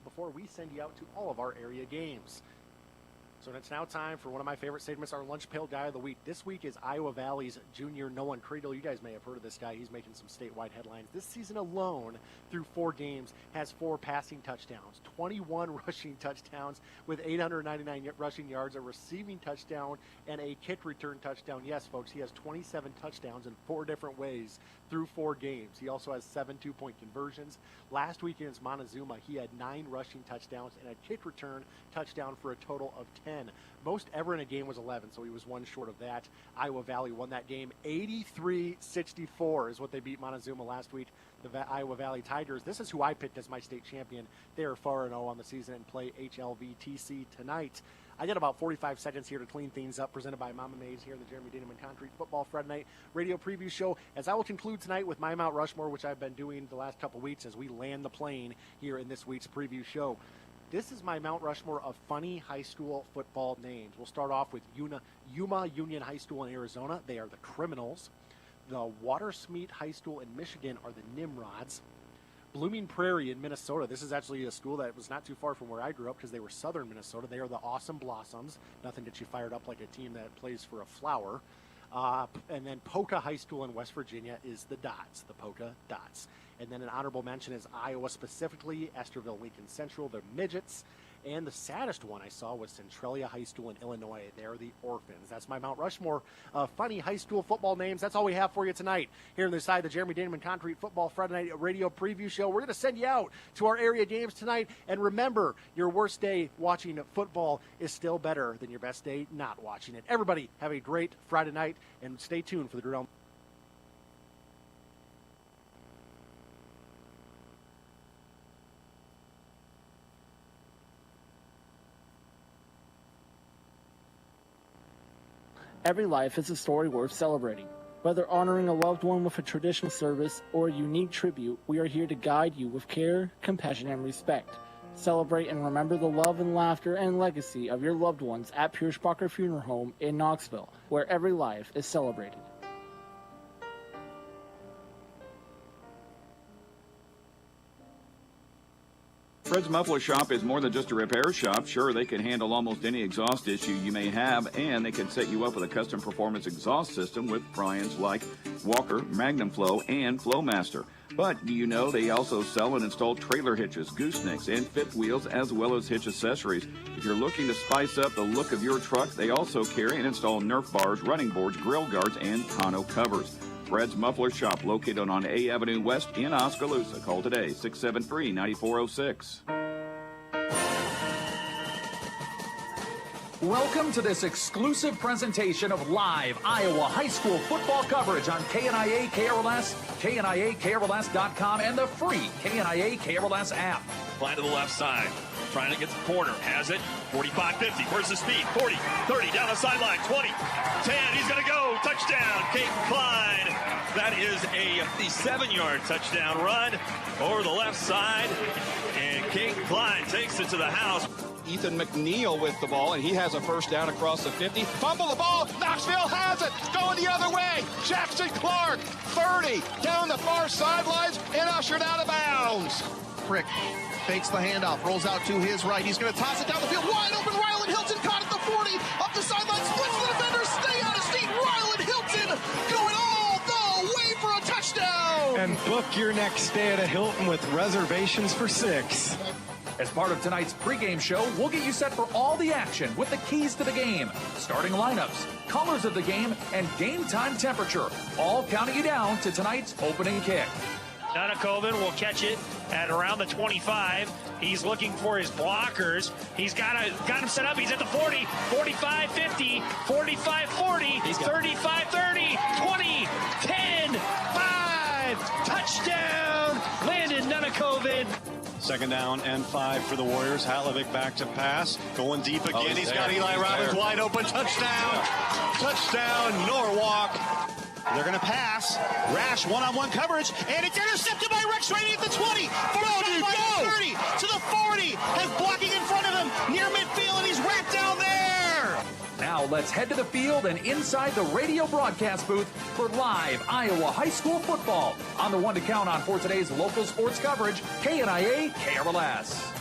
before we send you out to all of our area games. So it's now time for one of my favorite segments, our Lunch Pail Guy of the Week. This week is Iowa Valley's junior Nolan Cradle. You guys may have heard of this guy. He's making some statewide headlines. This season alone, through 4 games, has 4 passing touchdowns, 21 rushing touchdowns with 899 rushing yards, a receiving touchdown, and a kick return touchdown. Yes, folks, he has 27 touchdowns in 4 different ways through 4 games. He also has 7 2-point conversions. Last week against Montezuma, he had 9 rushing touchdowns and a kick return touchdown for a total of 10. Most ever in a game was 11, so he was 1 short of that. Iowa Valley won that game 83-64 is what they beat Montezuma last week. The Iowa Valley Tigers, this is who I picked as my state champion. They are 4-0 on the season and play HLVTC tonight. I got about 45 seconds here to clean things up, presented by Mama Mays here in the Jeremy Dineman Concrete Football Friday Night Radio Preview Show, as I will conclude tonight with my Mount Rushmore, which I've been doing the last couple weeks as we land the plane here in this week's preview show. This is my Mount Rushmore of funny high school football names. We'll start off with Yuma Union High School in Arizona. They are the Criminals. The Watersmeet High School in Michigan are the Nimrods. Blooming Prairie in Minnesota. This is actually a school that was not too far from where I grew up because they were southern Minnesota. They are the Awesome Blossoms. Nothing gets you fired up like a team that plays for a flower. And then Polka High School in West Virginia is the Dots, the Polka Dots. And then an honorable mention is Iowa, specifically Esterville Lincoln Central, the Midgets. And the saddest one I saw was Centralia High School in Illinois. They're the Orphans. That's my Mount Rushmore of funny high school football names. That's all we have for you tonight here on the side of the Jeremy Dineman Concrete Football Friday Night Radio Preview Show. We're going to send you out to our area games tonight. And remember, your worst day watching football is still better than your best day not watching it. Everybody have a great Friday night, and stay tuned for the Gridiron. Every life is a story worth celebrating. Whether honoring a loved one with a traditional service or a unique tribute, we are here to guide you with care, compassion, and respect. Celebrate and remember the love and laughter and legacy of your loved ones at Pierschbacher Funeral Home in Knoxville, where every life is celebrated. Fred's Muffler Shop is more than just a repair shop. Sure, they can handle almost any exhaust issue you may have, and they can set you up with a custom performance exhaust system with brands like Walker, Magnum Flow, and Flowmaster. But do you know they also sell and install trailer hitches, goosenecks, and fifth wheels, as well as hitch accessories. If you're looking to spice up the look of your truck, they also carry and install Nerf bars, running boards, grill guards, and tonneau covers. Fred's Muffler Shop, located on A Avenue West in Oskaloosa. Call today, 673-9406. Welcome to this exclusive presentation of live Iowa high school football coverage on KNIA KRLS, KNIA-KRLS.com, and the free KNIA KRLS app. Fly to the left side. Trying to get the corner. Has it. 45-50. Where's the speed? 40, 30, down the sideline. 20, 10. He's going to go. Touchdown, Kate Klein. That is a 57-yard touchdown run over the left side. And Kate Klein takes it to the house. Ethan McNeil with the ball, and he has a first down across the 50. Fumble the ball. Knoxville has it. Going the other way. Jackson Clark, 30, down the far sidelines and ushered out of bounds. Frick fakes the handoff, rolls out to his right. He's going to toss it down the field. Wide open. Ryland Hilton caught at the 40. Up the sideline. Splits the defender. Stay on his feet. Ryland Hilton going all the way for a touchdown. And book your next stay at a Hilton with reservations for 6. As part of tonight's pregame show, we'll get you set for all the action with the keys to the game, starting lineups, colors of the game, and game time temperature, all counting you down to tonight's opening kick. Nunakoven will catch it at around the 25. He's looking for his blockers. He's got him set up. He's at the 40, 45, 50, 45, 40, 35, 30, 20, 10, 5. Touchdown, Landon Nunakoven. 2nd down and 5 for the Warriors. Hatlovic back to pass. Going deep again. He's got Eli Robbins wide open. Touchdown. Touchdown, Norwalk. They're going to pass. Rash one-on-one coverage. And it's intercepted by Rex Rainey at the 20. 30 to the 40. Has blocking in front of him near midfield, and he's wrapped down there. Now let's head to the field and inside the radio broadcast booth for live Iowa high school football on the one to count on for today's local sports coverage, KNIA KRLS.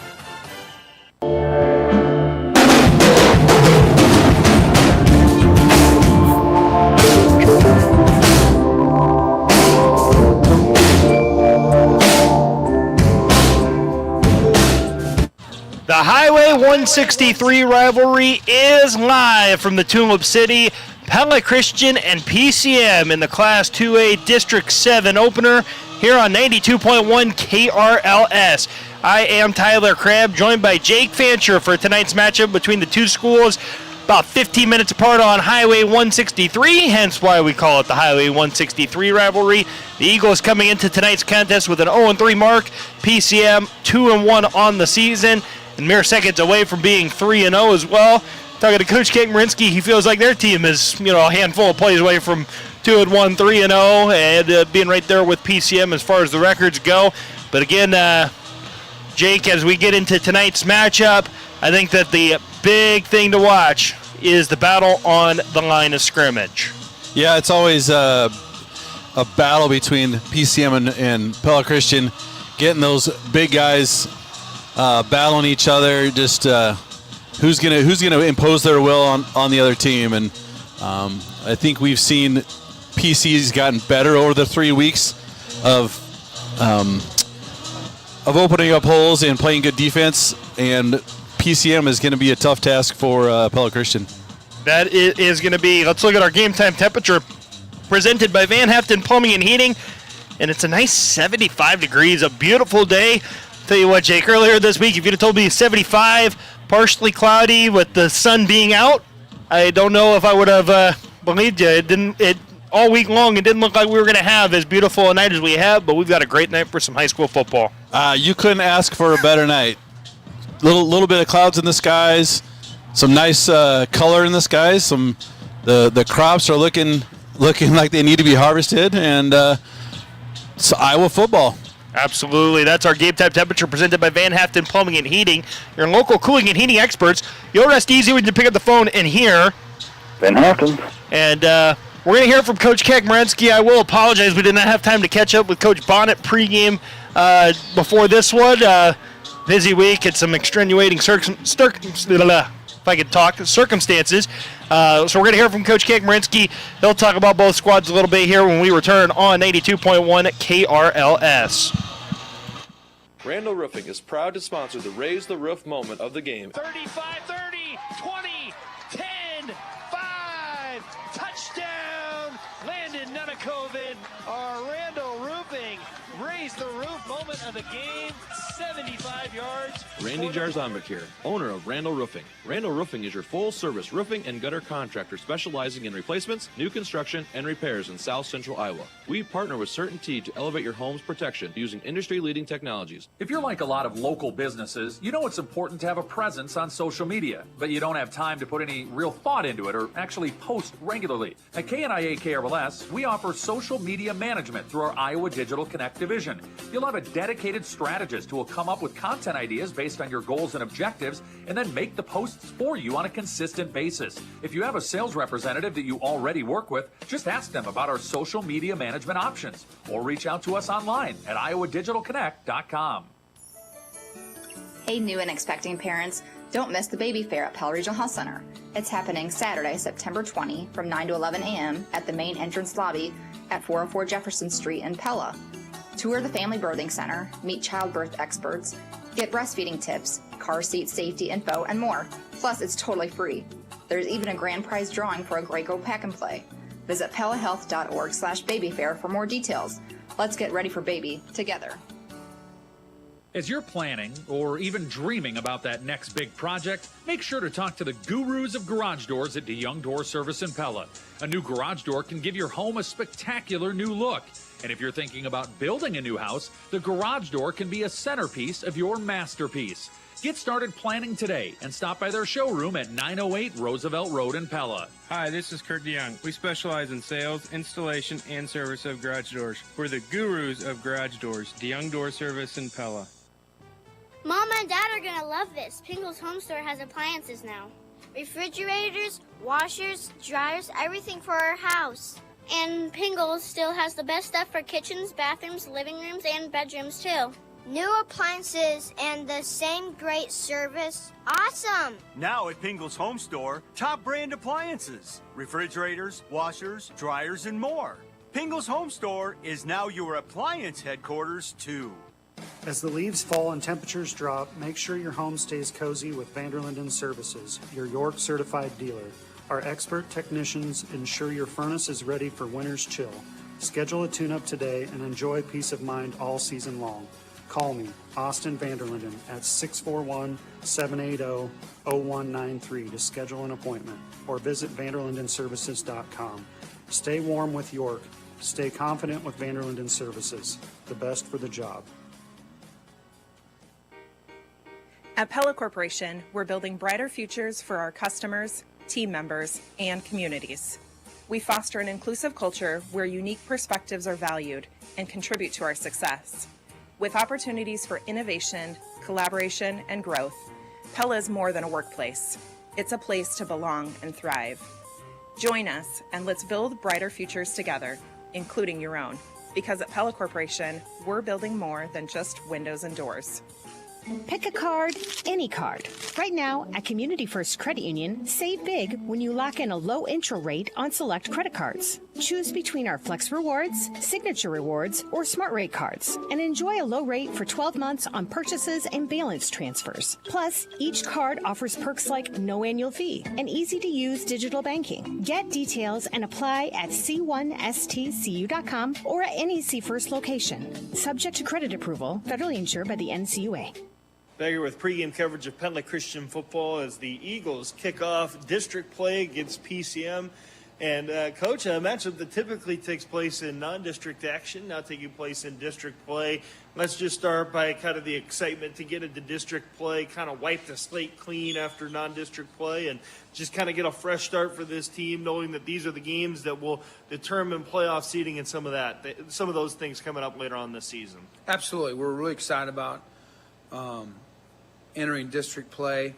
The Highway 163 rivalry is live from the Tulip City. Pella Christian and PCM in the Class 2A District 7 opener here on 92.1 KRLS. I am Tyler Crabb, joined by Jake Fancher for tonight's matchup between the two schools, about 15 minutes apart on Highway 163, hence why we call it the Highway 163 rivalry. The Eagles coming into tonight's contest with an 0-3 mark, PCM 2-1 on the season, and mere seconds away from being 3-0 as well. Talking to Coach Marinsky, he feels like their team is, a handful of plays away from 2-1, 3-0, and being right there with PCM as far as the records go. But again, Jake, as we get into tonight's matchup, I think that the big thing to watch is the battle on the line of scrimmage. Yeah, it's always a battle between PCM and Pella Christian, getting those big guys battling each other, just who's gonna impose their will on the other team. And I think we've seen PC's gotten better over the 3 weeks of opening up holes and playing good defense, and PCM is going to be a tough task for Pella Christian. That is going to be, let's look at our game time temperature presented by Van Heften Plumbing and Heating, and it's a nice 75 degrees, a beautiful day. Tell you what, Jake, earlier this week, if you'd have told me 75, partially cloudy with the sun being out, I don't know if I would have believed you. All week long, it didn't look like we were going to have as beautiful a night as we have, but we've got a great night for some high school football. You couldn't ask for a better night. Little bit of clouds in the skies, some nice color in the skies. The crops are looking like they need to be harvested, and it's Iowa football. Absolutely. That's our game time temperature presented by Van Heften Plumbing and Heating, your local cooling and heating experts. You'll rest easy when you pick up the phone and hear Van Heften. And we're going to hear from Coach Marinsky. I will apologize. We did not have time to catch up with Coach Bonnet pregame before this one. Busy week. Had some extenuating circumstances. So we're going to hear from Coach Marinsky. He'll talk about both squads a little bit here when we return on 82.1 KRLS. Randall Roofing is proud to sponsor the Raise the Roof moment of the game. 35, 30, 20, 10, 5, touchdown, Landon Nunakoven. Our Randall Roofing Raise the Roof moment of the game, 75 yards. Randy Jarzambek here, owner of Randall Roofing. Randall Roofing is your full-service roofing and gutter contractor specializing in replacements, new construction, and repairs in South Central Iowa. We partner with CertainTeed to elevate your home's protection using industry-leading technologies. If you're like a lot of local businesses, you know it's important to have a presence on social media, but you don't have time to put any real thought into it or actually post regularly. At KNIA KRLS, we offer social media management through our Iowa Digital Connect division. You'll have a dedicated strategist who will come up with content ideas based on your goals and objectives and then make the posts for you on a consistent basis. If you have a sales representative that you already work with, just ask them about our social media management options or reach out to us online at iowadigitalconnect.com. Hey, new and expecting parents, don't miss the baby fair at Pella Regional Health Center. It's happening Saturday, September 20 from 9 to 11 a.m. at the main entrance lobby at 404 Jefferson Street in Pella. Tour the Family Birthing Center, meet childbirth experts, get breastfeeding tips, car seat safety info, and more. Plus, it's totally free. There's even a grand prize drawing for a Graco Pack and Play. Visit pellahealth.org/babyfair for more details. Let's get ready for baby together. As you're planning or even dreaming about that next big project, make sure to talk to the gurus of garage doors at DeYoung Door Service in Pella. A new garage door can give your home a spectacular new look. And if you're thinking about building a new house, the garage door can be a centerpiece of your masterpiece. Get started planning today and stop by their showroom at 908 Roosevelt Road in Pella. Hi, this is Kurt DeYoung. We specialize in sales, installation, and service of garage doors. We're the gurus of garage doors, DeYoung Door Service in Pella. Mom and Dad are going to love this. Pingle's Home Store has appliances now. Refrigerators, washers, dryers, everything for our house. And Pingle's still has the best stuff for kitchens, bathrooms, living rooms, and bedrooms too. New appliances and the same great service? Awesome! Now at Pingle's Home Store, top brand appliances, refrigerators, washers, dryers, and more. Pingle's Home Store is now your appliance headquarters, too. As the leaves fall and temperatures drop, make sure your home stays cozy with Vanderlinden Services, your York certified dealer. Our expert technicians ensure your furnace is ready for winter's chill. Schedule a tune-up today and enjoy peace of mind all season long. Call me, Austin Vanderlinden, at 641-780-0193 to schedule an appointment, or visit vanderlindenservices.com. Stay warm with York. Stay confident with Vanderlinden Services. The best for the job. At Pella Corporation, we're building brighter futures for our customers, team members, and communities. We foster an inclusive culture where unique perspectives are valued and contribute to our success. With opportunities for innovation, collaboration, and growth, Pella is more than a workplace. It's a place to belong and thrive. Join us and let's build brighter futures together, including your own. Because at Pella Corporation, we're building more than just windows and doors. Pick a card, any card. Right now, at Community First Credit Union, save big when you lock in a low intro rate on select credit cards. Choose between our Flex Rewards, Signature Rewards, or Smart Rate cards, and enjoy a low rate for 12 months on purchases and balance transfers. Plus, each card offers perks like no annual fee and easy-to-use digital banking. Get details and apply at c1stcu.com or at any C First location. Subject to credit approval, federally insured by the NCUA. Back here with pregame coverage of Pella Christian football as the Eagles kick off district play against PCM. And, Coach, a matchup that typically takes place in non-district action, now taking place in district play. Let's just start by kind of the excitement to get into district play, kind of wipe the slate clean after non-district play, and just kind of get a fresh start for this team, knowing that these are the games that will determine playoff seeding and some of those things coming up later on this season. Absolutely. We're really excited about entering district play.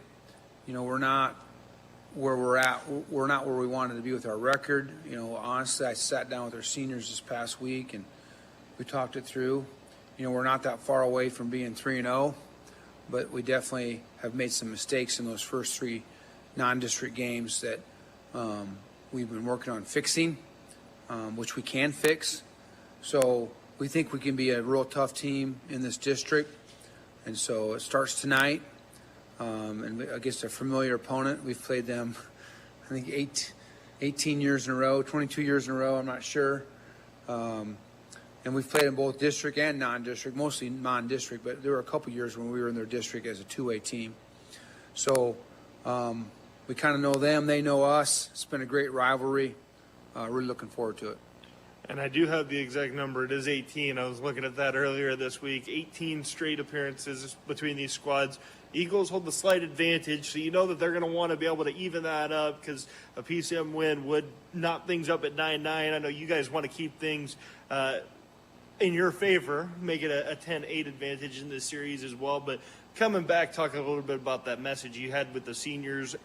You know, we're not where we're at. We're not where we wanted to be with our record. You know, honestly, I sat down with our seniors this past week and we talked it through. You know, we're not that far away from being 3-0, but we definitely have made some mistakes in those first three non-district games that we've been working on fixing, which we can fix. So we think we can be a real tough team in this district. And so it starts tonight, and against a familiar opponent. We've played them, I think, 18 years in a row, 22 years in a row, I'm not sure. And we've played in both district and non-district, mostly non-district, but there were a couple years when we were in their district as a two-way team. So we kind of know them, they know us. It's been a great rivalry. Really looking forward to it. And I do have the exact number. It is 18. I was looking at that earlier this week. 18 straight appearances between these squads. Eagles hold the slight advantage, so you know that they're going to want to be able to even that up because a PCM win would knock things up at 9-9. I know you guys want to keep things in your favor, make it a 10-8 advantage in this series as well. But coming back, talking a little bit about that message you had with the seniors,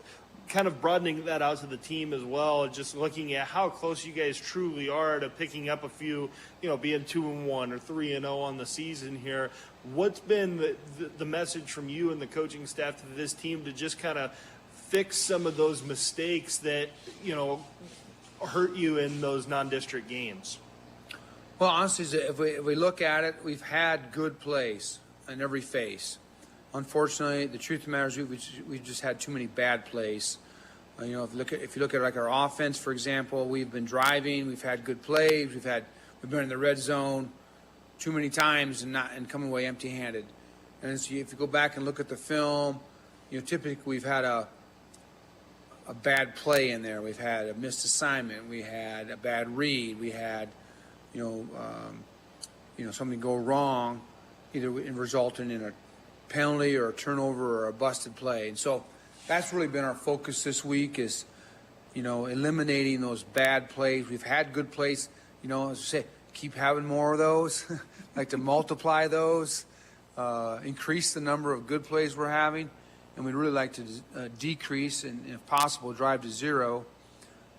kind of broadening that out to the team as well, just looking at how close you guys truly are to picking up a few, you know, being 2-1 or 3-0 on the season here. What's been the message from you and the coaching staff to this team to just kind of fix some of those mistakes that, you know, hurt you in those non-district games? Well, honestly, if we look at it, we've had good plays in every phase. Unfortunately, the truth of the matter is we've just had too many bad plays. You know, if you look at like our offense, for example, we've been driving, we've had good plays, we've been in the red zone too many times and come away empty-handed. And so if you go back and look at the film, you know, typically we've had a bad play in there. We've had a missed assignment. We had a bad read. We had, you know, something go wrong, either resulting in a penalty or a turnover or a busted play. And so that's really been our focus this week is, you know, eliminating those bad plays. We've had good plays, you know, as I say, keep having more of those, like to multiply those, increase the number of good plays we're having. And we'd really like to decrease and, if possible, drive to zero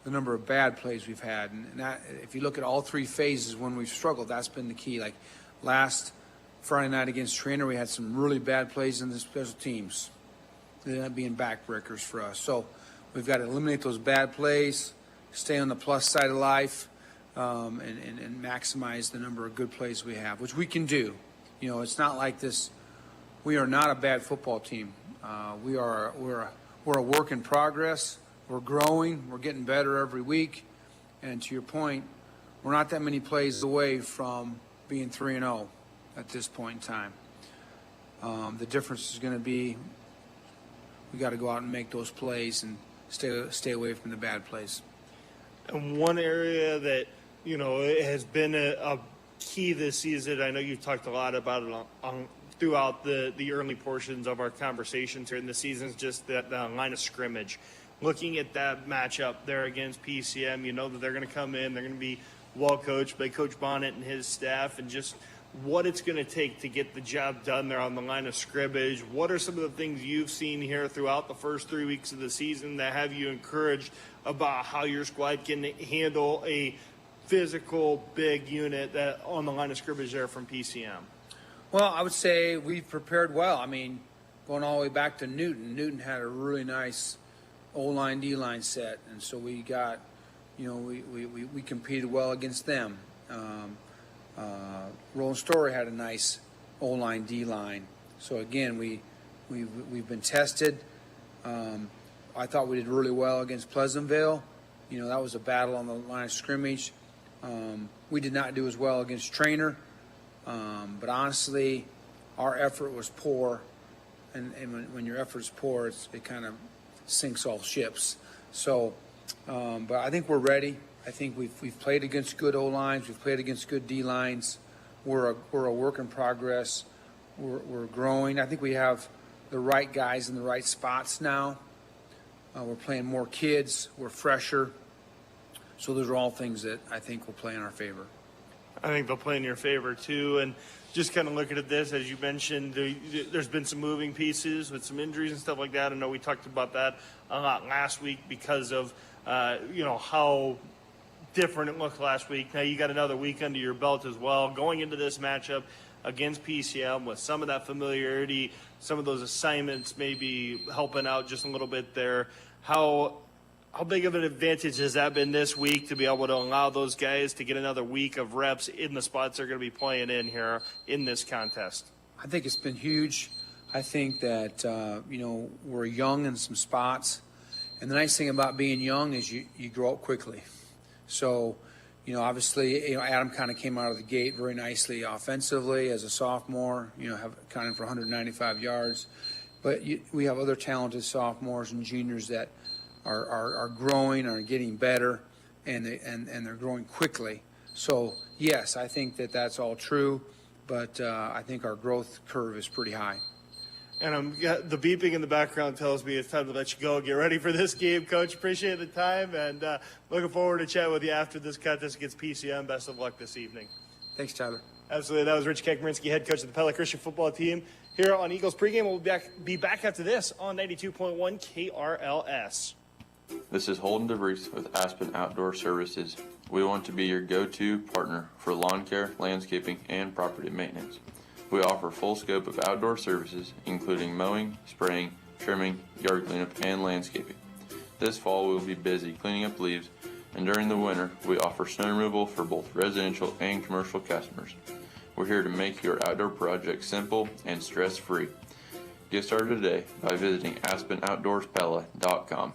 the number of bad plays we've had. And that, if you look at all three phases when we've struggled, that's been the key. Like last Friday night against Trainer, we had some really bad plays in the special teams. They ended up being backbreakers for us. So we've got to eliminate those bad plays, stay on the plus side of life, and maximize the number of good plays we have, which we can do. You know, it's not like this. We are not a bad football team. We're a work in progress. We're growing. We're getting better every week. And to your point, we're not that many plays away from being 3-0 at this point in time. The difference is going to be we got to go out and make those plays and stay away from the bad plays. And one area that, you know, it has been a key this season, I know you've talked a lot about it throughout the early portions of our conversations here in the season, is just that line of scrimmage. Looking at that matchup there against PCM, you know that they're going to come in, they're going to be well coached by Coach Bonnet and his staff, and just what it's going to take to get the job done there on the line of scrimmage. What are some of the things you've seen here throughout the first 3 weeks of the season that have you encouraged about how your squad can handle a physical, big unit that on the line of scrimmage there from PCM? Well, I would say we've prepared well. I mean, going all the way back to Newton. Newton had a really nice O-line, D-line set, and so we got, you know, we competed well against them. Rolling Story had a nice O-line, D-line. So again, we've been tested. I thought we did really well against Pleasantville. You know, that was a battle on the line of scrimmage. We did not do as well against Trainer, but honestly, our effort was poor, and when your effort is poor, it kind of sinks all ships. So, but I think we're ready. I think we've played against good O-lines. We've played against good D-lines. We're a work in progress. We're growing. I think we have the right guys in the right spots now. We're playing more kids. We're fresher. So those are all things that I think will play in our favor. I think they'll play in your favor too. And just kind of looking at this, as you mentioned, there's been some moving pieces with some injuries and stuff like that. I know we talked about that a lot last week because of, you know, how different it looked last week. Now you got another week under your belt as well. Going into this matchup against PCM with some of that familiarity, some of those assignments maybe helping out just a little bit there. How big of an advantage has that been this week to be able to allow those guys to get another week of reps in the spots they're going to be playing in here in this contest? I think it's been huge. I think that, you know, we're young in some spots. And the nice thing about being young is you grow up quickly. So, you know, obviously, you know, Adam kind of came out of the gate very nicely offensively as a sophomore, you know, counting for 195 yards. But we have other talented sophomores and juniors that are growing, are getting better, and they're growing quickly. So, yes, I think that's all true, but I think our growth curve is pretty high. And the beeping in the background tells me it's time to let you go. Get ready for this game, Coach. Appreciate the time, and looking forward to chatting with you after this contest against PCM. Best of luck this evening. Thanks, Tyler. Absolutely. That was Coach Marinsky, head coach of the Pella Christian football team here on Eagles Pregame. We'll be back after this on 92.1 KRLS. This is Holden DeVries with Aspen Outdoor Services. We want to be your go-to partner for lawn care, landscaping, and property maintenance. We offer full scope of outdoor services, including mowing, spraying, trimming, yard cleanup, and landscaping. This fall we will be busy cleaning up leaves, and during the winter we offer snow removal for both residential and commercial customers. We're here to make your outdoor project simple and stress-free. Get started today by visiting AspenOutdoorsPella.com.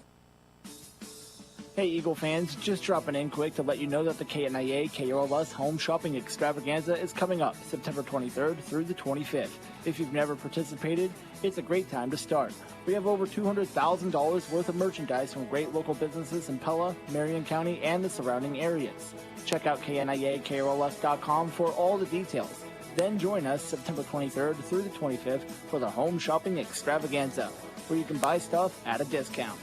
Hey Eagle fans, just dropping in quick to let you know that the KNIA KRLS Home Shopping Extravaganza is coming up September 23rd through the 25th. If you've never participated, it's a great time to start. We have over $200,000 worth of merchandise from great local businesses in Pella, Marion County, and the surrounding areas. Check out KNIAKRLS.com for all the details. Then join us September 23rd through the 25th for the Home Shopping Extravaganza, where you can buy stuff at a discount.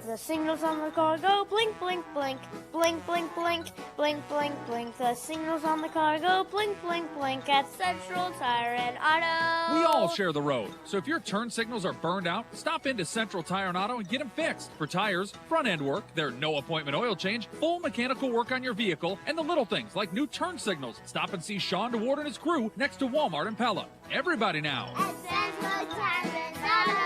The signals on the car go blink, blink, blink, blink, blink, blink, blink, blink, blink. The signals on the car go blink, blink, blink at Central Tire and Auto. We all share the road, so if your turn signals are burned out, stop into Central Tire and Auto and get them fixed. For tires, front end work, their no appointment oil change, full mechanical work on your vehicle, and the little things like new turn signals. Stop and see Sean DeWard and his crew next to Walmart and Pella. Everybody now. At Central Tire and Auto.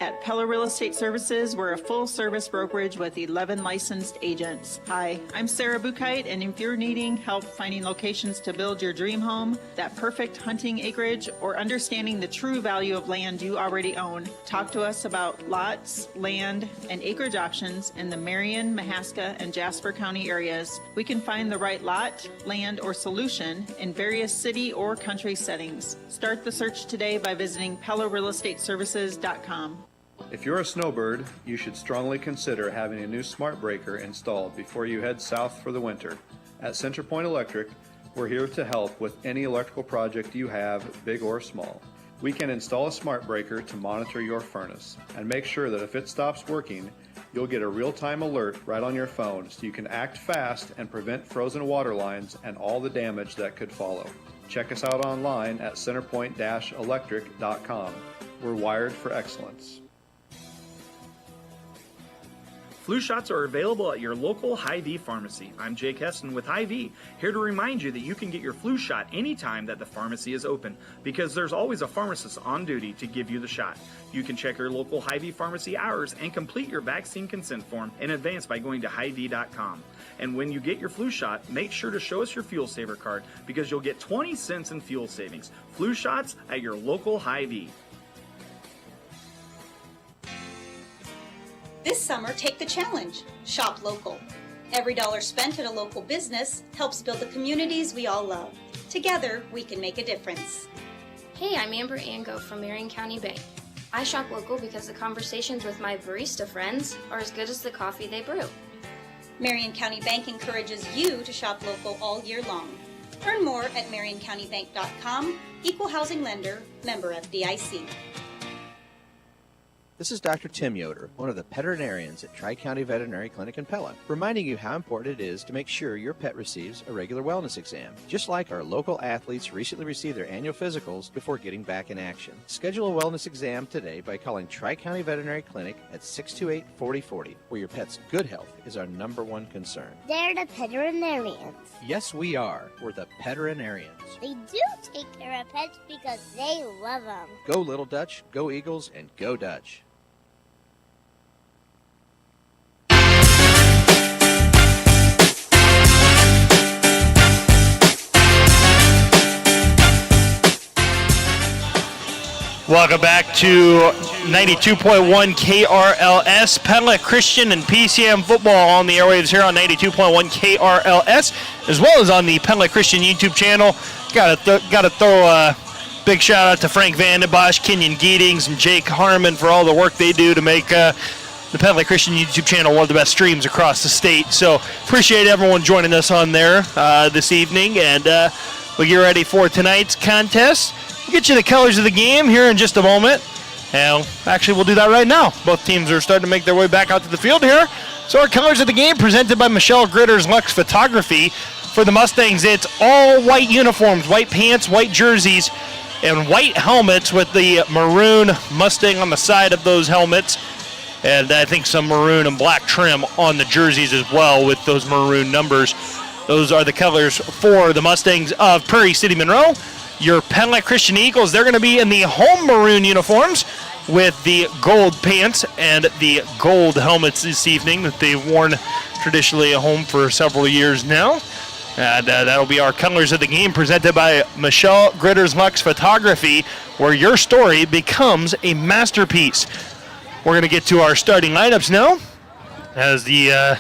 At Pella Real Estate Services, we're a full-service brokerage with 11 licensed agents. Hi, I'm Sarah Bukite, and if you're needing help finding locations to build your dream home, that perfect hunting acreage, or understanding the true value of land you already own, talk to us about lots, land, and acreage options in the Marion, Mahaska, and Jasper County areas. We can find the right lot, land, or solution in various city or country settings. Start the search today by visiting PellaRealEstateServices.com. If you're a snowbird, you should strongly consider having a new smart breaker installed before you head south for the winter. At CenterPoint Electric, we're here to help with any electrical project you have, big or small. We can install a smart breaker to monitor your furnace and make sure that if it stops working, you'll get a real-time alert right on your phone so you can act fast and prevent frozen water lines and all the damage that could follow. Check us out online at centerpoint-electric.com. We're wired for excellence. Flu shots are available at your local Hy-Vee pharmacy. I'm Jake Heston with Hy-Vee, here to remind you that you can get your flu shot anytime that the pharmacy is open, because there's always a pharmacist on duty to give you the shot. You can check your local Hy-Vee pharmacy hours and complete your vaccine consent form in advance by going to Hy-Vee.com. And when you get your flu shot, make sure to show us your Fuel Saver card, because you'll get 20 cents in fuel savings. Flu shots at your local Hy-Vee. This summer, take the challenge. Shop local. Every dollar spent at a local business helps build the communities we all love. Together, we can make a difference. Hey, I'm Amber Ango from Marion County Bank. I shop local because the conversations with my barista friends are as good as the coffee they brew. Marion County Bank encourages you to shop local all year long. Learn more at marioncountybank.com. Equal housing lender, member FDIC. This is Dr. Tim Yoder, one of the veterinarians at Tri-County Veterinary Clinic in Pella, reminding you how important it is to make sure your pet receives a regular wellness exam, just like our local athletes recently received their annual physicals before getting back in action. Schedule a wellness exam today by calling Tri-County Veterinary Clinic at 628-4040, where your pet's good health is our #1 concern. They're the veterinarians. Yes, we are. We're the veterinarians. They do take care of pets because they love them. Go Little Dutch, go Eagles, and go Dutch. Welcome back to 92.1 KRLS, Pella Christian and PCM football on the airwaves here on 92.1 KRLS, as well as on the Pella Christian YouTube channel. Got to throw a big shout out to Frank Vandenbosch, Kenyon Geetings, and Jake Harmon for all the work they do to make the Pella Christian YouTube channel one of the best streams across the state. So appreciate everyone joining us on there this evening, and we'll get ready for tonight's contest. We'll get you the colors of the game here in just a moment. And actually, we'll do that right now. Both teams are starting to make their way back out to the field here. So our colors of the game presented by Michelle Gritter's Lux Photography. For the Mustangs, it's all white uniforms, white pants, white jerseys, and white helmets with the maroon Mustang on the side of those helmets. And I think some maroon and black trim on the jerseys as well with those maroon numbers. Those are the colors for the Mustangs of Prairie City Monroe. Your Pella Christian Eagles, they're going to be in the home maroon uniforms with the gold pants and the gold helmets this evening that they've worn traditionally at home for several years now. And that'll be our colors of the game presented by Michelle Gritter's Lux Photography, where your story becomes a masterpiece. We're going to get to our starting lineups now as the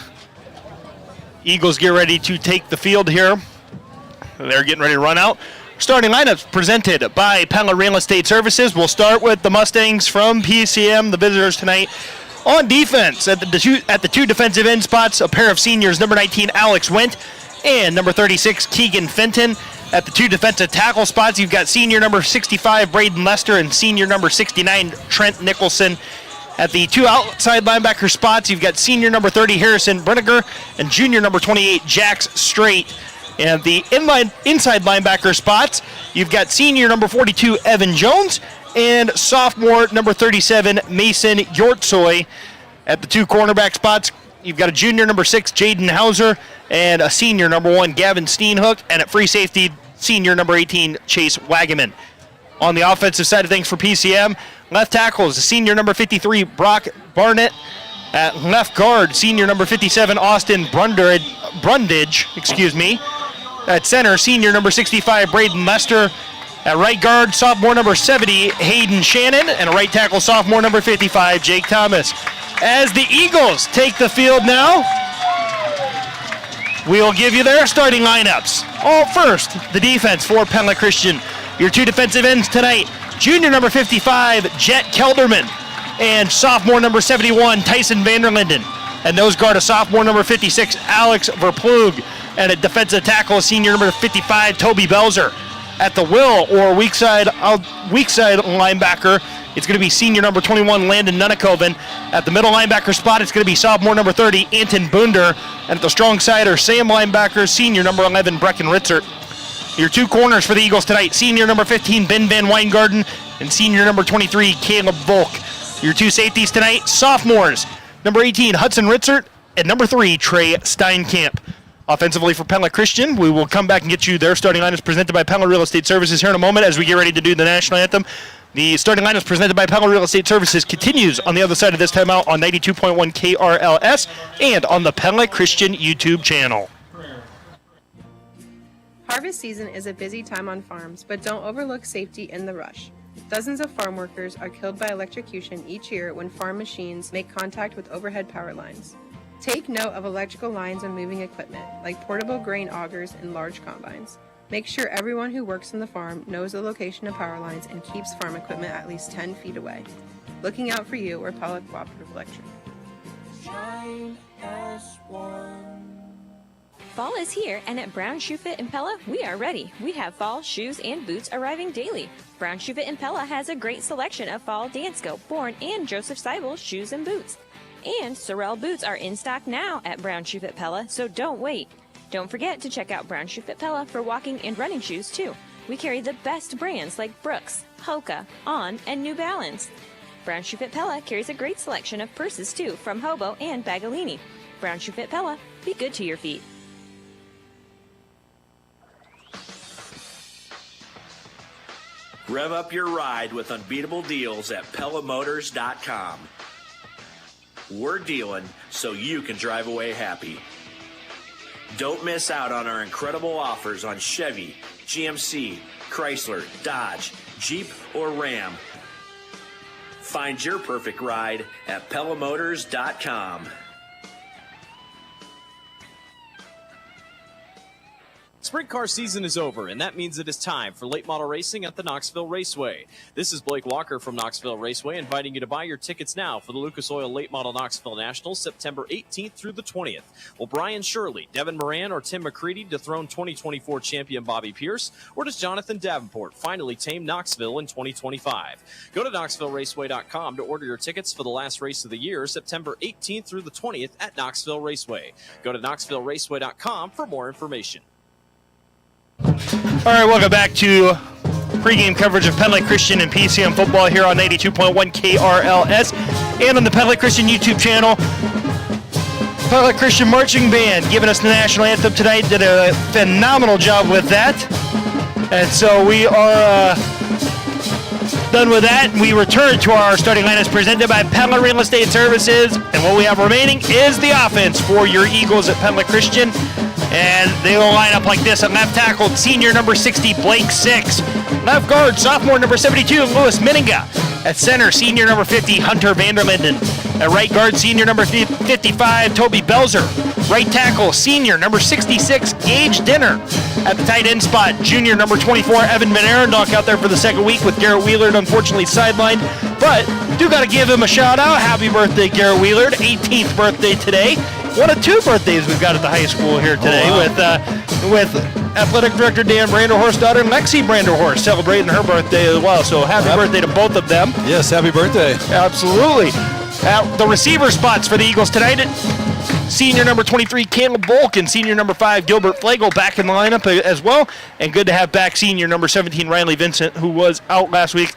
Eagles get ready to take the field here. They're getting ready to run out. Starting lineups presented by Pella Real Estate Services. We'll start with the Mustangs from PCM, the visitors tonight. On defense, at the two defensive end spots, a pair of seniors, number 19, Alex Wendt, and number 36, Keegan Fenton. At the two defensive tackle spots, you've got senior number 65, Braden Lester, and senior number 69, Trent Nicholson. At the two outside linebacker spots, you've got senior number 30, Harrison Brenniger, and junior number 28, Jax Straight. And the inside linebacker spots, you've got senior number 42, Evan Jones, and sophomore number 37, Mason Yortsoy. At the two cornerback spots, you've got a junior number 6, Jaden Hauser, and a senior number 1, Gavin Steenhook, and at free safety, senior number 18, Chase Wagaman. On the offensive side of things for PCM, left tackle is senior number 53, Brock Barnett. At left guard, senior number 57, Austin Brundage. At center, senior number 65, Braden Lester. At right guard, sophomore number 70, Hayden Shannon. And a right tackle, sophomore number 55, Jake Thomas. As the Eagles take the field now, we'll give you their starting lineups. First, the defense for Pella Christian. Your two defensive ends tonight, junior number 55, Jet Kelderman, and sophomore number 71, Tyson Vanderlinden. And those guard a sophomore number 56, Alex Verplug, and a defensive tackle, senior number 55, Toby Belzer. At the will or weak side linebacker, it's going to be senior number 21, Landon Nunakoven. At the middle linebacker spot, it's going to be sophomore number 30, Anton Bunder. And at the strong side are Sam linebackers, senior number 11, Brecken Ritzert. Your two corners for the Eagles tonight, senior number 15, Ben Van Weingarten, and senior number 23, Caleb Volk. Your two safeties tonight, sophomores, number 18, Hudson Ritzert, and number 3, Trey Steinkamp. Offensively for Pella Christian, we will come back and get you their starting lineups presented by Pella Real Estate Services here in a moment as we get ready to do the national anthem. The starting lineups presented by Pella Real Estate Services continues on the other side of this timeout on 92.1 KRLS and on the Pella Christian YouTube channel. Harvest season is a busy time on farms, but don't overlook safety in the rush. Dozens of farm workers are killed by electrocution each year when farm machines make contact with overhead power lines. Take note of electrical lines on moving equipment, like portable grain augers and large combines. Make sure everyone who works on the farm knows the location of power lines and keeps farm equipment at least 10 feet away. Looking out for you, or Pella Cooperative Electric. Shine as one. Fall is here, and at Brown Shoe Fit in Pella, we are ready. We have fall shoes and boots arriving daily. Brown Shoe Fit in Pella has a great selection of fall Dansko, Bourne, and Joseph Seibel shoes and boots. And Sorel boots are in stock now at Brown Shoe Fit Pella, so don't wait. Don't forget to check out Brown Shoe Fit Pella for walking and running shoes, too. We carry the best brands like Brooks, Hoka, On, and New Balance. Brown Shoe Fit Pella carries a great selection of purses, too, from Hobo and Bagolini. Brown Shoe Fit Pella, be good to your feet. Rev up your ride with unbeatable deals at PellaMotors.com. We're dealing so you can drive away happy. Don't miss out on our incredible offers on Chevy, GMC, Chrysler, Dodge, Jeep, or Ram. Find your perfect ride at PellaMotors.com. Sprint car season is over, and that means it is time for late model racing at the Knoxville Raceway. This is Blake Walker from Knoxville Raceway, inviting you to buy your tickets now for the Lucas Oil Late Model Knoxville Nationals, September 18th through the 20th. Will Brian Shirley, Devin Moran, or Tim McCready dethrone 2024 champion Bobby Pierce, or does Jonathan Davenport finally tame Knoxville in 2025? Go to KnoxvilleRaceway.com to order your tickets for the last race of the year, September 18th through the 20th at Knoxville Raceway. Go to KnoxvilleRaceway.com for more information. All right, welcome back to pregame coverage of Pella Christian and PCM football here on 92.1 KRLS and on the Pella Christian YouTube channel. Pella Christian Marching Band giving us the national anthem tonight. Did a phenomenal job with that. And so we are done with that. We return to our starting lineups presented by Pella Real Estate Services. And what we have remaining is the offense for your Eagles at Pella Christian. And they will line up like this. At left tackle, senior number 60, Blake Six. Left guard, sophomore number 72, Louis Meninga. At center, senior number 50, Hunter Vanderlinden. At right guard, senior number 55, Toby Belzer. Right tackle, senior number 66, Gage Dinner. At the tight end spot, junior number 24, Evan Van Arendonk out there for the second week with Garrett Wheeler, unfortunately sidelined. But do got to give him a shout out. Happy birthday, Garrett Wheeler. 18th birthday today. One of two birthdays we've got at the high school here today with Athletic Director Dan Branderhorst's daughter, Lexi Branderhorst, celebrating her birthday as well. So happy birthday to both of them. Yes, happy birthday. Absolutely. The receiver spots for the Eagles tonight. Senior number 23, Caleb Volk, and senior number 5, Gilbert Flagel, back in the lineup as well. And good to have back senior number 17, Riley Vincent, who was out last week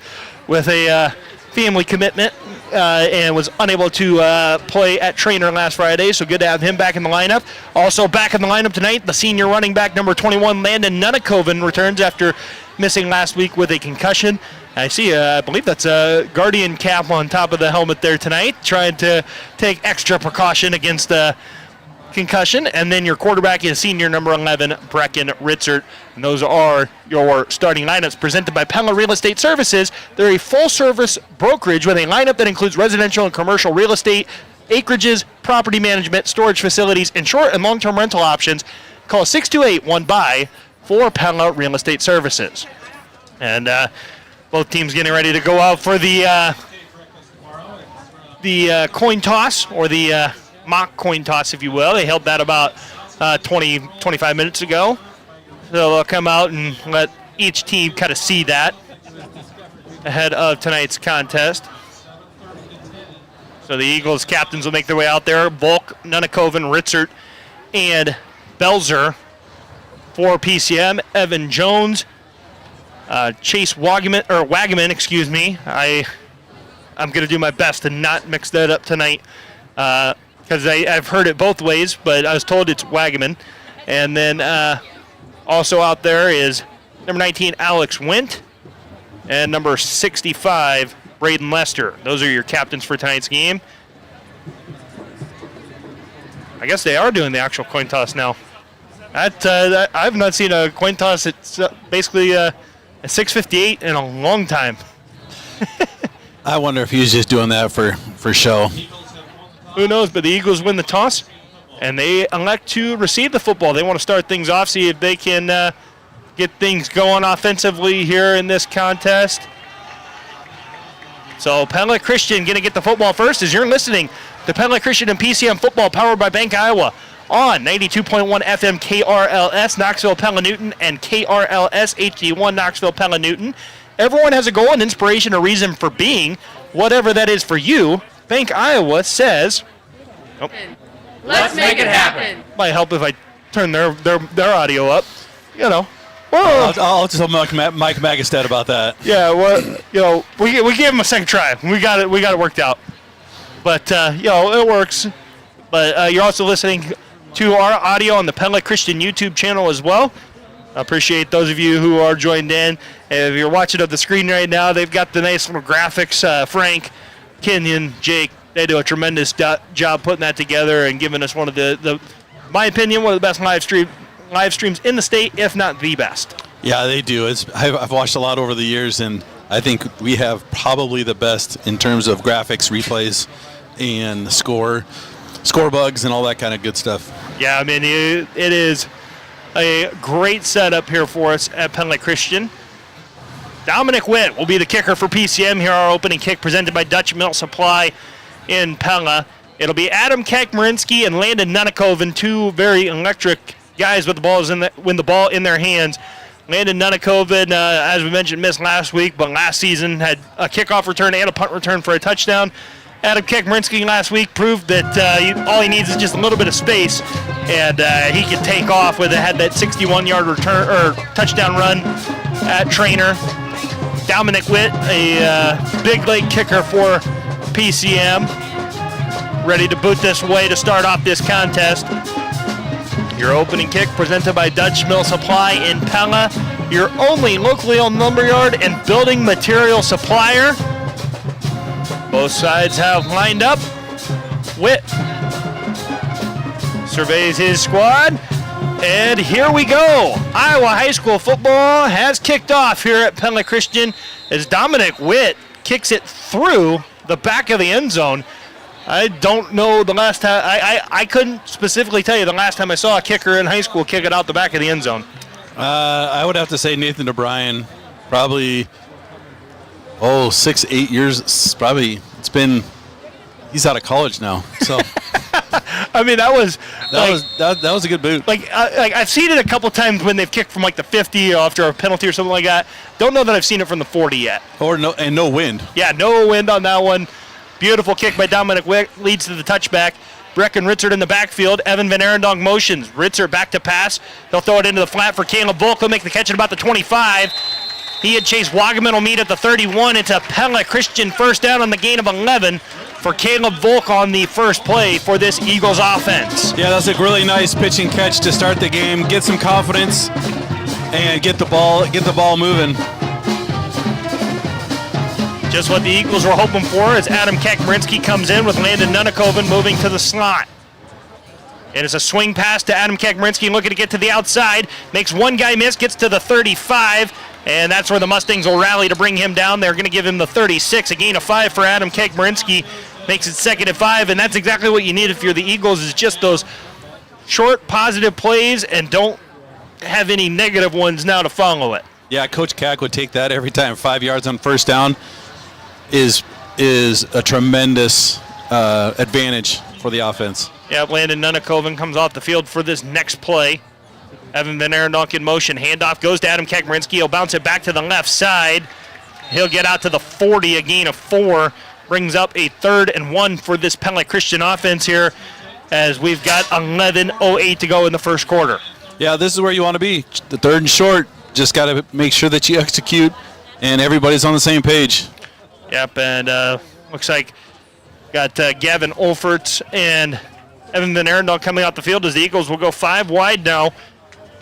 with a family commitment and was unable to play at Trainer last Friday. So good to have him back in the lineup. Also back in the lineup tonight, the senior running back number 21, Landon Nunakoven, returns after missing last week with a concussion. I see, I believe that's a Guardian cap on top of the helmet there tonight, trying to take extra precaution against the concussion. And then your quarterback is senior number 11, Brecken Ritzert. And those are your starting lineups presented by Pella Real Estate Services. They're a full-service brokerage with a lineup that includes residential and commercial real estate, acreages, property management, storage facilities, and short and long-term rental options. Call 628-1BUY for Pella Real Estate Services. And both teams getting ready to go out for the coin toss, or the mock coin toss, if you will. They held that about 25 minutes ago. So they'll come out and let each team kind of see that ahead of tonight's contest. So the Eagles captains will make their way out there. Volk, Nunakoven, Ritzert, and Belzer. For PCM, Evan Jones, Chase Wagaman, excuse me. I'm going to do my best to not mix that up tonight because I've heard it both ways, but I was told it's Wagaman. And then also out there is number 19, Alex Wint, and number 65, Braden Lester. Those are your captains for tonight's game. I guess they are doing the actual coin toss now. I've not seen a coin toss. It's basically a 6:58 in a long time. I wonder if he was just doing that for show. Who knows? But the Eagles win the toss, and they elect to receive the football. They want to start things off, see if they can get things going offensively here in this contest. So Pella Christian going to get the football first as you're listening to Pella Christian and PCM football powered by Bank Iowa on 92.1 FM KRLS, Knoxville, Pella Newton, and KRLS HD1, Knoxville, Pella Newton. Everyone has a goal, an inspiration, a reason for being. Whatever that is for you, Bank Iowa says... Oh. Let's make it happen. Might help if I turn their audio up. You know. I'll just tell Mike Magistad about that. Yeah, well, you know, we gave him a second try. We got it worked out. But, you know, it works. But you're also listening to our audio on the Pella Christian YouTube channel as well. I appreciate those of you who are joined in. And if you're watching up the screen right now, they've got the nice little graphics. Frank, Kenyon, Jake, they do a tremendous job putting that together and giving us one of the my opinion, one of the best live streams in the state, if not the best. Yeah, they do. I've watched a lot over the years, and I think we have probably the best in terms of graphics, replays, and score bugs, and all that kind of good stuff. Yeah, I mean, it is a great setup here for us at Pella Christian. Dominic Witt will be the kicker for PCM here. Our opening kick presented by Dutch Mill Supply in Pella. It'll be Adam Coach Marinsky and Landon Nunakoven, two very electric guys with the ball in their hands. Landon Nunakoven, as we mentioned, missed last week, but last season had a kickoff return and a punt return for a touchdown. Adam Coach Marinsky last week proved that all he needs is just a little bit of space, and he can take off had that 61-yard return or touchdown run at Trainer. Dominic Witt, a big leg kicker for PCM, ready to boot this way to start off this contest. Your opening kick presented by Dutch Mill Supply in Pella, your only locally owned lumberyard and building material supplier. Both sides have lined up. Witt surveys his squad, and here we go. Iowa High School football has kicked off here at Pella Christian as Dominic Witt kicks it through the back of the end zone. I don't know the last time. I couldn't specifically tell you the last time I saw a kicker in high school kick it out the back of the end zone. I would have to say Nathan O'Brien, probably 6-8 years. Probably he's out of college now. So I mean that was a good boot. Like I've seen it a couple times when they've kicked from like the 50 after a penalty or something like that. Don't know that I've seen it from the 40 yet. No wind. Yeah, no wind on that one. Beautiful kick by Dominic Wick leads to the touchback. Brecken Ritzert in the backfield. Evan Van Arendonk motions. Ritzert back to pass. He'll throw it into the flat for Caleb Volk. He'll make the catch at about the 25. He and Chase Wagaman will meet at the 31. It's a Pella Christian first down on the gain of 11 for Caleb Volk on the first play for this Eagles offense. Yeah, that's a really nice pitch and catch to start the game, get some confidence, and get the ball moving. Just what the Eagles were hoping for as Adam Kek-Marinsky comes in with Landon Nunakoven moving to the slot. It is a swing pass to Adam Kek-Marinsky looking to get to the outside. Makes one guy miss, gets to the 35, and that's where the Mustangs will rally to bring him down. They're going to give him the 36, a gain of 5 for Adam Kek-Marinsky. Makes it 2nd and 5, and that's exactly what you need if you're the Eagles, is just those short, positive plays and don't have any negative ones now to follow it. Yeah, Coach Cack would take that every time. 5 yards on first down is a tremendous advantage for the offense. Yeah, Landon Nunakoven comes off the field for this next play. Evan Van Arendonk in motion. Handoff goes to Adam Kek-Marinsky. He'll bounce it back to the left side. He'll get out to the 40, a gain of 4. Brings up a 3rd and 1 for this Pella Christian offense here as we've got 11:08 to go in the first quarter. Yeah, this is where you want to be. The 3rd and short. Just got to make sure that you execute and everybody's on the same page. Yep, and looks like got Gavin Olfert and Evan Van Arendonk coming out the field as the Eagles will go 5 wide now.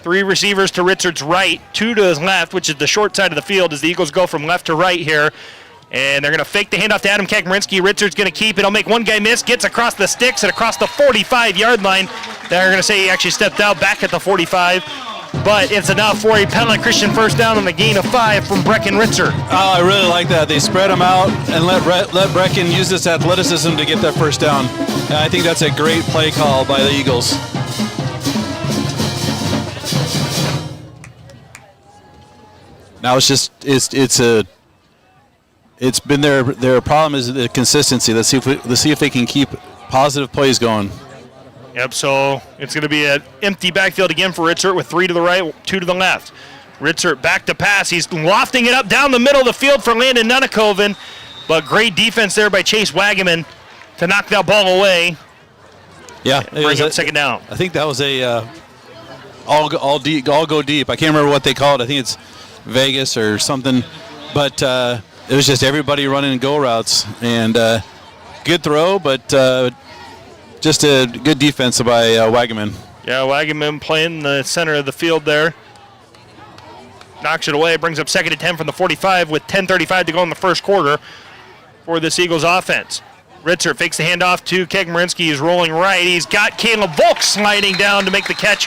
3 receivers to Ritzert's right, 2 to his left, which is the short side of the field as the Eagles go from left to right here. And they're going to fake the handoff to Adam Kek-Marinsky. Ritzert's going to keep it. He'll make one guy miss, gets across the sticks and across the 45-yard line. They're going to say he actually stepped out back at the 45. But it's enough for a Pella Christian first down on the gain of 5 from Brecken Ritzert. Oh, I really like that. They spread him out and let Brecken use this athleticism to get that first down. And I think that's a great play call by the Eagles. Now it's been their problem is the consistency. Let's see if they can keep positive plays going. Yep, so it's going to be an empty backfield again for Ritzert with 3 to the right, 2 to the left. Ritzert back to pass. He's lofting it up down the middle of the field for Landon Nunakoven, but great defense there by Chase Wagaman to knock that ball away. Yeah, bring up 2nd down. I think that was a all go deep. I can't remember what they call it. I think it's Vegas or something, but it was just everybody running go routes and good throw, but. Just a good defense by Wagaman. Yeah, Wagaman playing the center of the field there. Knocks it away, brings up 2nd and 10 from the 45 with 10:35 to go in the first quarter for this Eagles offense. Ritzert fakes the handoff to Kek-Marinsky. He's rolling right. He's got Caleb Volk sliding down to make the catch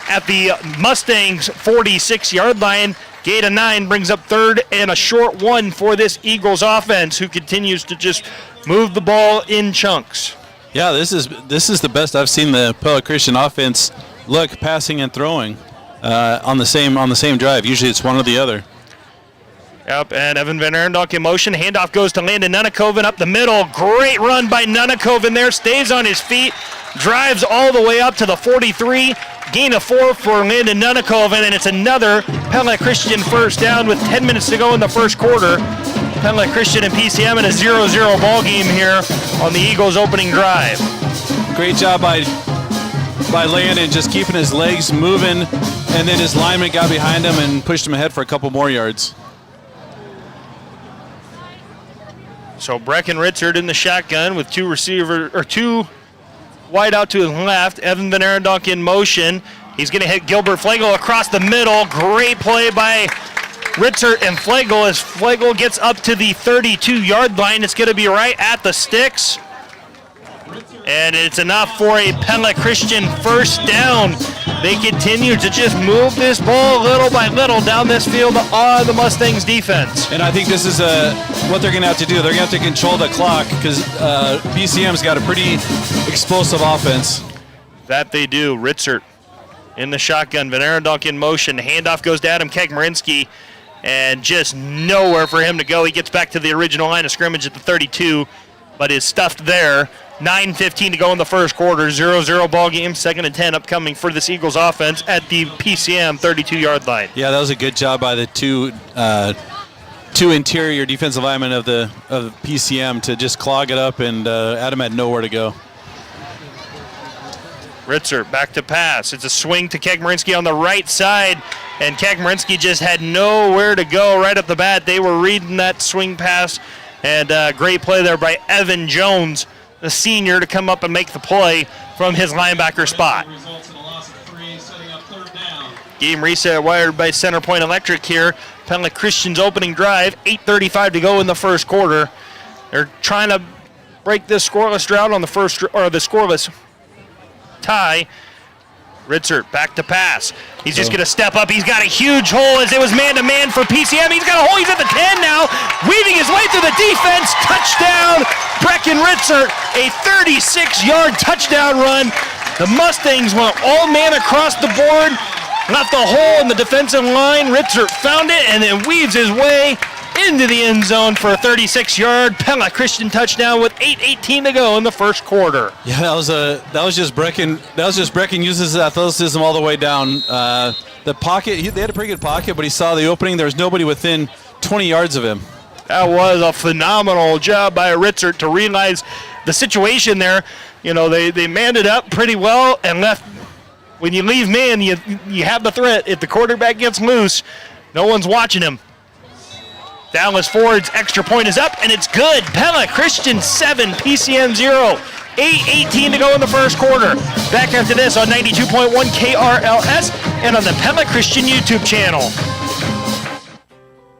at the Mustangs' 46-yard line. Gain of 9 brings up 3rd and a short 1 for this Eagles offense, who continues to just move the ball in chunks. Yeah, this is the best I've seen the Pella Christian offense look passing and throwing on the same drive. Usually it's one or the other. Yep, and Evan Van Arendonk in motion. Handoff goes to Landon Nunakoven up the middle. Great run by Nunakoven there. Stays on his feet. Drives all the way up to the 43. Gain of 4 for Landon Nunakoven, and it's another Pella Christian first down with 10 minutes to go in the first quarter. Pella Christian and PCM in a 0-0 ball game here on the Eagles' opening drive. Great job by Landon, just keeping his legs moving, and then his lineman got behind him and pushed him ahead for a couple more yards. So Brecken Ritzert in the shotgun with 2 wide out to his left. Evan Van Arendonk in motion. He's going to hit Gilbert Flegel across the middle. Great play by Ritzert and Flegel as Flegel gets up to the 32-yard line. It's going to be right at the sticks. And it's enough for a Pella Christian first down. They continue to just move this ball little by little down this field on the Mustangs defense. And I think this is what they're going to have to do. They're going to have to control the clock because PCM's got a pretty explosive offense. That they do. Ritzert in the shotgun. Van Arendonk in motion. Handoff goes to Adam Kek-Marinsky. And just nowhere for him to go. He gets back to the original line of scrimmage at the 32, but is stuffed there. 9:15 to go in the first quarter. 0-0 ball game. 2nd and 10 upcoming for this Eagles offense at the PCM 32-yard line. Yeah, that was a good job by the two two interior defensive linemen of the PCM to just clog it up, and Adam had nowhere to go. Ritzer back to pass. It's a swing to Coach Marinsky on the right side, and Coach Marinsky just had nowhere to go right up the bat. They were reading that swing pass, and great play there by Evan Jones, the senior, to come up and make the play from his linebacker spot. Game reset wired by Center Point Electric here. Pella Christian's opening drive, 8:35 to go in the first quarter. They're trying to break this scoreless drought on the scoreless tie. Ritzer back to pass. He's just going to step up. He's got a huge hole as it was man-to-man for PCM. He's got a hole. He's at the 10 now, weaving his way through the defense. Touchdown, Brecken Ritzer, a 36-yard touchdown run. The Mustangs went all man across the board, left a hole in the defensive line. Ritzer found it and then weaves his way into the end zone for a 36-yard Pella Christian touchdown with 8:18 to go in the first quarter. Yeah, that was just Brecken. Brecken uses his athleticism all the way down. The pocket, they had a pretty good pocket, but he saw the opening. There was nobody within 20 yards of him. That was a phenomenal job by Ritzer to realize the situation there. You know, they manned it up pretty well and left. When you leave man, you have the threat. If the quarterback gets loose, no one's watching him. Dallas Ford's extra point is up, and it's good. Pella Christian 7, PCM 0. 8:18 to go in the first quarter. Back after this on 92.1 KRLS and on the Pella Christian YouTube channel.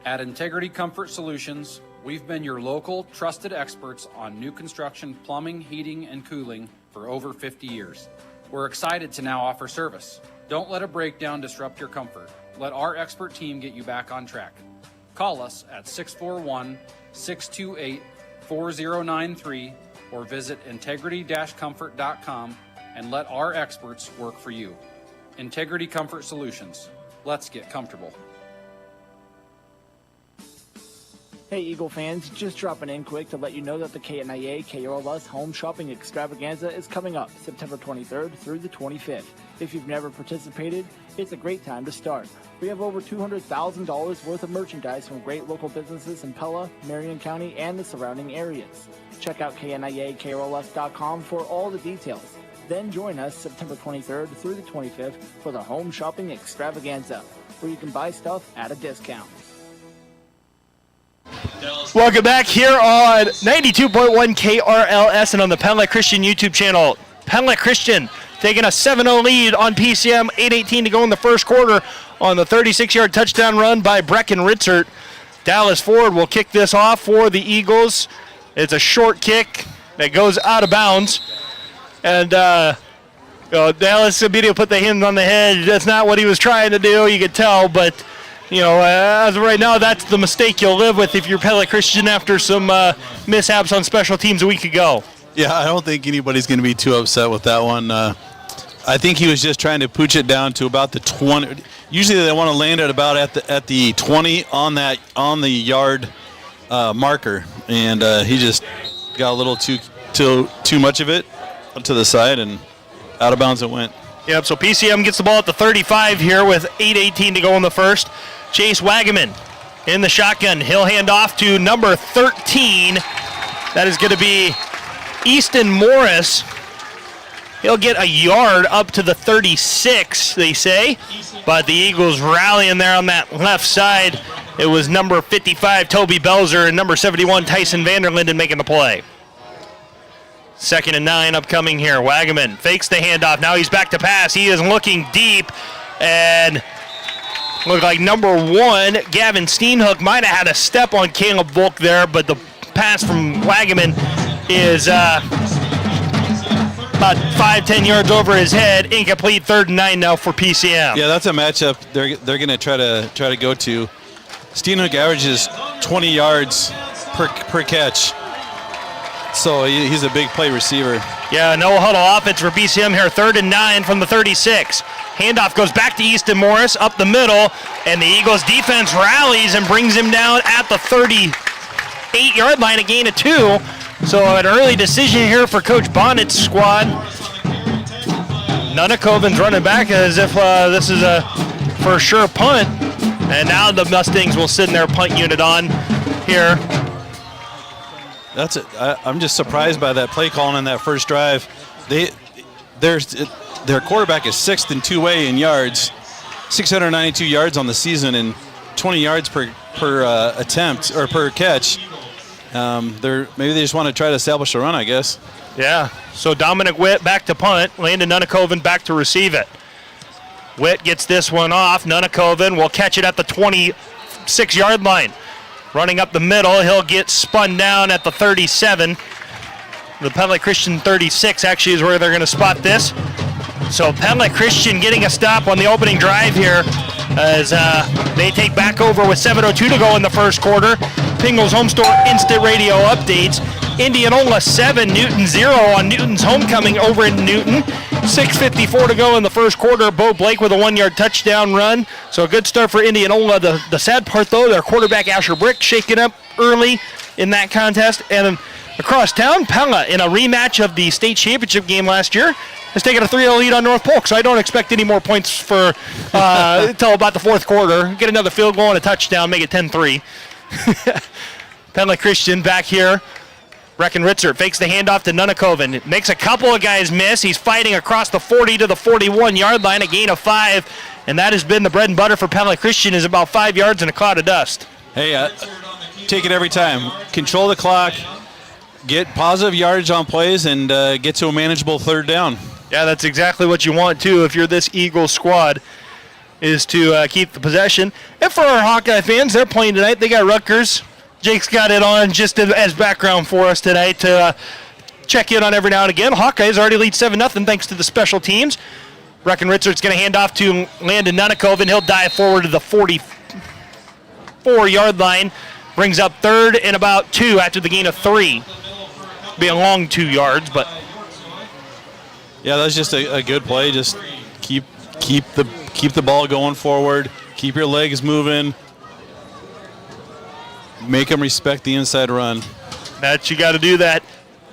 At Integrity Comfort Solutions, we've been your local, trusted experts on new construction, plumbing, heating, and cooling for over 50 years. We're excited to now offer service. Don't let a breakdown disrupt your comfort. Let our expert team get you back on track. Call us at 641-628-4093 or visit integrity-comfort.com and let our experts work for you. Integrity Comfort Solutions. Let's get comfortable. Hey Eagle fans, just dropping in quick to let you know that the KNIA KRLS Home Shopping Extravaganza is coming up September 23rd through the 25th. If you've never participated, it's a great time to start. We have over $200,000 worth of merchandise from great local businesses in Pella, Marion County, and the surrounding areas. Check out KNIAKRLS.com for all the details. Then join us September 23rd through the 25th for the Home Shopping Extravaganza, where you can buy stuff at a discount. Welcome back here on 92.1 KRLS and on the Pella Christian YouTube channel. Pella Christian taking a 7-0 lead on PCM, 8:18 to go in the first quarter on the 36-yard touchdown run by Brecken Ritzer. Dallas Ford will kick this off for the Eagles. It's a short kick that goes out of bounds. And Dallas immediately put the hands on the head. That's not what he was trying to do, you could tell, but you know, as of right now, that's the mistake you'll live with if you're Pella Christian after some mishaps on special teams a week ago. Yeah, I don't think anybody's going to be too upset with that one. I think he was just trying to pooch it down to about the 20. Usually they want to land it about at the 20 on the yard marker, and he just got a little too much of it to the side and out of bounds it went. Yep. So PCM gets the ball at the 35 here with 8:18 to go in the first. Chase Wagaman in the shotgun. He'll hand off to number 13. That is going to be Easton Morris. He'll get a yard up to the 36, they say. But the Eagles rallying there on that left side. It was number 55, Toby Belzer, and number 71, Tyson Vanderlinden making the play. 2nd and 9 upcoming here. Wagaman fakes the handoff. Now he's back to pass. He is looking deep, and looked like number 1, Gavin Steenhook, might have had a step on Caleb Volk there, but the pass from Wagaman is about 5-10 yards over his head. Incomplete. 3rd and 9 now for PCM. Yeah, that's a matchup they're going to try to go to. Steenhook averages 20 yards per catch, so he's a big play receiver. Yeah, no huddle offense for PCM here. 3rd and 9 from the 36. Handoff goes back to Easton Morris up the middle, and the Eagles defense rallies and brings him down at the 38-yard line, a gain of 2. So an early decision here for Coach Bonnet's squad. Nunnikovan's running back as if this is a for sure punt. And now the Mustangs will send their punt unit on here. That's it. I'm just surprised by that play calling on that first drive. Their quarterback is 6th in two-way in yards, 692 yards on the season, and 20 yards per attempt or per catch. Maybe they just want to try to establish a run, I guess. Yeah. So Dominic Witt back to punt. Landon Nunakoven back to receive it. Witt gets this one off. Nunakoven will catch it at the 26-yard line. Running up the middle, he'll get spun down at the 37. The Pella Christian 36 actually is where they're going to spot this. So Pella Christian getting a stop on the opening drive here as they take back over with 7:02 to go in the first quarter. Pingle's Home Store Instant Radio updates. Indianola 7, Newton 0 on Newton's homecoming over in Newton. 6:54 to go in the first quarter. Bo Blake with a 1-yard touchdown run. So a good start for Indianola. The sad part, though, their quarterback Asher Brick shaking up early in that contest. And across town, Pella, in a rematch of the state championship game last year, has taken a 3-0 lead on North Polk. So I don't expect any more points for until about the fourth quarter. Get another field goal and a touchdown, make it 10-3. Pella Christian back here. Breckenritzer fakes the handoff to Nunakoven. Makes a couple of guys miss. He's fighting across the 40 to the 41-yard line, a gain of 5. And that has been the bread and butter for Pella Christian, is about 5 yards in a cloud of dust. Hey, take it every time. Control the clock, get positive yardage on plays, and get to a manageable third down. Yeah, that's exactly what you want, too, if you're this Eagles squad, is to keep the possession. And for our Hawkeye fans, they're playing tonight. They got Rutgers. Jake's got it on just as background for us tonight to check in on every now and again. Hawkeyes already lead 7-0 thanks to the special teams. Breckenritzer's going to hand off to Landon Nunakoven. He'll dive forward to the 44-yard line. Brings up third and about 2 after the gain of 3. Be a long 2 yards, but... Yeah, that's just a good play. Just keep the ball going forward. Keep your legs moving. Make them respect the inside run. You got to do that.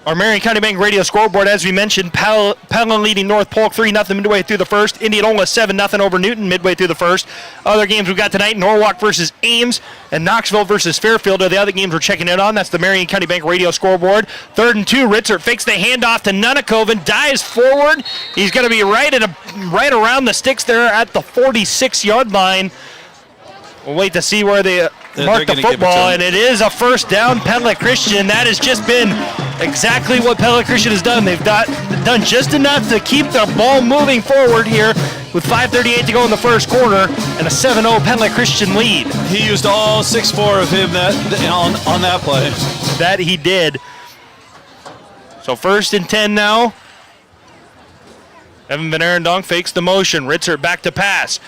Our Marion County Bank radio scoreboard, as we mentioned, Pella leading North Polk 3-0 midway through the first. Indianola 7-0 over Newton midway through the first. Other games we've got tonight, Norwalk versus Ames and Knoxville versus Fairfield are the other games we're checking in on. That's the Marion County Bank radio scoreboard. 3rd and 2, Ritzer fakes the handoff to Nunakoven, dives forward. He's going to be right around the sticks there at the 46-yard line. We'll wait to see where they mark the football, and it is a first down, Pella Christian. That has just been exactly what Pella Christian has done. They've done just enough to keep the ball moving forward here with 5:38 to go in the first quarter and a 7-0 Pella Christian lead. He used all 6'4" of him on that play. That he did. So 1st and 10 now. Evan Van Arendonk fakes the motion. Ritzer back to pass.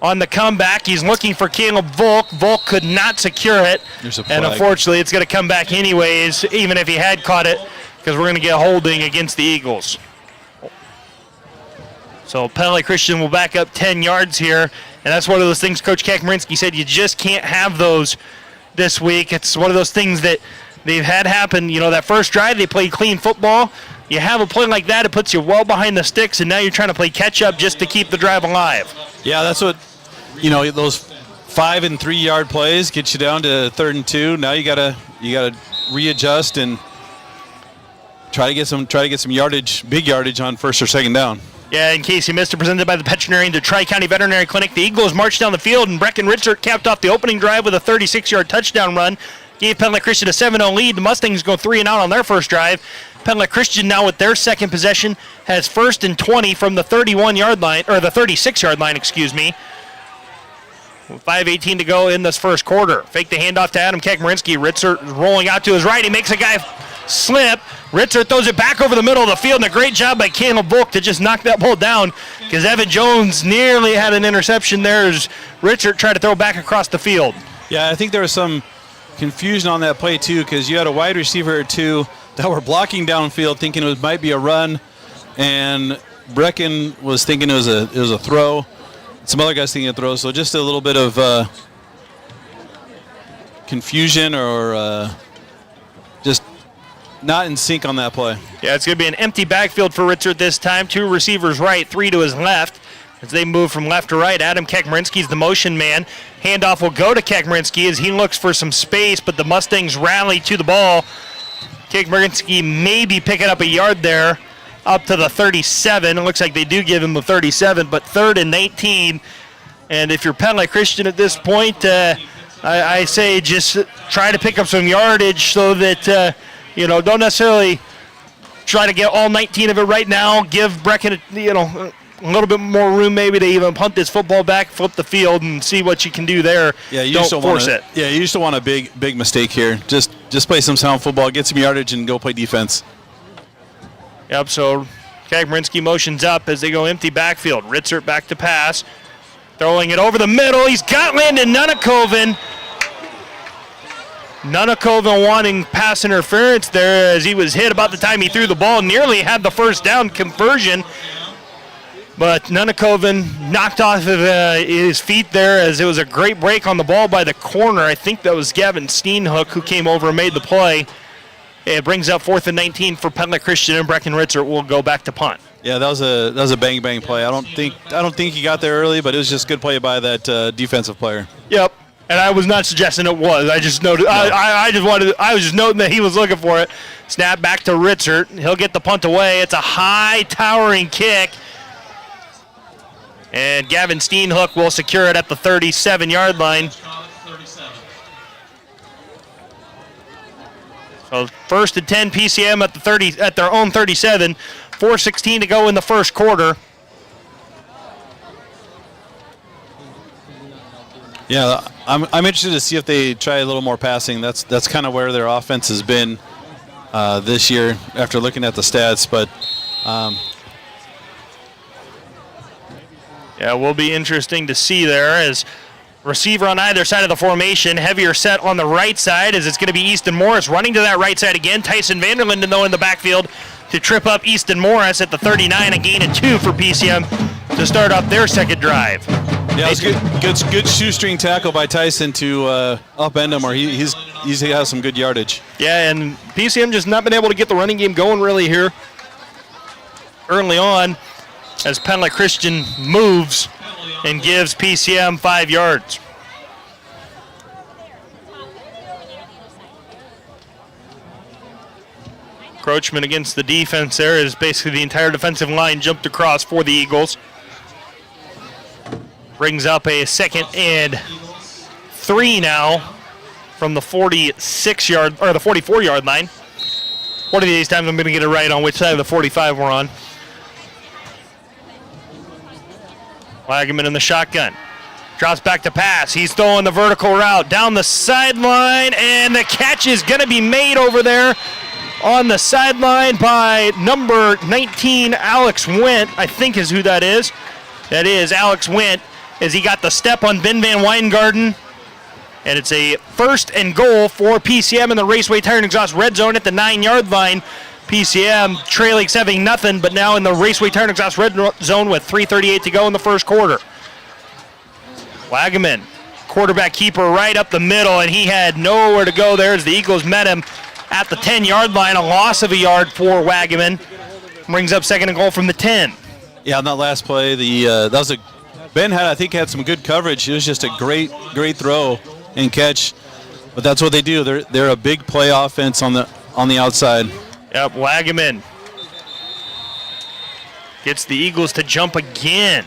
On the comeback, he's looking for Caleb Volk. Volk could not secure it. And unfortunately, it's going to come back anyways, even if he had caught it, because we're going to get holding against the Eagles. So Pella Christian will back up 10 yards here. And that's one of those things Coach Marinsky said you just can't have those this week. It's one of those things that they've had happen. You know, that first drive, they played clean football. You have a play like that, it puts you well behind the sticks, and now you're trying to play catch-up just to keep the drive alive. Yeah, that's what, those 5- and 3-yard plays get you down to 3rd and 2. Now you gotta readjust and try to get some yardage, big yardage on 1st or 2nd down. Yeah, in case you missed it, presented by the veterinarian to Tri-County Veterinary Clinic. The Eagles marched down the field, and Breckenridge capped off the opening drive with a 36-yard touchdown run. Gave Pella Christian a 7-0 lead. The Mustangs go 3-and-out on their first drive. Pella Christian now with their second possession has 1st and 20 from the 31-yard line, or the 36-yard line, excuse me. 5:18 to go in this first quarter. Fake the handoff to Adam Marinsky. Ritzer rolling out to his right. He makes a guy slip. Ritzer throws it back over the middle of the field, and a great job by Caleb Volk to just knock that ball down, because Evan Jones nearly had an interception there as Ritzer tried to throw back across the field. Yeah, I think there was some confusion on that play too, because you had a wide receiver or two that were blocking downfield thinking it might be a run, and Brecken was thinking it was a throw. Some other guys thinking a throw, so just a little bit of confusion or just not in sync on that play. Yeah, it's going to be an empty backfield for Ritzer this time. 2 receivers right, 3 to his left. as they move from left to right. Adam Kekmarinsky's the motion man. Handoff will go to Kekmarinsky as he looks for some space, but the Mustangs rally to the ball. Kekmarinsky may be picking up a yard there up to the 37. It looks like they do give him the 37, but 3rd and 19. And if you're Pella Christian at this point, I say just try to pick up some yardage so that, don't necessarily try to get all 19 of it right now. Give Brecken, a little bit more room maybe to even punt this football back, flip the field, and see what you can do there. Yeah, you don't force it. Yeah, you just don't want a big mistake here. Just play some sound football, get some yardage, and go play defense. Yep, so Kekmarinsky motions up as they go empty backfield. Ritzert back to pass. Throwing it over the middle. He's got Landon Nunakoven. Nunakoven wanting pass interference there as he was hit about the time he threw the ball. Nearly had the first down conversion. But Nunakoven knocked off of his feet there as it was a great break on the ball by the corner. I think that was Gavin Steenhook who came over and made the play. It brings up 4th and 19 for Pella Christian, and Brecken Ritzert will go back to punt. Yeah, that was a bang play. I don't think he got there early, but it was just good play by that defensive player. Yep, and I was not suggesting it was. I just noted. No. I was just noting that he was looking for it. Snap back to Ritzert. He'll get the punt away. It's a high towering kick, and Gavin Steenhook will secure it at the 37-yard line. So 1st and 10 PCM at their own 37. 4:16 to go in the first quarter. Yeah, I'm interested to see if they try a little more passing. That's kind of where their offense has been this year after looking at the stats. But yeah, it will be interesting to see there as receiver on either side of the formation. Heavier set on the right side as it's going to be Easton Morris running to that right side again. Tyson Vanderlinden, though, in the backfield to trip up Easton Morris at the 39, a gain of 2 for PCM to start off their second drive. Yeah, it was good shoestring tackle by Tyson to upend him, or he has some good yardage. Yeah, and PCM just not been able to get the running game going really here early on as Pella Christian moves and gives PCM 5 yards. Encroachment against the defense there as basically the entire defensive line jumped across for the Eagles. Brings up a 2nd and 3 now from the 46-yard or the 44-yard line. One of these times I'm going to get it right on which side of the 45 we're on. Wagaman in the shotgun. Drops back to pass. He's throwing the vertical route down the sideline, and the catch is going to be made over there on the sideline by number 19, Alex Wendt, I think is who that is. That is Alex Wendt, as he got the step on Ben Van Weingarten. And it's a 1st and goal for PCM in the Raceway Tire and Exhaust red zone at the 9-yard line. PCM trailing 7-0, but now in the Raceway Tire and Exhaust red zone with 3:38 to go in the first quarter. Wagaman, quarterback keeper right up the middle, and he had nowhere to go there as the Eagles met him at the 10-yard line. A loss of a yard for Wagaman. Brings up 2nd and goal from the 10. Yeah, on that last play, Ben had some good coverage. It was just a great throw and catch. But that's what they do. They're a big play offense on the outside. Yep, Wagaman gets the Eagles to jump again.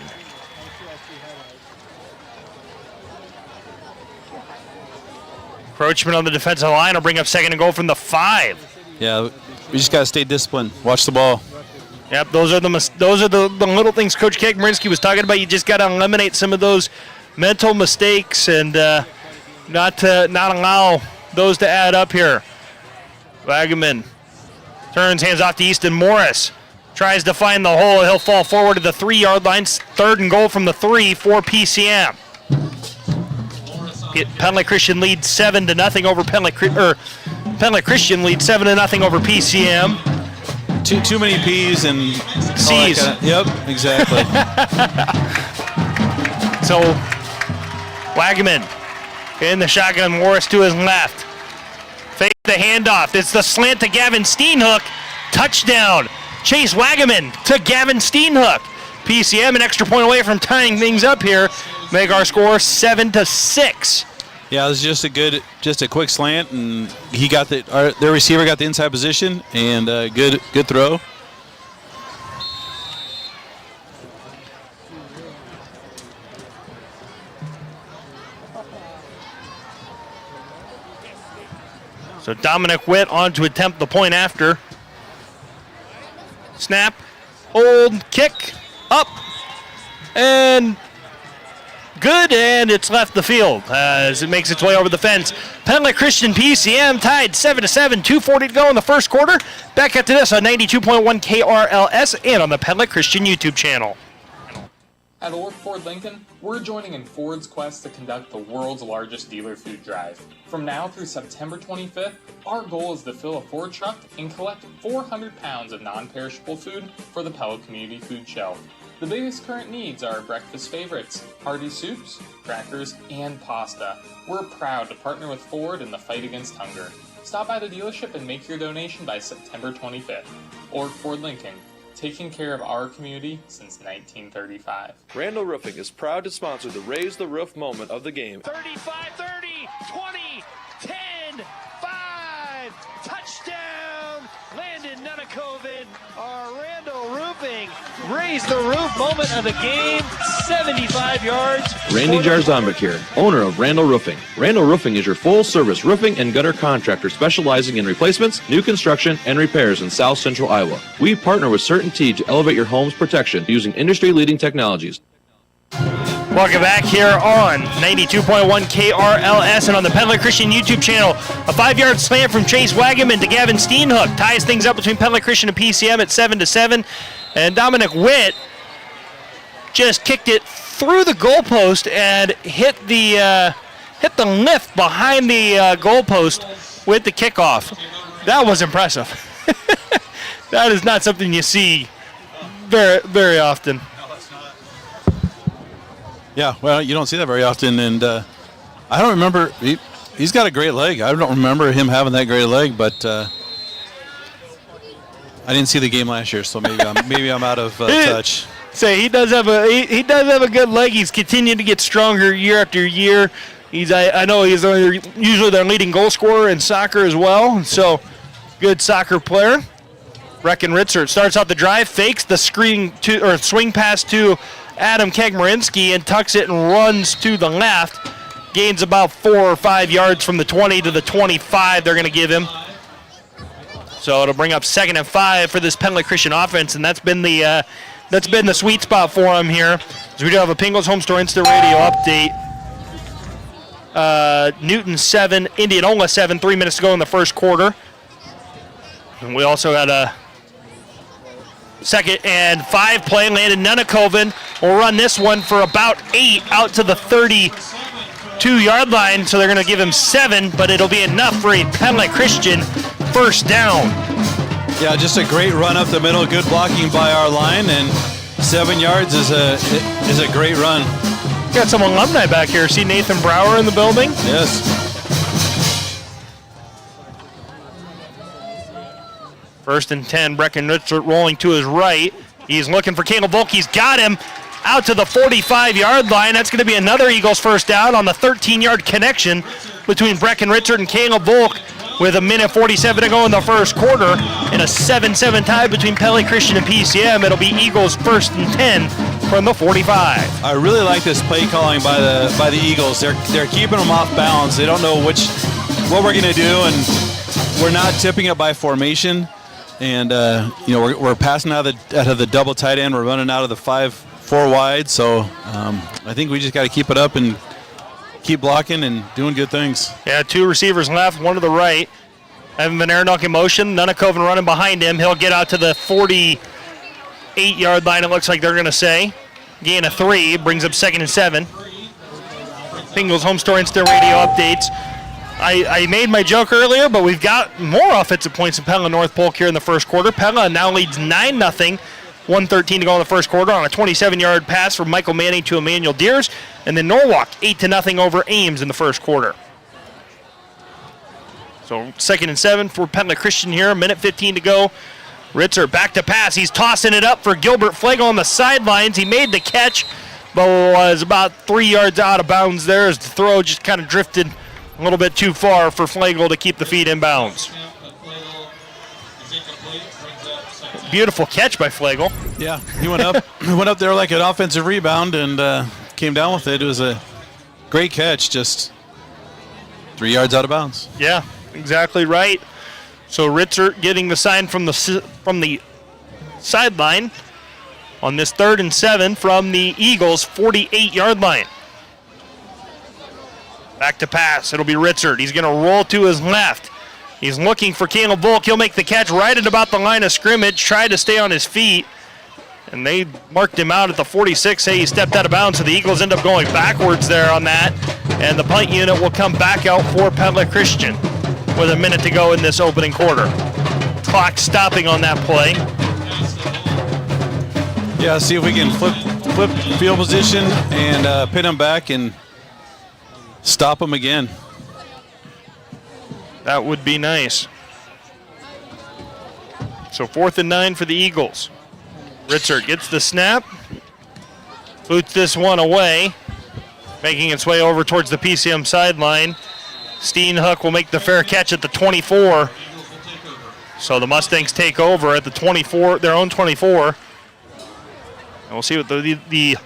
Encroachment on the defensive line will bring up 2nd and goal from the 5. Yeah, we just got to stay disciplined. Watch the ball. Yep, those are the little things Coach Marinsky was talking about. You just got to eliminate some of those mental mistakes and not allow those to add up here. Wagaman turns, hands off to Easton Morris. Tries to find the hole. He'll fall forward to the 3-yard line. 3rd and goal from the 3 for PCM. Pella Christian leads 7-0 over Pella Christian leads 7-0 over PCM. Too many P's and C's. Yep, exactly. So Wagaman in the shotgun. Morris to his left. Fake the handoff. It's the slant to Gavin Steenhook. Touchdown. Chase Wagaman to Gavin Steenhook. PCM, an extra point away from tying things up here. Make our score 7-6. Yeah, it was just a quick slant, and he got their receiver got the inside position, and good throw. So Dominic Witt on to attempt the point after. Snap, hold, kick, up, and good, and it's left the field as it makes its way over the fence. Pella Christian PCM tied 7-7, 2:40 to go in the first quarter. Back after this on 92.1 KRLS and on the Pella Christian YouTube channel. At Ork Ford Lincoln, we're joining in Ford's quest to conduct the world's largest dealer food drive. From now through September 25th, our goal is to fill a Ford truck and collect 400 pounds of non-perishable food for the Pella Community Food Shelf. The biggest current needs are breakfast favorites, hearty soups, crackers, and pasta. We're proud to partner with Ford in the fight against hunger. Stop by the dealership and make your donation by September 25th. Ork Ford Lincoln, taking care of our community since 1935. Randall Roofing is proud to sponsor the Raise the Roof moment of the game. 35-30, 20, 10, 5, touchdown, Landon Nunakoven, our Randall Roofing, raise the roof moment of the game, 75 yards. Randy Jarzombek here, owner of Randall Roofing. Randall Roofing is your full-service roofing and gutter contractor specializing in replacements, new construction, and repairs in South Central Iowa. We partner with CertainTeed to elevate your home's protection using industry-leading technologies. Welcome back here on 92.1 KRLS and on the Pella Christian YouTube channel. A 5-yard slant from Chase Wagaman to Gavin Steenhook ties things up between Pella Christian and PCM at 7-7. And Dominic Witt just kicked it through the goalpost and hit the lift behind the goalpost with the kickoff. That was impressive. That is not something you see very, very often. Yeah, well, you don't see that very often, and I don't remember. He's got a great leg. I don't remember him having that great leg, but I didn't see the game last year, so maybe I'm out of touch. Say he does have a good leg. He's continued to get stronger year after year. I know he's usually their leading goal scorer in soccer as well. So good soccer player. Breckenridge starts out the drive, fakes the swing pass to Adam Coach Marinsky and tucks it and runs to the left. Gains about 4 or 5 yards from the 20 to the 25 they're going to give him. So it'll bring up 2nd and 5 for this Pella Christian offense, and that's been the sweet spot for him here. So we do have a Pingles Home Store Instant Radio update. Newton 7, Indianola 7, 3 minutes to go in the first quarter. And we also had a 2nd and 5 play. Landon Nunakoven will run this one for about 8 out to the 32-yard line. So they're going to give him 7, but it'll be enough for a Pella Christian first down. Yeah, just a great run up the middle. Good blocking by our line, and 7 yards is a great run. Got some alumni back here. See Nathan Brower in the building? Yes. First and 10, Breckenridge rolling to his right. He's looking for Caleb Volk. He's got him out to the 45-yard line. That's going to be another Eagles first down on the 13-yard connection between Breckenridge and Caleb Volk with 1:47 to go in the first quarter. In a 7-7 tie between Pella Christian and PCM, it'll be Eagles first and 10 from the 45. I really like this play calling by the Eagles. They're keeping them off balance. They don't know what we're going to do, and we're not tipping it by formation. And we're passing out of the double tight end. We're running out of the 5-4 wide. So I think we just got to keep it up and keep blocking and doing good things. Yeah, 2 receivers left, 1 to the right. Evan Van Arenok in motion. Nunakoven running behind him. He'll get out to the 48-yard line, it looks like they're going to say. Gain of 3, brings up 2nd and 7. Pingles Home Store Instant Radio updates. I made my joke earlier, but we've got more offensive points in Pella North Polk here in the first quarter. Pella now leads 9-0, 1:13 to go in the first quarter on a 27-yard pass from Michael Manning to Emmanuel Deers. And then Norwalk 8-0 over Ames in the first quarter. So 2nd and 7 for Pella Christian here, 1:15 to go Ritzer back to pass. He's tossing it up for Gilbert Flagel on the sidelines. He made the catch, but was about 3 yards out of bounds there as the throw just kind of drifted a little bit too far for Flagel to keep the feet in bounds. Beautiful catch by Flagel. Yeah, he went up there like an offensive rebound and came down with it. It was a great catch, just 3 yards out of bounds. Yeah, exactly right. So Ritzer getting the sign from the sideline on this 3rd and 7 from the Eagles' 48-yard line. Back to pass. It'll be Ritzer. He's going to roll to his left. He's looking for Caleb Volk. He'll make the catch right at about the line of scrimmage, tried to stay on his feet, and they marked him out at the 46. Hey, he stepped out of bounds, so the Eagles end up going backwards there on that, and the punt unit will come back out for Pella Christian with a minute to go in this opening quarter. Clock stopping on that play. Yeah, see if we can flip field position and pin him back and stop him again. That would be nice. So 4th and 9 for the Eagles. Ritzer gets the snap, boots this one away, making its way over towards the PCM sideline. Steenhook will make the fair catch at the 24. So the Mustangs take over at the 24, their own 24. And we'll see what the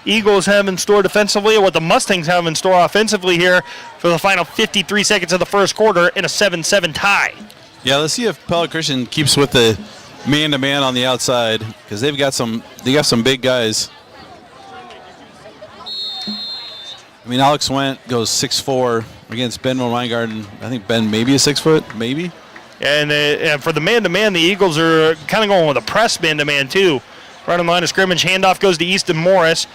Eagles have in store defensively and what the Mustangs have in store offensively here for the final 53 seconds of the first quarter in a 7-7 tie. Yeah, let's see if Pella Christian keeps with the man-to-man on the outside because they got some big guys. I mean, Alex Wendt goes 6'4" against Ben Weingarten. I think Ben maybe a 6 foot, maybe. And for the man-to-man, the Eagles are kind of going with a press man-to-man too. Right on the line of scrimmage, handoff goes to Easton Morris.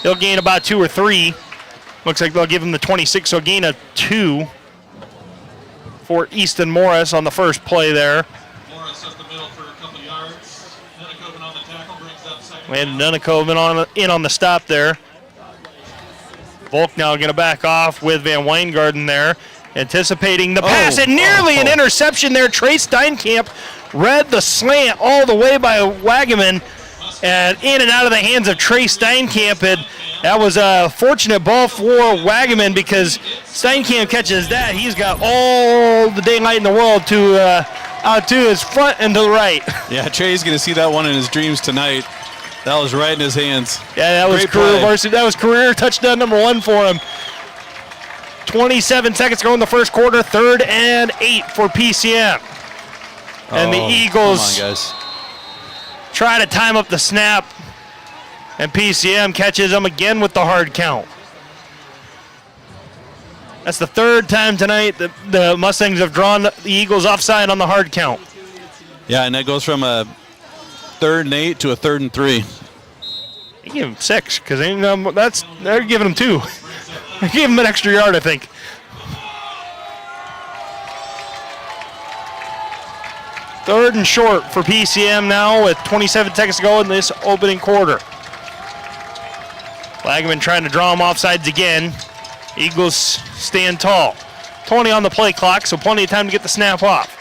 He'll gain about 2 or 3. Looks like they'll give him the 26, so gain a 2 for Easton Morris on the first play there. Morris up the middle for a couple yards. Nunakoven on the tackle brings up second. And Nunakoven in on the stop there. Volk now going to back off with Van Weingarten there, anticipating the pass, and nearly an interception there. Trey Steinkamp read the slant all the way by Wagaman, and in and out of the hands of Trey Steinkamp. And that was a fortunate ball for Wagaman because Steinkamp catches that. He's got all the daylight in the world to out to his front and to the right. Yeah, Trey's going to see that one in his dreams tonight. That was right in his hands. Yeah, that was career varsity. That was career touchdown number 1 for him. 27 seconds to go in the first quarter. 3rd and 8 for PCM. And the Eagles try to time up the snap. And PCM catches them again with the hard count. That's the 3rd time tonight that the Mustangs have drawn the Eagles offside on the hard count. Yeah, and that goes from a 3rd and 8 to a 3rd and 3. They give him 6 because they're giving him 2. They gave him an extra yard, I think. Third and short for PCM now with 27 seconds to go in this opening quarter. Wagaman trying to draw him offsides again. Eagles stand tall. 20 on the play clock, so plenty of time to get the snap off.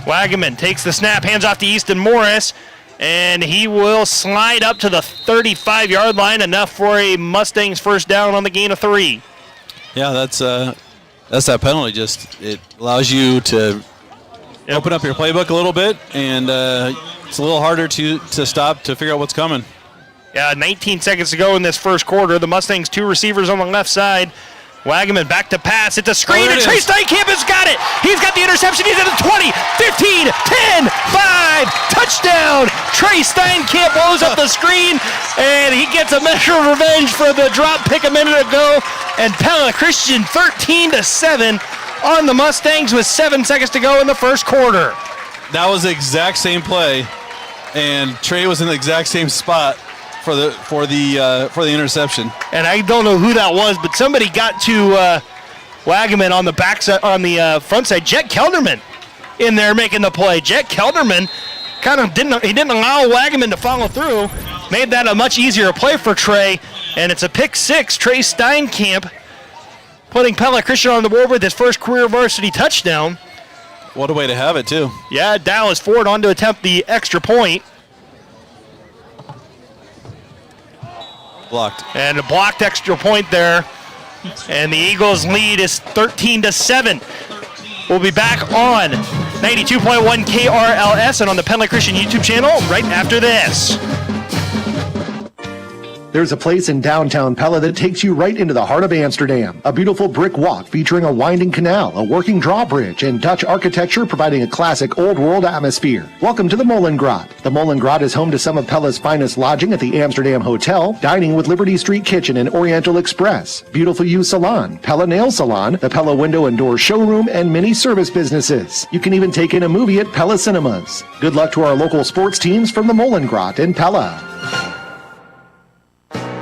Wagaman takes the snap, hands off to Easton Morris, and he will slide up to the 35-yard line, enough for a Mustangs first down on the gain of 3. Yeah, that's that penalty. Just it allows you to open up your playbook a little bit, and it's a little harder to stop to figure out what's coming. Yeah, 19 seconds to go in this first quarter. The Mustangs 2 receivers on the left side. Wagaman back to pass. It's a screen, and Trey Steinkamp has got it. He's got the interception. He's at the 20, 15, 10, 5. Touchdown. Trey Steinkamp blows up the screen, and he gets a measure of revenge for the drop pick a minute ago. And Pella Christian 13-7 on the Mustangs with 7 seconds to go in the first quarter. That was the exact same play, and Trey was in the exact same spot for the interception. And I don't know who that was, but somebody got to Wagaman on the backside, on the front side. Jet Kelderman in there making the play. Jet Kelderman didn't allow Wagaman to follow through. Made that a much easier play for Trey, and it's a pick 6. Trey Steinkamp putting Pella Christian on the board with his first career varsity touchdown. What a way to have it, too. Yeah, Dallas Ford on to attempt the extra point. Blocked. And a blocked extra point there. And the Eagles' lead is 13-7. We'll be back on 92.1 KRLS and on the Pella Christian YouTube channel right after this. There's a place in downtown Pella that takes you right into the heart of Amsterdam. A beautiful brick walk featuring a winding canal, a working drawbridge, and Dutch architecture providing a classic old-world atmosphere. Welcome to the Molengraat. The Molengraat is home to some of Pella's finest lodging at the Amsterdam Hotel, dining with Liberty Street Kitchen and Oriental Express, Beautiful You Salon, Pella Nail Salon, the Pella Window and Door Showroom, and many service businesses. You can even take in a movie at Pella Cinemas. Good luck to our local sports teams from the Molengraat in Pella.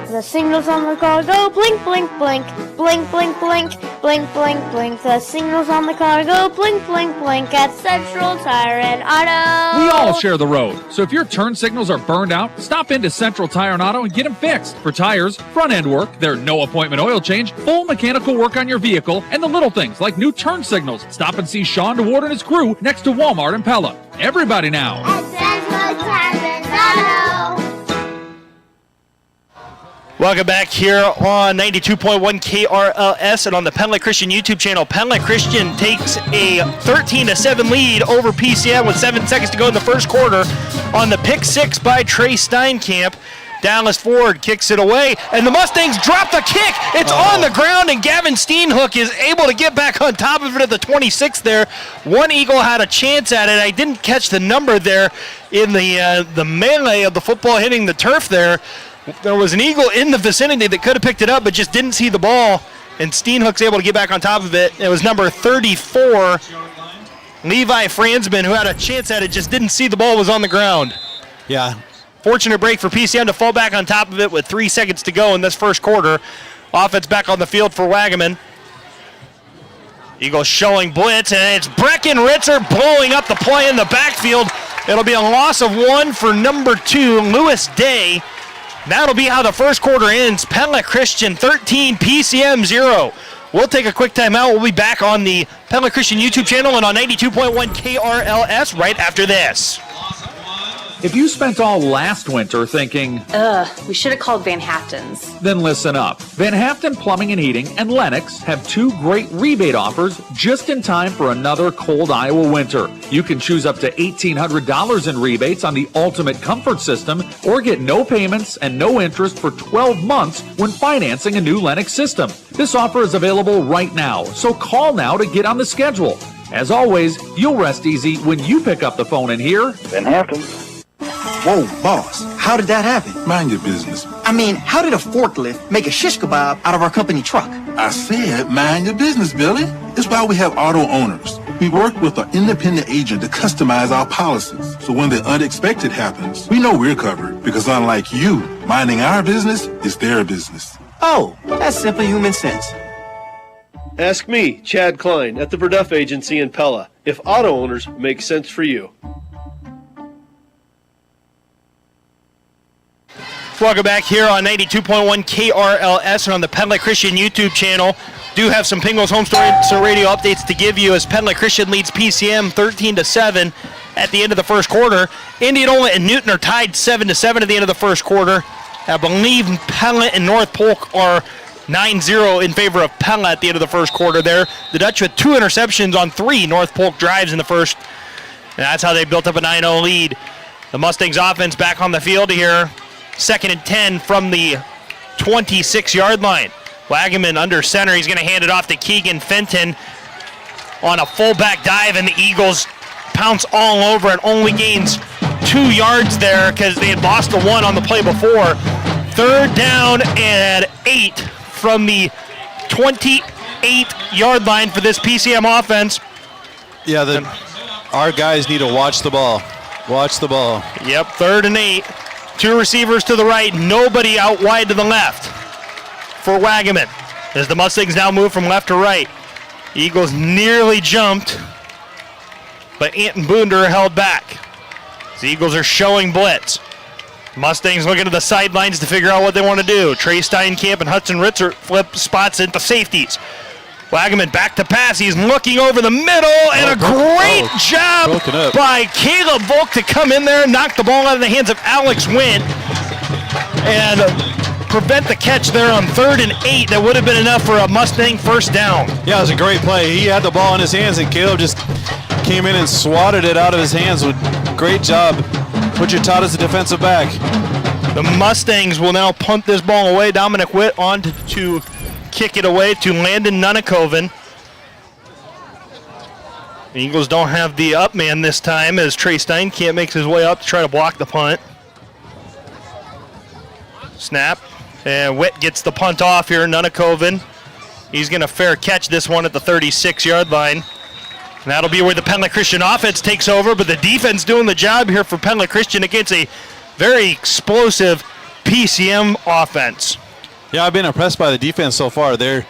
The signals on the car go blink, blink, blink, blink, blink, blink, blink, blink, blink. The signals on the car go blink, blink, blink at Central Tire and Auto. We all share the road, so if your turn signals are burned out, stop into Central Tire and Auto and get them fixed. For tires, front end work, their no appointment oil change, full mechanical work on your vehicle, and the little things like new turn signals. Stop and see Sean DeWard and his crew next to Walmart in Pella. Everybody now. At Central Tire and Auto. Welcome back here on 92.1 KRLS and on the Pella Christian YouTube channel. Pella Christian takes a 13-7 lead over PCM with 7 seconds to go in the first quarter on the pick six by Trey Steinkamp. Dallas Ford kicks it away, and the Mustangs drop the kick. It's on the ground, and Gavin Steenhook is able to get back on top of it at the 26 there. One Eagle had a chance at it. I didn't catch the number there in the melee of the football hitting the turf there. There was an Eagle in the vicinity that could have picked it up but just didn't see the ball, and Steenhook's able to get back on top of it. It was number 34, Levi Fransman, who had a chance at it, just didn't see the ball, was on the ground. Yeah. Fortunate break for PCM to fall back on top of it with 3 seconds to go in this first quarter. Offense back on the field for Wagaman. Eagles showing blitz, and it's Brecken Ritzer blowing up the play in the backfield. It'll be a loss of 1 for number 2, Lewis Day. That'll be how the first quarter ends. Pella Christian 13, PCM 0. We'll take a quick timeout. We'll be back on the Pella Christian YouTube channel and on 92.1 KRLS right after this. If you spent all last winter thinking, we should have called Van Haften's. Then listen up. Van Haften Plumbing and Heating and Lennox have 2 great rebate offers just in time for another cold Iowa winter. You can choose up to $1,800 in rebates on the Ultimate Comfort System or get no payments and no interest for 12 months when financing a new Lennox system. This offer is available right now, so call now to get on the schedule. As always, you'll rest easy when you pick up the phone and hear Van Haften. Whoa, boss, how did that happen? Mind your business. I mean, how did a forklift make a shish kebab out of our company truck? I said mind your business, Billy. It's why we have auto owners. We work with an independent agent to customize our policies. So when the unexpected happens, we know we're covered because unlike you, minding our business is their business. Oh, that's simply human sense. Ask me, Chad Klein, at the Verduff Agency in Pella, if auto owners make sense for you. Welcome back here on 92.1 KRLS and on the Pella Christian YouTube channel. Do have some Pingles Home Story Radio updates to give you as Pella Christian leads PCM 13-7 at the end of the first quarter. Indianola and Newton are tied 7-7 at the end of the first quarter. I believe Pella and North Polk are 9-0 in favor of Pella at the end of the first quarter there. The Dutch with 2 interceptions on 3 North Polk drives in the first. And that's how they built up a 9-0 lead. The Mustangs offense back on the field here. 2nd and 10 from the 26-yard line. Wagaman under center. He's going to hand it off to Keegan Fenton on a fullback dive, and the Eagles pounce all over it. Only gains 2 yards there because they had lost the 1 on the play before. 3rd down and 8 from the 28-yard line for this PCM offense. Yeah, our guys need to watch the ball. Watch the ball. Yep, 3rd and 8. 2 receivers to the right, nobody out wide to the left for Wagaman. As the Mustangs now move from left to right. Eagles nearly jumped, but Anton Boonder held back. The Eagles are showing blitz. Mustangs looking to the sidelines to figure out what they want to do. Trey Steinkamp and Hudson Ritzer flip spots into safeties. Wagaman back to pass. He's looking over the middle, and a great Great job by Caleb Volk to come in there and knock the ball out of the hands of Alex Wint and prevent the catch there on 3rd and 8. That would have been enough for a Mustang first down. Yeah, it was a great play. He had the ball in his hands, and Caleb just came in and swatted it out of his hands. Great job. Put your tot as a defensive back. The Mustangs will now punt this ball away. Dominic Witt on to kick it away to Landon Nunakoven. The Eagles don't have the up man this time as Trey Stein can't make his way up to try to block the punt. Snap, and Witt gets the punt off here. Nunakoven, he's going to fair catch this one at the 36-yard line. And that'll be where the Pella Christian offense takes over, but the defense doing the job here for Pella Christian against a very explosive PCM offense. Yeah, I've been impressed by the defense so far. They're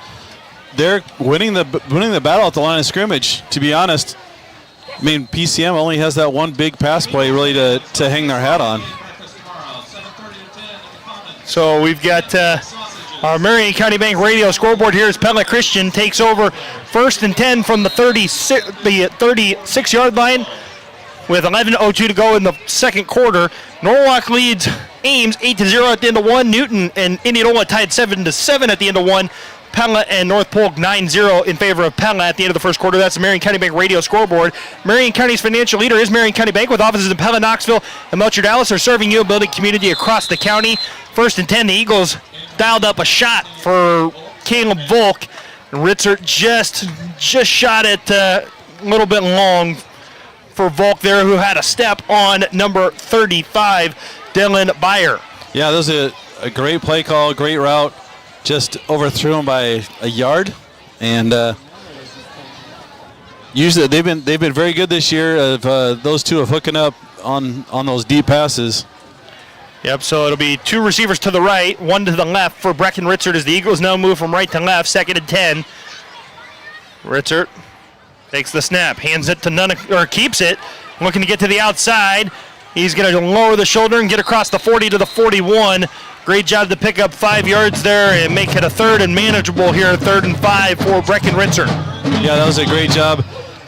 winning the battle at the line of scrimmage, to be honest. I mean, PCM only has that one big pass play really to hang their hat on. So we've got our Marion County Bank radio scoreboard here as Pella Christian takes over 1st and 10 from the 36-yard line with 11:02 to go in the second quarter. Norwalk leads Ames 8-0 at the end of one. Newton and Indianola tied 7-7 at the end of one. Pella and North Polk 9-0 in favor of Pella at the end of the first quarter. That's the Marion County Bank radio scoreboard. Marion County's financial leader is Marion County Bank with offices in Pella, Knoxville, and Melcher Dallas are serving you and building community across the county. 1st and 10, the Eagles dialed up a shot for Caleb Volk. And Ritzert just shot it a little bit long for Volk there, who had a step on number 35, Dylan Byer. Yeah, that was a great play call, great route. Just overthrew him by a yard, and usually they've been very good this year. Of those two of hooking up on those deep passes. Yep. So it'll be 2 receivers to the right, 1 to the left for Brecken Ritzert as the Eagles now move from right to left. 2nd and 10. Ritzert takes the snap, hands it to keeps it, looking to get to the outside. He's going to lower the shoulder and get across the 40 to the 41. Great job to pick up 5 yards there and make it a 3rd and manageable here, 3rd and 5 for Brecken Ritzert. Yeah, that was a great job.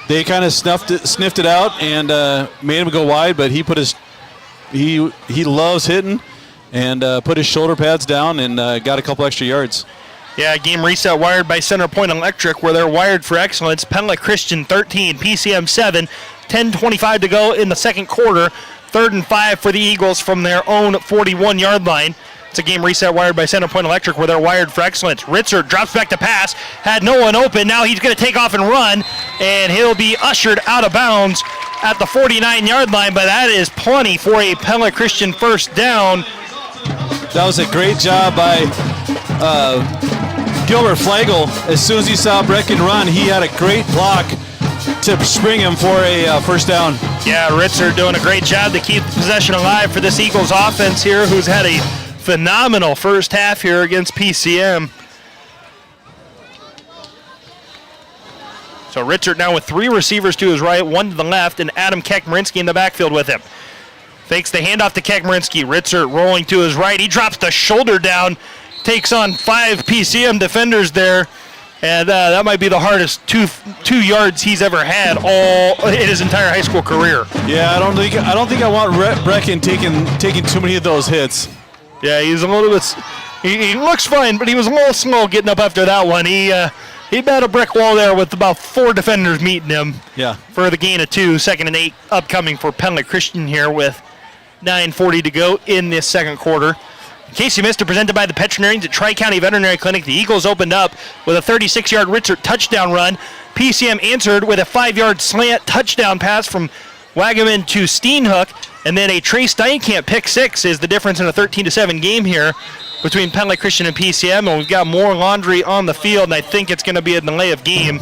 They kind of sniffed it out and made him go wide, but he loves hitting and put his shoulder pads down and got a couple extra yards. Yeah, game reset wired by Center Point Electric, where they're wired for excellence. Pella Christian 13, PCM 7, 10:25 to go in the second quarter. 3rd and 5 for the Eagles from their own 41-yard line. It's a game reset wired by Center Point Electric, where they're wired for excellence. Ritzert drops back to pass, had no one open. Now he's going to take off and run, and he'll be ushered out of bounds at the 49-yard line, but that is plenty for a Pella Christian first down. That was a great job by Gilbert Flagel. As soon as he saw Brecken run, he had a great block to spring him for a first down. Yeah, Ritzert doing a great job to keep the possession alive for this Eagles offense here, who's had a phenomenal first half here against PCM. So Ritzert now with 3 receivers to his right, 1 to the left, and Adam Marinsky in the backfield with him. Fakes the handoff to Marinsky. Ritzert rolling to his right. He drops the shoulder down, takes on 5 PCM defenders there, and that might be the hardest 2 yards he's ever had all in his entire high school career. Yeah, I don't think I want Brecken taking too many of those hits. Yeah, he's a little bit. He looks fine, but he was a little slow getting up after that one. He met a brick wall there with about 4 defenders meeting him. Yeah. For the gain of 2, 2nd and 8 upcoming for Pella Christian here with 9:40 to go in this second quarter. In case you missed it, presented by the veterinarians at Tri-County Veterinary Clinic, the Eagles opened up with a 36-yard Ritzert touchdown run. PCM answered with a 5-yard slant touchdown pass from Wagaman to Steenhook, and then a Trey Steinkamp pick 6 is the difference in a 13-7 game here between Pella Christian and PCM, and we've got more laundry on the field, and I think it's going to be a delay of game.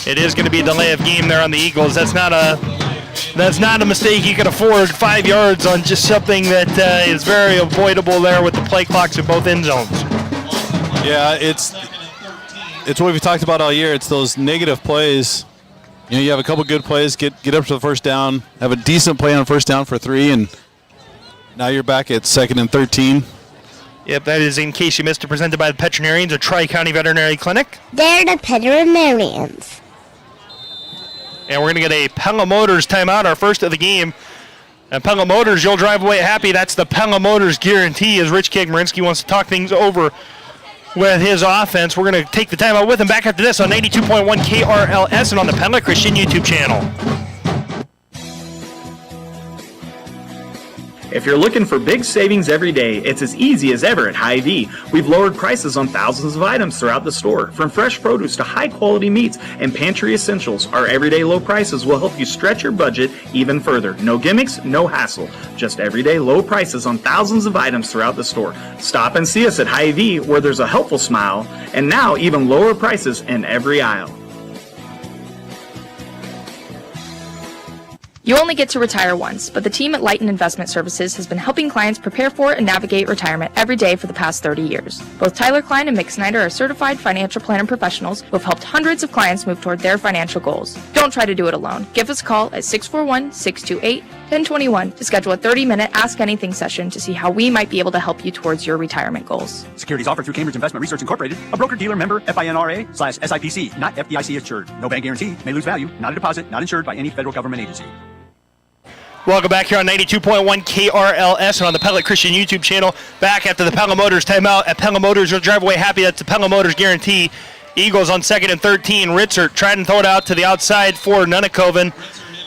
It is going to be a delay of game there on the Eagles. That's not a mistake you can afford. 5 yards on just something that is very avoidable there with the play clocks in both end zones. Yeah, it's what we've talked about all year. It's those negative plays. You know, you have a couple good plays, get up to the first down, have a decent play on first down for 3, and now you're back at 2nd and 13. Yep, that is In Case You Missed It, presented by the veterinarians at Tri-County Veterinary Clinic. They're the veterinarians. And we're going to get a Pella Motors timeout, our first of the game. And Pella Motors, you'll drive away happy. That's the Pella Motors guarantee, as Rich Coach Marinsky wants to talk things over with his offense. We're going to take the timeout with him back after this on 92.1 KRLS and on the Pella Christian YouTube channel. If you're looking for big savings every day, it's as easy as ever at Hy-Vee. We've lowered prices on thousands of items throughout the store. From fresh produce to high-quality meats and pantry essentials, our everyday low prices will help you stretch your budget even further. No gimmicks, no hassle. Just everyday low prices on thousands of items throughout the store. Stop and see us at Hy-Vee, where there's a helpful smile, and now even lower prices in every aisle. You only get to retire once, but the team at Lighten Investment Services has been helping clients prepare for and navigate retirement every day for the past 30 years. Both Tyler Klein and Mick Snyder are certified financial planning professionals who have helped hundreds of clients move toward their financial goals. Don't try to do it alone. Give us a call at 641-628-1021 to schedule a 30-minute Ask Anything session to see how we might be able to help you towards your retirement goals. Securities offered through Cambridge Investment Research Incorporated, a broker-dealer member, FINRA/SIPC, not FDIC insured. No bank guarantee, may lose value, not a deposit, not insured by any federal government agency. Welcome back here on 92.1 KRLS and on the Pella Christian YouTube channel. Back after the Pella Motors timeout. At Pella Motors, you'll drive away happy. That's the Pella Motors guarantee. Eagles on 2nd and 13. Ritzert tried and throw it out to the outside for Nunnekoven.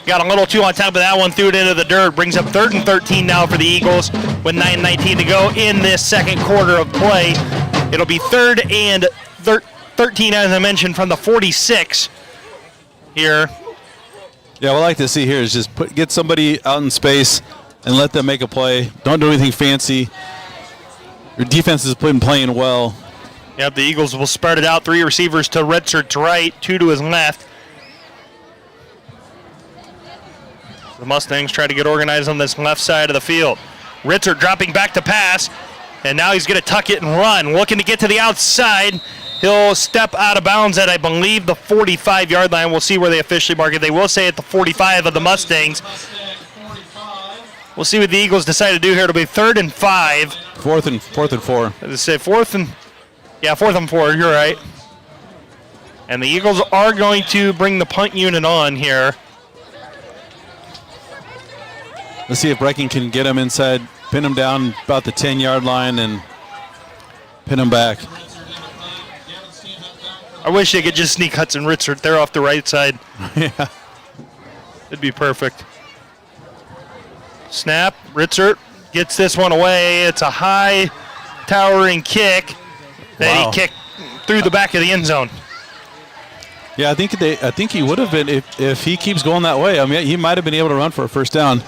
Got a little too on top of that one, threw it into the dirt. Brings up 3rd and 13 now for the Eagles with 9:19 to go in this second quarter of play. It'll be 3rd and 13, as I mentioned, from the 46 here. Yeah, what I like to see here is just get somebody out in space and let them make a play. Don't do anything fancy. Your defense has been playing well. Yep, the Eagles will spread it out. 3 receivers to Ritzert's right, 2 to his left. The Mustangs try to get organized on this left side of the field. Ritzert dropping back to pass, and now he's going to tuck it and run. Looking to get to the outside. He'll step out of bounds at, I believe, the 45-yard line. We'll see where they officially mark it. They will say at the 45 of the Mustangs. We'll see what the Eagles decide to do here. It'll be 3rd and 5. 4th and 4. Let's say 4th and 4. You're right. And the Eagles are going to bring the punt unit on here. Let's see if Brecken can get him inside, pin him down about the 10-yard line, and pin him back. I wish they could just sneak Hudson Ritzert there off the right side. Yeah. It'd be perfect. Snap. Ritzert gets this one away. It's a high towering kick that he kicked through the back of the end zone. Yeah, I think he would have been if he keeps going that way. I mean, he might have been able to run for a first down,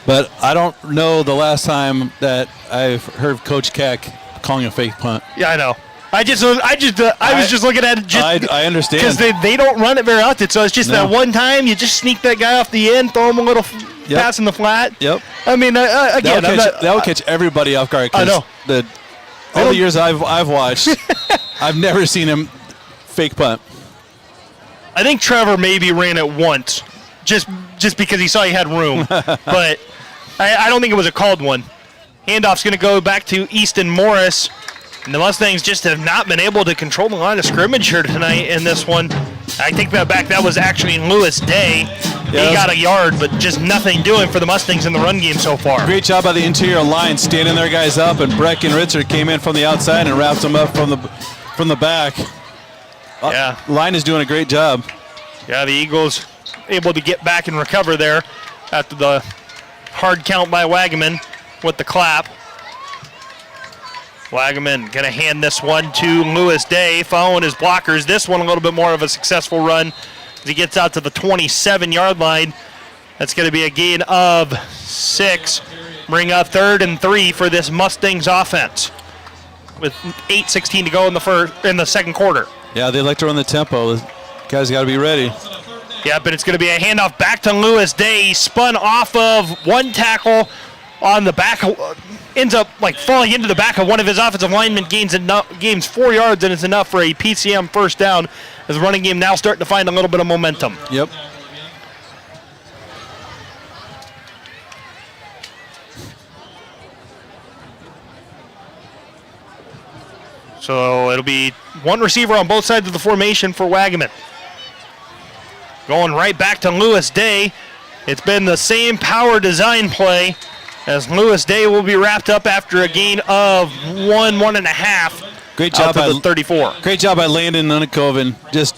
but I don't know the last time that I've heard Coach Keck calling a fake punt. Yeah, I know. I was just looking at it. I understand. Because they don't run it very often, so it's just that one time you just sneak that guy off the end, throw him a little pass in the flat. Yep. I mean, again, that'll catch everybody off guard. I know. All the years I've watched, I've never seen him fake punt. I think Trevor maybe ran it once, just because he saw he had room, but I don't think it was a called one. Handoff's going to go back to Easton Morris. And the Mustangs just have not been able to control the line of scrimmage here tonight in this one. I think that was actually Lewis Day. Yeah, he got a yard, but just nothing doing for the Mustangs in the run game so far. Great job by the interior line, standing their guys up, and Brecken Ritzert came in from the outside and wraps them up from the back. Yeah. Line is doing a great job. Yeah, the Eagles able to get back and recover there after the hard count by Wagaman with the clap. Wagaman going to hand this one to Lewis Day, following his blockers. This one a little bit more of a successful run as he gets out to the 27-yard line. That's going to be a gain of 6. Bring up 3rd and 3 for this Mustangs offense with 8:16 to go in the second quarter. Yeah, they like to run the tempo. Guys got to be ready. Yeah, but it's going to be a handoff back to Lewis Day. He spun off of one tackle on the back, ends up falling into the back of one of his offensive linemen, gains 4 yards, and it's enough for a PCM first down as the running game now starting to find a little bit of momentum. Yep. So it'll be one receiver on both sides of the formation for Wagaman. Going right back to Lewis Day. It's been the same power design play as Lewis Day will be wrapped up after a gain of 1.5. Great job by the 34. Great job by Landon Nunakoven. Just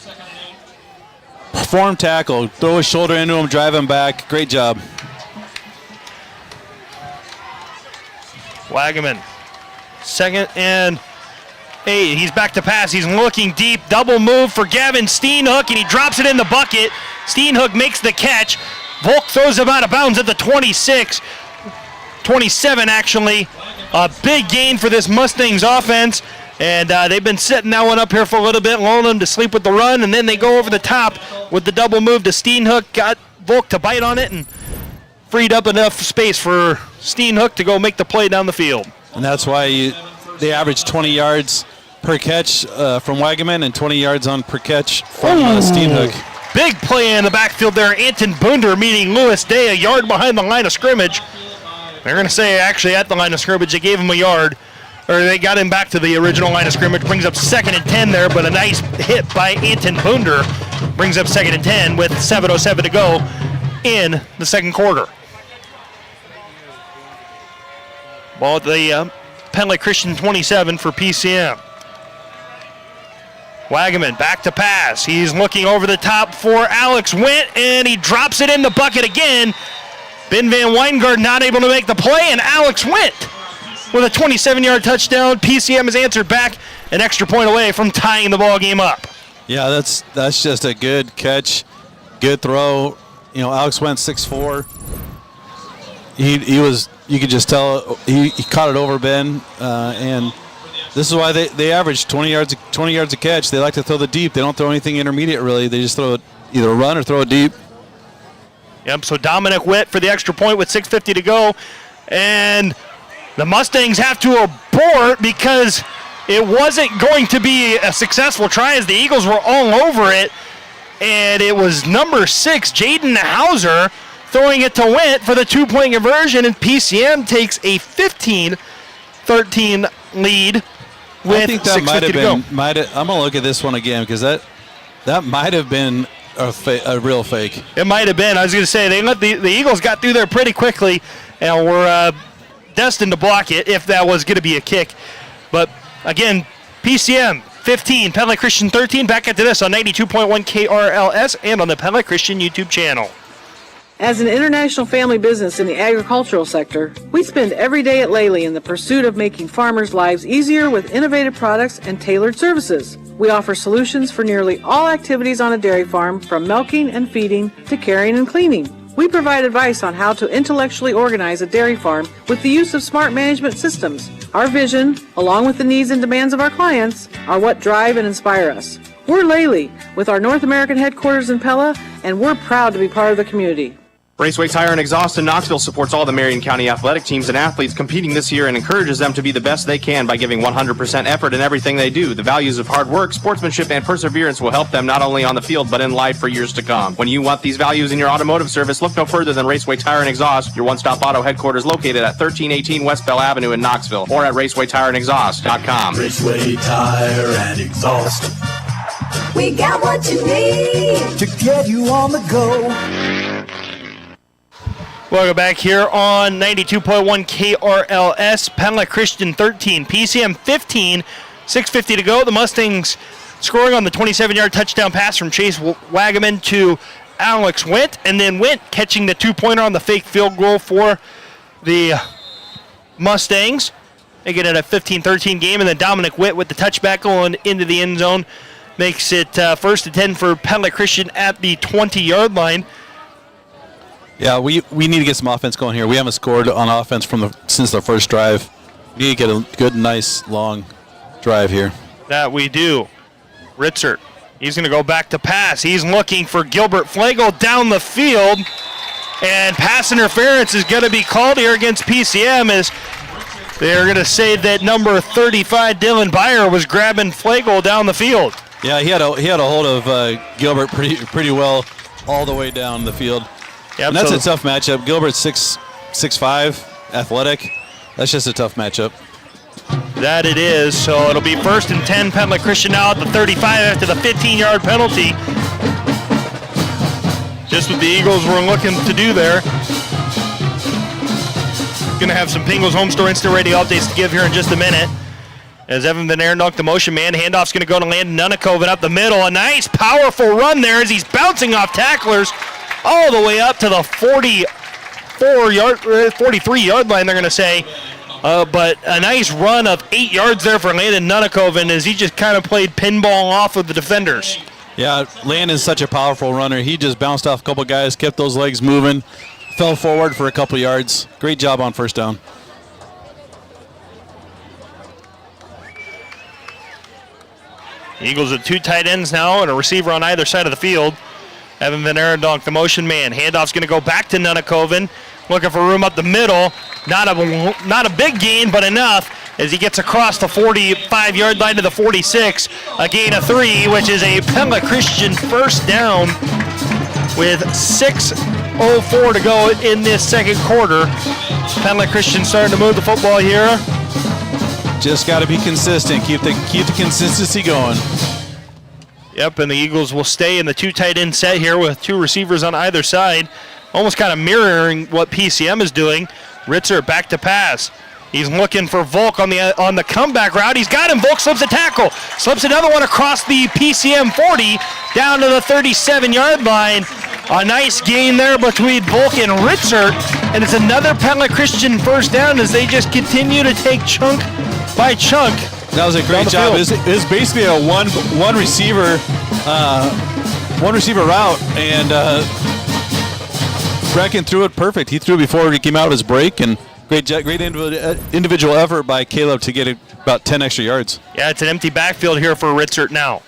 form tackle, throw his shoulder into him, drive him back. Great job. Wagaman, 2nd and 8. He's back to pass. He's looking deep. Double move for Gavin Steenhook, and he drops it in the bucket. Steenhook makes the catch. Volk throws him out of bounds at the 26. 27, actually. A big gain for this Mustangs offense. And they've been setting that one up here for a little bit, lulling them to sleep with the run, and then they go over the top with the double move to Steenhook. Got Volk to bite on it and freed up enough space for Steenhook to go make the play down the field. And that's why they average 20 yards per catch from Wagaman and 20 yards on per catch from Steenhook. Big play in the backfield there. Anton Bunder meeting Lewis Day a yard behind the line of scrimmage. They're going to say actually at the line of scrimmage they gave him a yard. Or they got him back to the original line of scrimmage. Brings up 2nd and 10 there, but a nice hit by Anton Bunder brings up 2nd and 10 with 7:07 to go in the second quarter. Ball at the Pella Christian 27 for PCM. Wagaman back to pass. He's looking over the top for Alex Wint, and he drops it in the bucket again. Ben Van Weingard not able to make the play, and Alex Wint with a 27-yard touchdown. PCM has answered back an extra point away from tying the ball game up. Yeah, that's just a good catch, good throw. You know, Alex Went 6'4". He was, you could just tell he caught it over Ben, and this is why they average 20 yards a catch. They like to throw the deep. They don't throw anything intermediate really. They just throw it, either a run or throw it deep. Yep. So Dominic Witt for the extra point with 6:50 to go, and the Mustangs have to abort because it wasn't going to be a successful try as the Eagles were all over it. And it was number 6, Jaden Hauser, throwing it to Wint for the 2-point conversion. And PCM takes a 15-13 lead with I think that 6:50 might have to go. been. I'm going to look at this one again because that might have been a real fake. It might have been. I was going to say, they let the Eagles got through there pretty quickly and were destined to block it if that was going to be a kick. But again, PCM 15, Pella Christian 13. Back into this on 92.1 KRLS and on the Pella Christian YouTube channel. As an international family business in the agricultural sector, we spend every day at Lely in the pursuit of making farmers' lives easier with innovative products and tailored services. We offer solutions for nearly all activities on a dairy farm, from milking and feeding to caring and cleaning. We provide advice on how to intellectually organize a dairy farm with the use of smart management systems. Our vision, along with the needs and demands of our clients, are what drive and inspire us. We're Lely, with our North American headquarters in Pella, and we're proud to be part of the community. Raceway Tire and Exhaust in Knoxville supports all the Marion County athletic teams and athletes competing this year and encourages them to be the best they can by giving 100% effort in everything they do. The values of hard work, sportsmanship, and perseverance will help them not only on the field but in life for years to come. When you want these values in your automotive service, look no further than Raceway Tire and Exhaust, your one-stop auto headquarters located at 1318 West Bell Avenue in Knoxville, or at racewaytireandexhaust.com. Raceway Tire and Exhaust. We got what you need to get you on the go. Welcome back here on 92.1 KRLS. Pella Christian 13, PCM 15, 6:50 to go. The Mustangs scoring on the 27-yard touchdown pass from Chase Wagaman to Alex Wint, and then Wint catching the 2-pointer on the fake field goal for the Mustangs. They get it a 15-13 game, and then Dominic Witt with the touchback going into the end zone makes it 1st and 10 for Pella Christian at the 20-yard line. Yeah, we need to get some offense going here. We haven't scored on offense since the first drive. We need to get a good, nice, long drive here. That we do. Ritzert, he's going to go back to pass. He's looking for Gilbert Flagel down the field. And pass interference is going to be called here against PCM as they're going to say that number 35, Dylan Byer, was grabbing Flagel down the field. Yeah, he had a hold of Gilbert pretty well all the way down the field. Yep, and that's a tough matchup. Gilbert's 6'5", athletic. That's just a tough matchup. That it is. So it'll be 1st and 10, Pella Christian now at the 35 after the 15-yard penalty. Just what the Eagles were looking to do there. Going to have some Pingles Home Store Instant Radio updates to give here in just a minute. As Evan Van Arendonk, the motion man, handoff's going to go to Landon Nunakoven up the middle. A nice, powerful run there as he's bouncing off tacklers all the way up to the 43-yard line, they're going to say. But a nice run of 8 yards there for Landon Nunakoven as he just kind of played pinball off of the defenders. Yeah, Landon's such a powerful runner. He just bounced off a couple guys, kept those legs moving, fell forward for a couple yards. Great job on first down. Eagles with 2 tight ends now and a receiver on either side of the field. Evan Van Arendonk, the motion man. Handoff's going to go back to Nunakoven. Looking for room up the middle. Not a big gain, but enough as he gets across the 45-yard line to the 46. A gain of 3, which is a Pella Christian first down with 6:04 to go in this second quarter. Pella Christian starting to move the football here. Just got to be consistent. Keep the consistency going. Yep, and the Eagles will stay in the 2 tight end set here with 2 receivers on either side. Almost kind of mirroring what PCM is doing. Ritzer back to pass. He's looking for Volk on the comeback route. He's got him. Volk slips a tackle. Slips another one across the PCM 40 down to the 37-yard line. A nice gain there between Volk and Ritzer. And it's another Pella Christian first down as they just continue to take chunk by chunk. That was a great job. It's basically a one receiver route, and Brecken threw it perfect. He threw it before he came out of his break, and great individual effort by Caleb to get about 10 extra yards. Yeah, it's an empty backfield here for Ritzert now.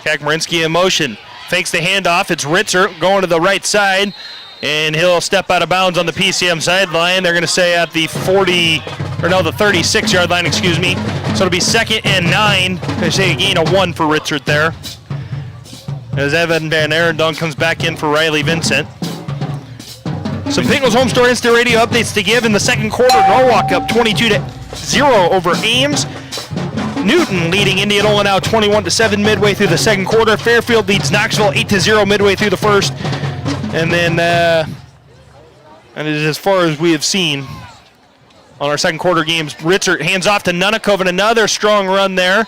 Coach Marinsky in motion. Fakes the handoff. It's Ritzert going to the right side, and he'll step out of bounds on the PCM sideline. They're going to say at the 36-yard line, excuse me. So it'll be 2nd and 9. They say a gain of 1 for Ritzert there. As Evan Van Arendonk comes back in for Riley Vincent. Some Pingles Home Store Instant Radio updates to give in the second quarter. Norwalk up 22-0 over Ames. Newton leading Indianola now 21-7 midway through the second quarter. Fairfield leads Knoxville 8-0 midway through the first. And then, and as far as we have seen on our second quarter games, Ritzert hands off to Nunakoven. Another strong run there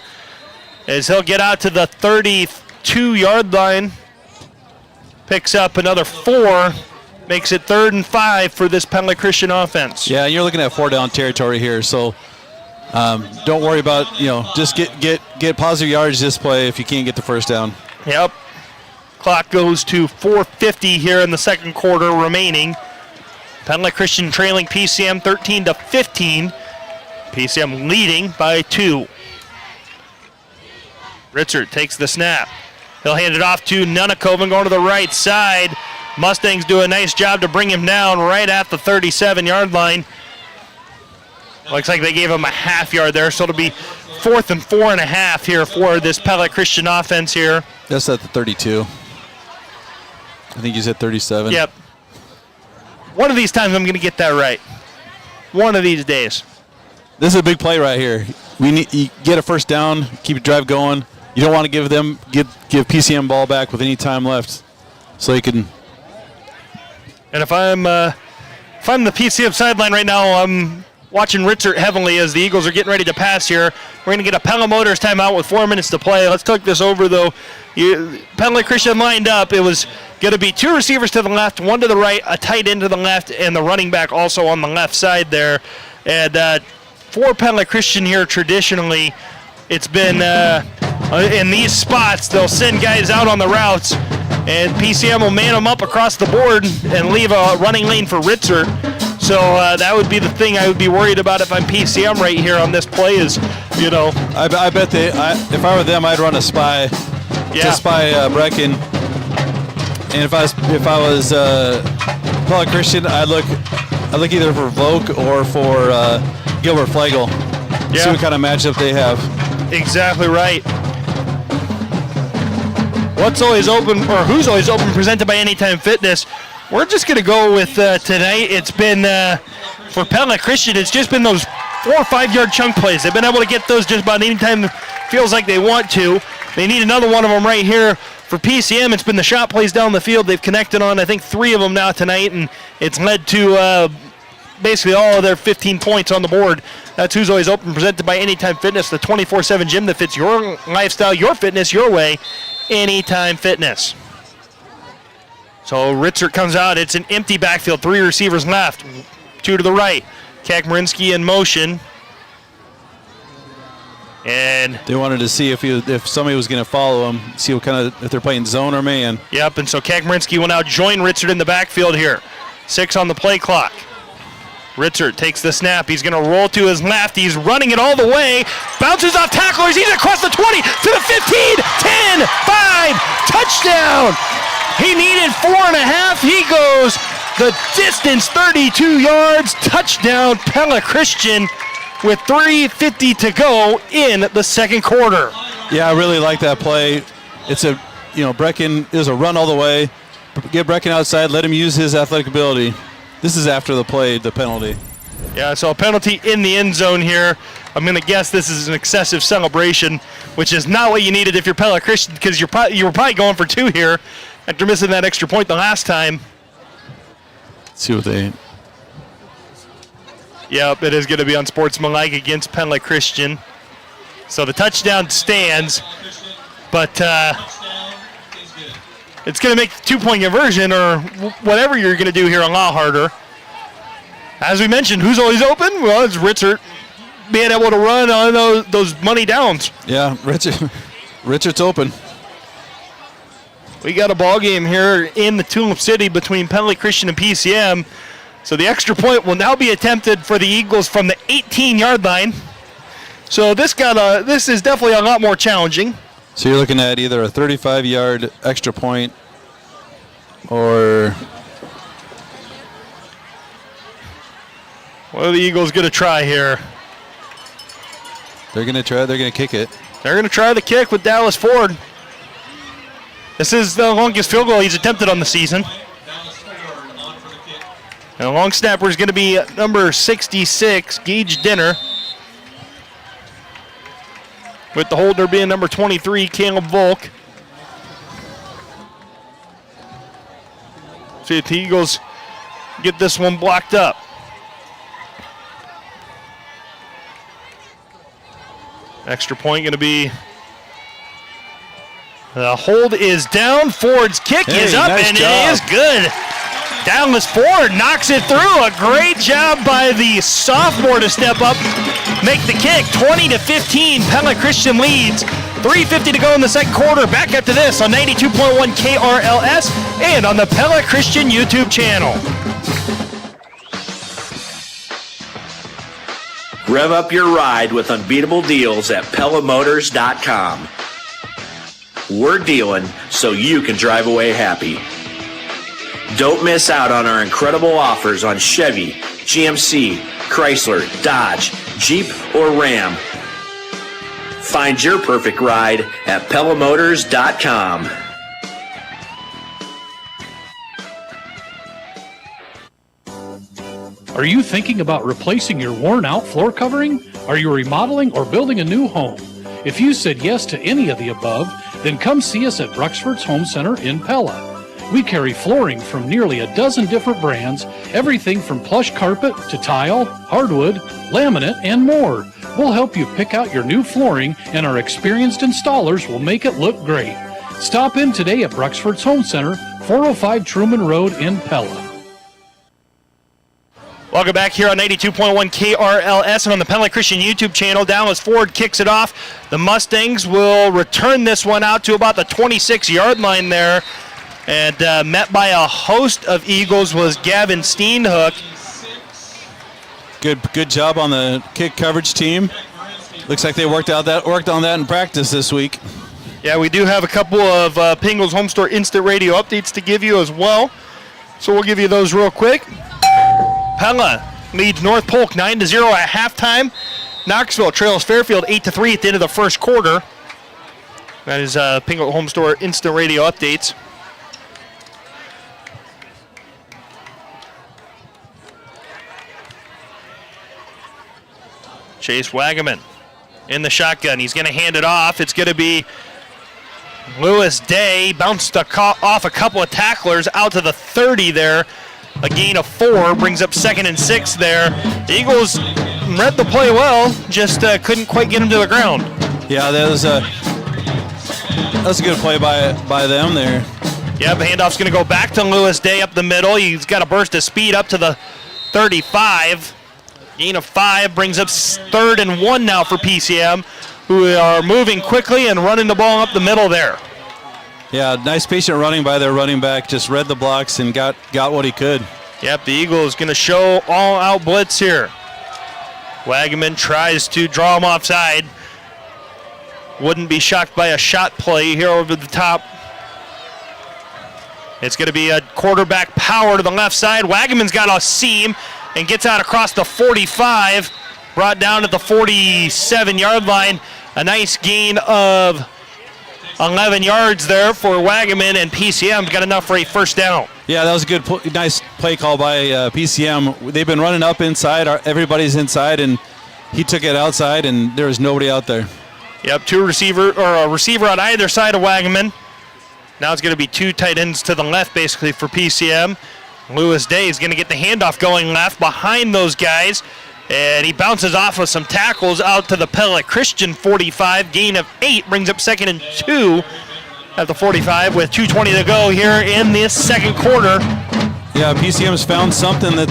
as he'll get out to the 32-yard line. Picks up another 4. Makes it 3rd and 5 for this Pella Christian offense. Yeah, you're looking at 4-down territory here, so don't worry about, just get positive yardage this play if you can't get the first down. Yep. Clock goes to 4:50 here in the second quarter remaining. Pella Christian trailing PCM 13-15. PCM leading by 2. Ritzert takes the snap. He'll hand it off to Nunakoven going to the right side. Mustangs do a nice job to bring him down right at the 37-yard line. Looks like they gave him a half yard there, so it'll be 4th and 4.5 here for this Pella Christian offense here. That's at the 32. I think you said 37. Yep. One of these times I'm going to get that right. One of these days. This is a big play right here. You get a first down, keep your drive going. You don't want to give PCM ball back with any time left, so you can. And if I'm the PCM sideline right now, I'm watching Ritzert heavily as the Eagles are getting ready to pass here. We're going to get a Pella Motors timeout with 4 minutes to play. Let's talk this over, though. Pella Christian lined up. It was going to be 2 receivers to the left, 1 to the right, a tight end to the left, and the running back also on the left side there. And for Pella Christian here, traditionally, it's been in these spots, they'll send guys out on the routes, and PCM will man them up across the board and leave a running lane for Ritzert. So that would be the thing I would be worried about if I'm PCM right here on this play is, I bet if I were them, I'd run a spy to spy Brecken. And if I was Pella Christian, I'd look either for Volk or for Gilbert Flagel. Yeah. See what kind of matchup they have. Exactly right. What's always open, or who's always open, presented by Anytime Fitness. We're just going to go with tonight. It's been, for Pella Christian, it's just been those 4 or 5 yard chunk plays. They've been able to get those just about any time it feels like they want to. They need another one of them right here For PCM, it's been the shot plays down the field. They've connected on, I think, 3 of them now tonight, and it's led to basically all of their 15 points on the board. That's Who's Always Open, presented by Anytime Fitness, the 24/7 gym that fits your lifestyle, your fitness, your way. Anytime Fitness. So Ritzert comes out. It's an empty backfield. 3 receivers left, 2 to the right. Coach Marinsky in motion. And they wanted to see if somebody was going to follow him, see what kind of, if they're playing zone or man. Yep, and so Coach Marinsky will now join Ritzert in the backfield here. 6 on the play clock. Ritzert takes the snap. He's going to roll to his left. He's running it all the way. Bounces off tacklers. He's across the 20 to the 15, 10, 5, touchdown. He needed 4.5. He goes the distance, 32 yards, touchdown, Pella Christian, with 3:50 to go in the second quarter. Yeah, I really like that play. It's a, Brecken is a run all the way. Get Brecken outside, let him use his athletic ability. This is after the play, the penalty. Yeah, so a penalty in the end zone here. I'm going to guess this is an excessive celebration, which is not what you needed if you're Pella Christian, because you were probably going for 2 here after missing that extra point the last time. Let's see what they... Yep, it is going to be unsportsmanlike against Pella Christian. So the touchdown stands, but it's going to make the 2-point conversion or whatever you're going to do here a lot harder. As we mentioned, who's always open? Well, it's Ritzert being able to run on those money downs. Yeah, Richard's open. We got a ball game here in the Tulip City between Pella Christian and PCM. So the extra point will now be attempted for the Eagles from the 18-yard line. So this is definitely a lot more challenging. So you're looking at either a 35-yard extra point or... What are the Eagles going to try here? They're going to try. They're going to kick it. They're going to try the kick with Dallas Ford. This is the longest field goal he's attempted on the season. And the long snapper is going to be number 66, Gage Dinner. With the holder being number 23, Caleb Volk. See if the Eagles get this one blocked up. Extra point going to be... The hold is down. Ford's kick is up, nice and job. It is good. Dallas Ford knocks it through. A great job by the sophomore to step up, make the kick. 20-15, Pella Christian leads. 3:50 to go in the second quarter. Back after this on 92.1 KRLS and on the Pella Christian YouTube channel. Rev up your ride with unbeatable deals at PellaMotors.com. We're dealing so you can drive away happy. Don't miss out on our incredible offers on Chevy, GMC, Chrysler, Dodge, Jeep, or Ram. Find your perfect ride at PellaMotors.com. Are you thinking about replacing your worn-out floor covering? Are you remodeling or building a new home? If you said yes to any of the above, then come see us at Bruxford's Home Center in Pella. We carry flooring from nearly a dozen different brands, everything from plush carpet to tile, hardwood, laminate, and more. We'll help you pick out your new flooring, and our experienced installers will make it look great. Stop in today at Bruxford's Home Center, 405 Truman Road in Pella. Welcome back here on 92.1 KRLS and on the Pella Christian YouTube channel. Dallas Ford kicks it off. The Mustangs will return this one out to about the 26-yard line there. And met by a host of Eagles was Gavin Steenhook. Good job on the kick coverage team. Looks like they worked on that in practice this week. Yeah, we do have a couple of Pingles Home Store Instant Radio updates to give you as well. So we'll give you those real quick. Pella leads North Polk 9-0 at halftime. Knoxville trails Fairfield 8-3 at the end of the first quarter. That is Pingles Home Store Instant Radio updates. Chase Wagaman in the shotgun. He's going to hand it off. It's going to be Lewis Day bounced off a couple of tacklers out to the 30 there. A gain of 4 brings up 2nd and 6 there. The Eagles read the play well, just couldn't quite get him to the ground. Yeah, that was a good play by them there. Yep, handoff's going to go back to Lewis Day up the middle. He's got a burst of speed up to the 35. Gain of 5 brings up 3rd and 1 now for PCM, who are moving quickly and running the ball up the middle there. Yeah, nice patient running by their running back. Just read the blocks and got what he could. Yep, the Eagles going to show all-out blitz here. Wagaman tries to draw him offside. Wouldn't be shocked by a shot play here over the top. It's going to be a quarterback power to the left side. Wagaman's got a seam and gets out across the 45. Brought down at the 47-yard line. A nice gain of 11 yards there for Wagaman, and PCM got enough for a first down. Yeah, that was a good, nice play call by PCM. They've been running up inside. Everybody's inside, and he took it outside, and there was nobody out there. Yep, a receiver on either side of Wagaman. Now it's going to be 2 tight ends to the left, basically, for PCM. Lewis Day is going to get the handoff going left behind those guys. And he bounces off of some tackles out to the Pella Christian 45. Gain of 8 brings up 2nd and 2 at the 45 with 2:20 to go here in this second quarter. Yeah, PCM's found something that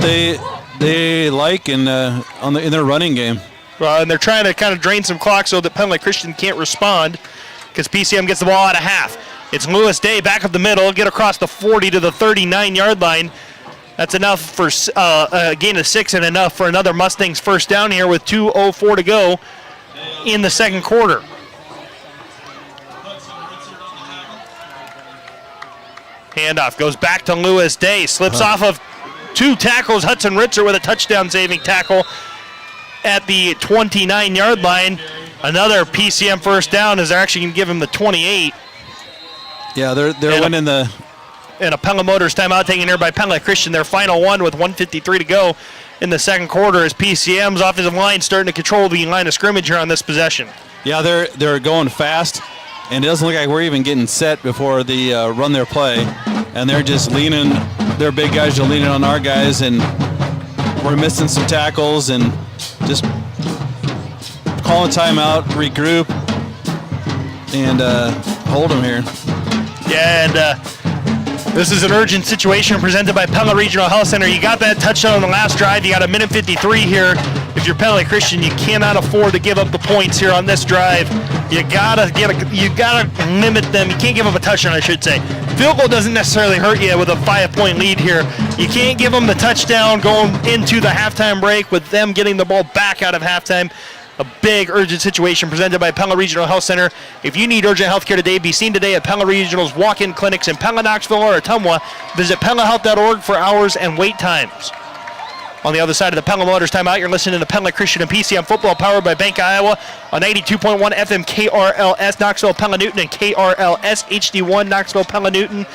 they like in their running game. And they're trying to kind of drain some clock so that Pella Christian can't respond because PCM gets the ball out of half. It's Lewis Day back up the middle, get across the 40 to the 39-yard line. That's enough for a gain of 6 and enough for another Mustangs first down here with 2:04 to go in the second quarter. Handoff goes back to Lewis Day. Slips off of 2 tackles. Hudson Ritzer with a touchdown-saving tackle at the 29-yard line. Another PCM first down as they're actually going to give him the 28. Yeah, they're winning the... And a Pella Motors timeout taken here by Pella Christian. Their final one with 1:53 to go in the second quarter as PCM's offensive line starting to control the line of scrimmage here on this possession. Yeah, they're going fast, and it doesn't look like we're even getting set before they run their play. And they're just leaning, their big guys are leaning on our guys, and we're missing some tackles and just calling timeout, regroup, and hold them here. Yeah, and this is an urgent situation presented by Pella Regional Health Center. You got that touchdown on the last drive. You got 1:53 here. If you're Pella Christian, you cannot afford to give up the points here on this drive. You gotta limit them. You can't give up a touchdown, I should say. Field goal doesn't necessarily hurt you with a 5-point lead here. You can't give them the touchdown going into the halftime break with them getting the ball back out of halftime. A big urgent situation presented by Pella Regional Health Center. If you need urgent health care today, be seen today at Pella Regional's walk-in clinics in Pella, Knoxville, or Ottumwa. Visit PellaHealth.org for hours and wait times. On the other side of the Pella Motors timeout, you're listening to Pella Christian and PCM football powered by Bank Iowa on 92.1 FM KRLS Knoxville, Pella Newton, and KRLS HD1 Knoxville, Pella Newton.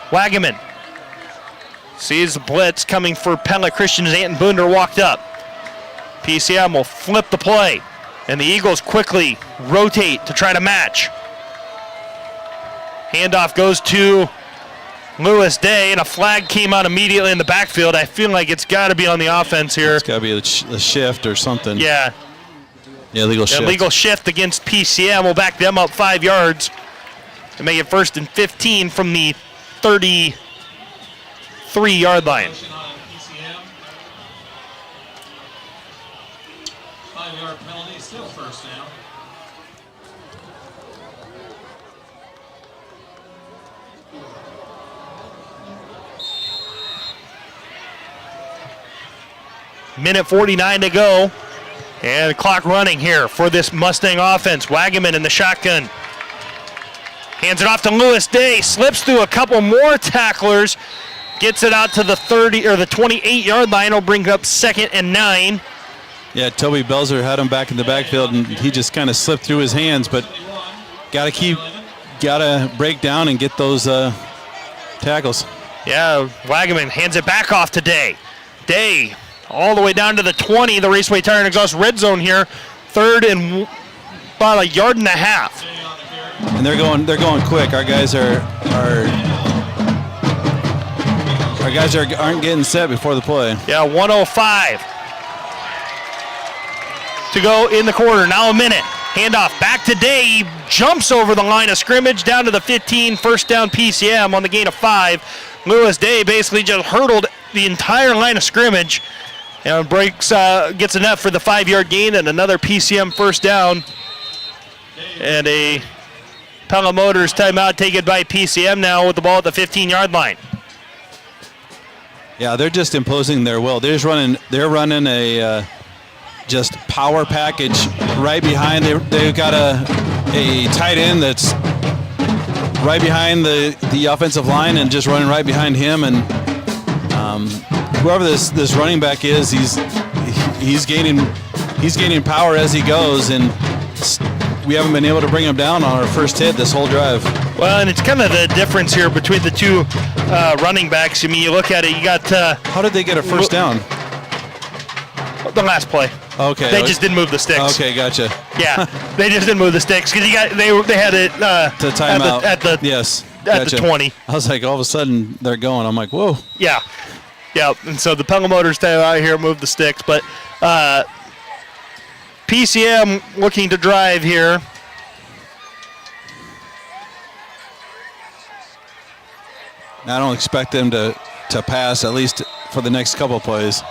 Wagaman sees the blitz coming for Pella Christian as Anton Bunder walked up. PCM will flip the play, and the Eagles quickly rotate to try to match. Handoff goes to Lewis Day, and a flag came out immediately in the backfield. I feel like it's got to be on the offense here. It's got to be a shift or something. Yeah. Yeah, legal shift. Illegal shift against PCM will back them up 5 yards to make it 1st and 15 from the 33-yard line. 5-yard penalty, still first down. Minute 49 to go. And the clock running here for this Mustang offense. Wagaman in the shotgun. Hands it off to Lewis Day. Slips through a couple more tacklers. Gets it out to the 30 or the 28-yard line. Will bring up 2nd and 9. Yeah, Toby Belzer had him back in the backfield, and he just kind of slipped through his hands. But gotta break down and get those tackles. Yeah, Wagaman hands it back off to Day. Day all the way down to the 20. The Raceway Tire and Exhaust red zone here. 3rd and about a yard and a half. And and they're going quick. Our guys aren't getting set before the play. Yeah, 1:05 to go in the quarter. Now a minute. Handoff back to Day. He jumps over the line of scrimmage down to the 15. First down PCM on the gain of 5. Lewis Day basically just hurdled the entire line of scrimmage and gets enough for the 5-yard gain and another PCM first down. And a Pella Motors timeout taken by PCM now with the ball at the 15-yard line. Yeah, they're just imposing their will. They're running a just power package right behind. They've got a tight end that's right behind the offensive line and just running right behind him. And whoever this running back is, he's gaining power as he goes, and we haven't been able to bring him down on our first hit this whole drive. Well, and it's kind of the difference here between the two running backs. I mean, you look at it, you got... How did they get a first down? The last play. Okay. They just didn't move the sticks. Okay, gotcha. Yeah, they just didn't move the sticks because they had it to timeout at the yes at the 20. I was like, all of a sudden they're going. I'm like, whoa. Yeah, and so the Pella Motors timeout here moved the sticks, but PCM looking to drive here. I don't expect them to pass, at least for the next couple of plays.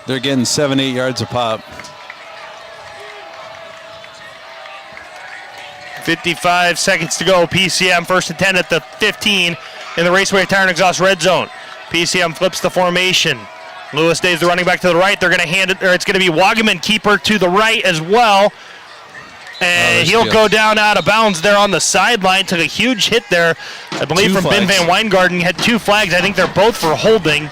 They're getting 7-8 yards a pop. 55 seconds to go. PCM first and 10 at the 15 in the Raceway Tire and Exhaust red zone. PCM flips the formation. Lewis Day's the running back to the right. They're going to hand it, or it's going to be Wagaman keeper to the right as well. And he'll go down out of bounds there on the sideline. Took a huge hit there, I believe, from Ben Van Weingarten. Had 2 flags. I think they're both for holding.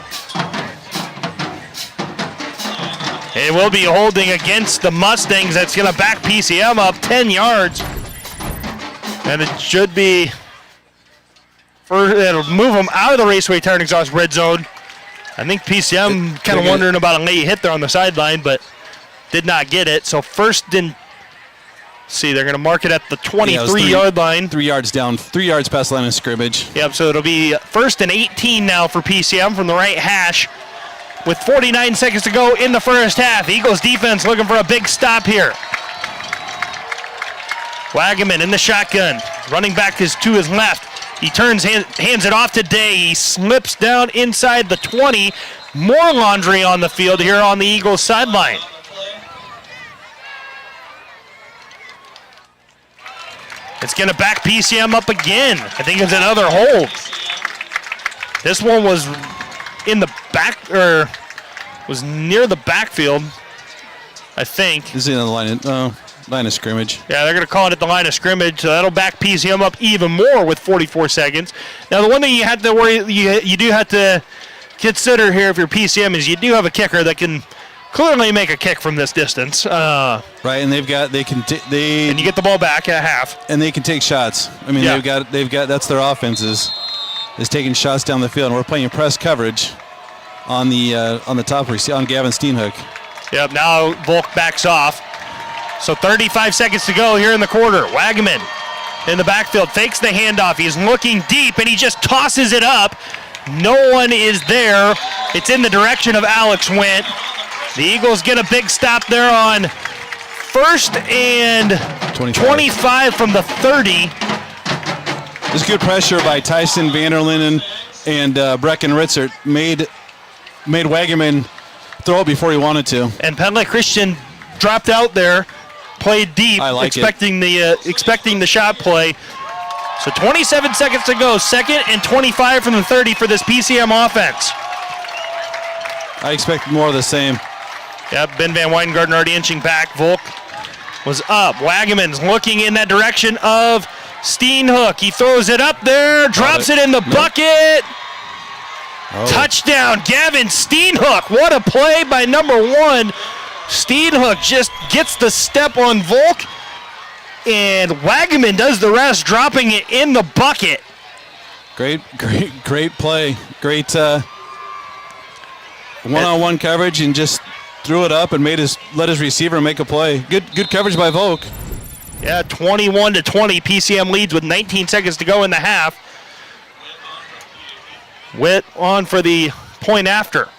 It will be holding against the Mustangs. That's going to back PCM up 10 yards. And it should be, it'll move them out of the Raceway Tire and Exhaust red zone. I think PCM kind of wondering about a late hit there on the sideline, but did not get it. So first and, see, they're going to mark it at the 23-yard line. 3 yards down, 3 yards past the line of scrimmage. Yep, so it'll be first and 18 now for PCM from the right hash. With 49 seconds to go in the first half. Eagles defense looking for a big stop here. Wagaman in the shotgun. Running back is to his left. He turns, hands it off to Day. He slips down inside the 20. More laundry on the field here on the Eagles sideline. It's going to back PCM up again. I think it's another hold. This one was in the back, or was near the backfield, I think. This is in the line of scrimmage. Yeah, they're going to call it at the line of scrimmage, so that'll back PCM up even more with 44 seconds. Now, the one thing you have to worry, you do have to consider here if you're PCM is you do have a kicker that can clearly make a kick from this distance. Right, and and you get the ball back at half, and they can take shots. I mean, they've got that's their offense is taking shots down the field, and we're playing press coverage on the top on Gavin Steenhook. Yep. Now Volk backs off. So 35 seconds to go here in the quarter. Wagaman in the backfield fakes the handoff. He's looking deep, and he just tosses it up. No one is there. It's in the direction of Alex Went. The Eagles get a big stop there on first and 25 from the 30. There's good pressure by Tyson Vanderlinden and Brecken Ritzert. Made Wagaman throw it before he wanted to. And Pella Christian dropped out there, played deep, expecting the shot play. So 27 seconds to go. Second and 25 from the 30 for this PCM offense. I expect more of the same. Yep, Ben Van Weingarten already inching back. Volk was up. Wagaman's looking in that direction of Steenhook. He throws it up there, drops it in the bucket. Oh. Touchdown, Gavin Steenhook. What a play by number 1. Steenhook just gets the step on Volk, and Wagaman does the rest, dropping it in the bucket. Great play. Great one-on-one coverage, and just threw it up and let his receiver make a play. Good coverage by Volk. Yeah, 21-20. PCM leads with 19 seconds to go in the half. Witt on for the point after.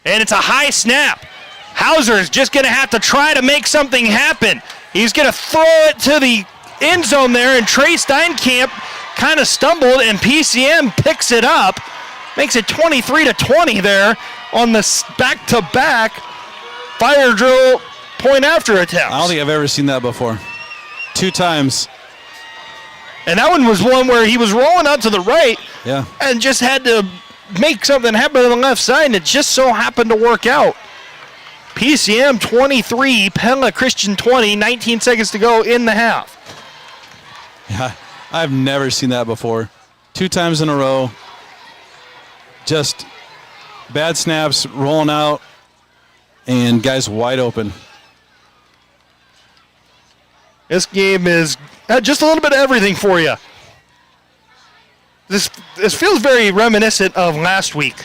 And it's a high snap. Hauser is just going to have to try to make something happen. He's going to throw it to the end zone there, and Trey Steinkamp kind of stumbled, and PCM picks it up. Makes it 23-20 there on the back-to-back fire drill point after attempts. I don't think I've ever seen that before. 2 times. And that one was one where he was rolling out to the right and just had to make something happen on the left side, and it just so happened to work out. PCM 23, Pella Christian 20, 19 seconds to go in the half. Yeah, I've never seen that before. 2 times in a row. Just bad snaps, rolling out, and guys wide open. This game is just a little bit of everything for you. This feels very reminiscent of last week.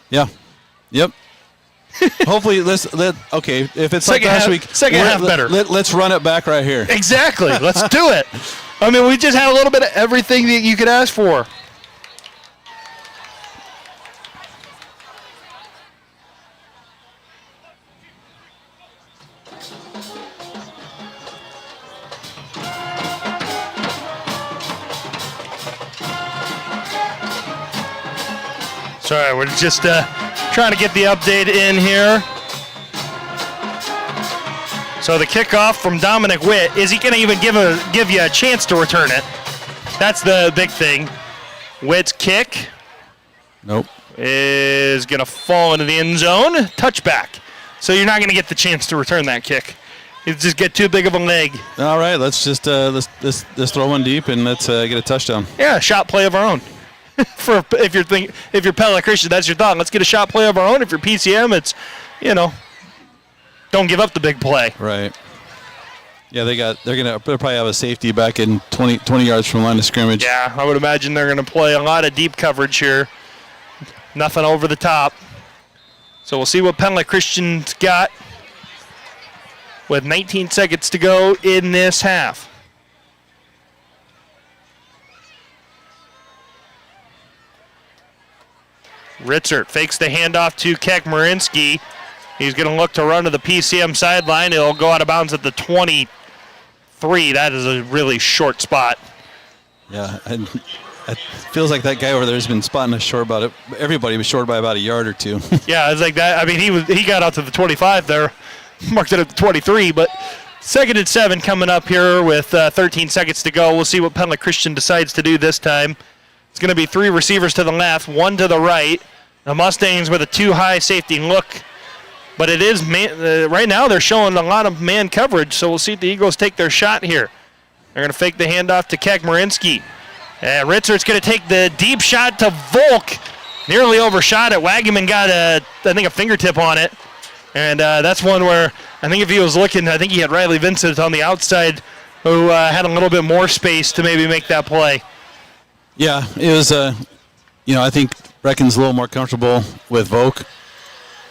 Yeah. Yep. Hopefully, okay, if it's Second like last half- week, second half better. Let's run it back right here. Exactly. Let's do it. I mean, we just had a little bit of everything that you could ask for. Sorry, we're just trying to get the update in here. So the kickoff from Dominic Witt. Is he going to even give you a chance to return it? That's the big thing. Witt's kick. Nope. Is going to fall into the end zone. Touchback. So you're not going to get the chance to return that kick. You just get too big of a leg. All right, let's just let's throw one deep and let's get a touchdown. Yeah, shot play of our own. If you're Pella Christian, that's your thought. Let's get a shot play of our own. If you're PCM, it's don't give up the big play. Right. Yeah, they'll probably have a safety back in 20 yards from the line of scrimmage. Yeah, I would imagine they're going to play a lot of deep coverage here. Nothing over the top. So we'll see what Pella Christian's got with 19 seconds to go in this half. Ritzert fakes the handoff to Coach Marinsky. He's going to look to run to the PCM sideline. It'll go out of bounds at the 23. That is a really short spot. Yeah, and it feels like that guy over there has been spotting us short about it. Everybody was short by about a yard or two. Yeah, it's like that. I mean, he got out to the 25 there, marked it at the 23, but 2nd and 7 coming up here with 13 seconds to go. We'll see what Pella Christian decides to do this time. It's going to be 3 receivers to the left, 1 to the right. The Mustangs with a 2-high safety look. But it is right now they're showing a lot of man coverage, so we'll see if the Eagles take their shot here. They're going to fake the handoff to Coach Marinsky. Ritzert's going to take the deep shot to Volk. Nearly overshot it. Wagaman got, I think, a fingertip on it. And that's one where I think if he was looking, I think he had Riley Vincent on the outside who had a little bit more space to maybe make that play. Yeah, it was, I think Brecken's a little more comfortable with Volk.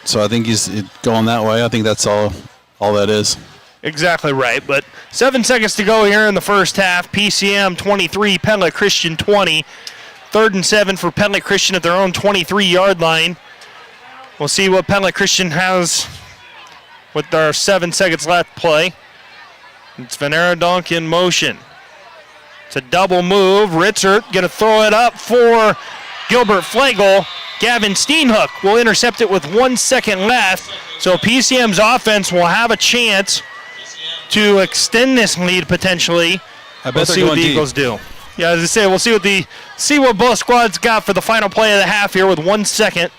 So I think he's going that way. I think that's all that is. Exactly right. But 7 seconds to go here in the first half. PCM 23, Pella Christian 20. 3rd and 7 for Pella Christian at their own 23-yard line. We'll see what Pella Christian has with their 7 seconds left play. It's Venera Donk in motion. It's a double move. Ritzert going to throw it up for Gilbert Flagel. Gavin Steenhook will intercept it with 1 second left. So PCM's offense will have a chance to extend this lead potentially. We'll see what the Eagles do. Yeah, as I say, we'll see what both squads got for the final play of the half here with 1 second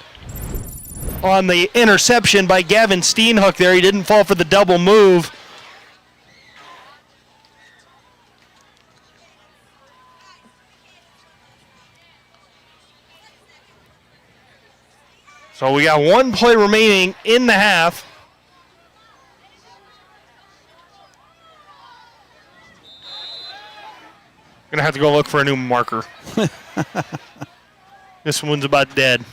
on the interception by Gavin Steenhook there. He didn't fall for the double move. So we got 1 play remaining in the half. Gonna have to go look for a new marker. This one's about dead.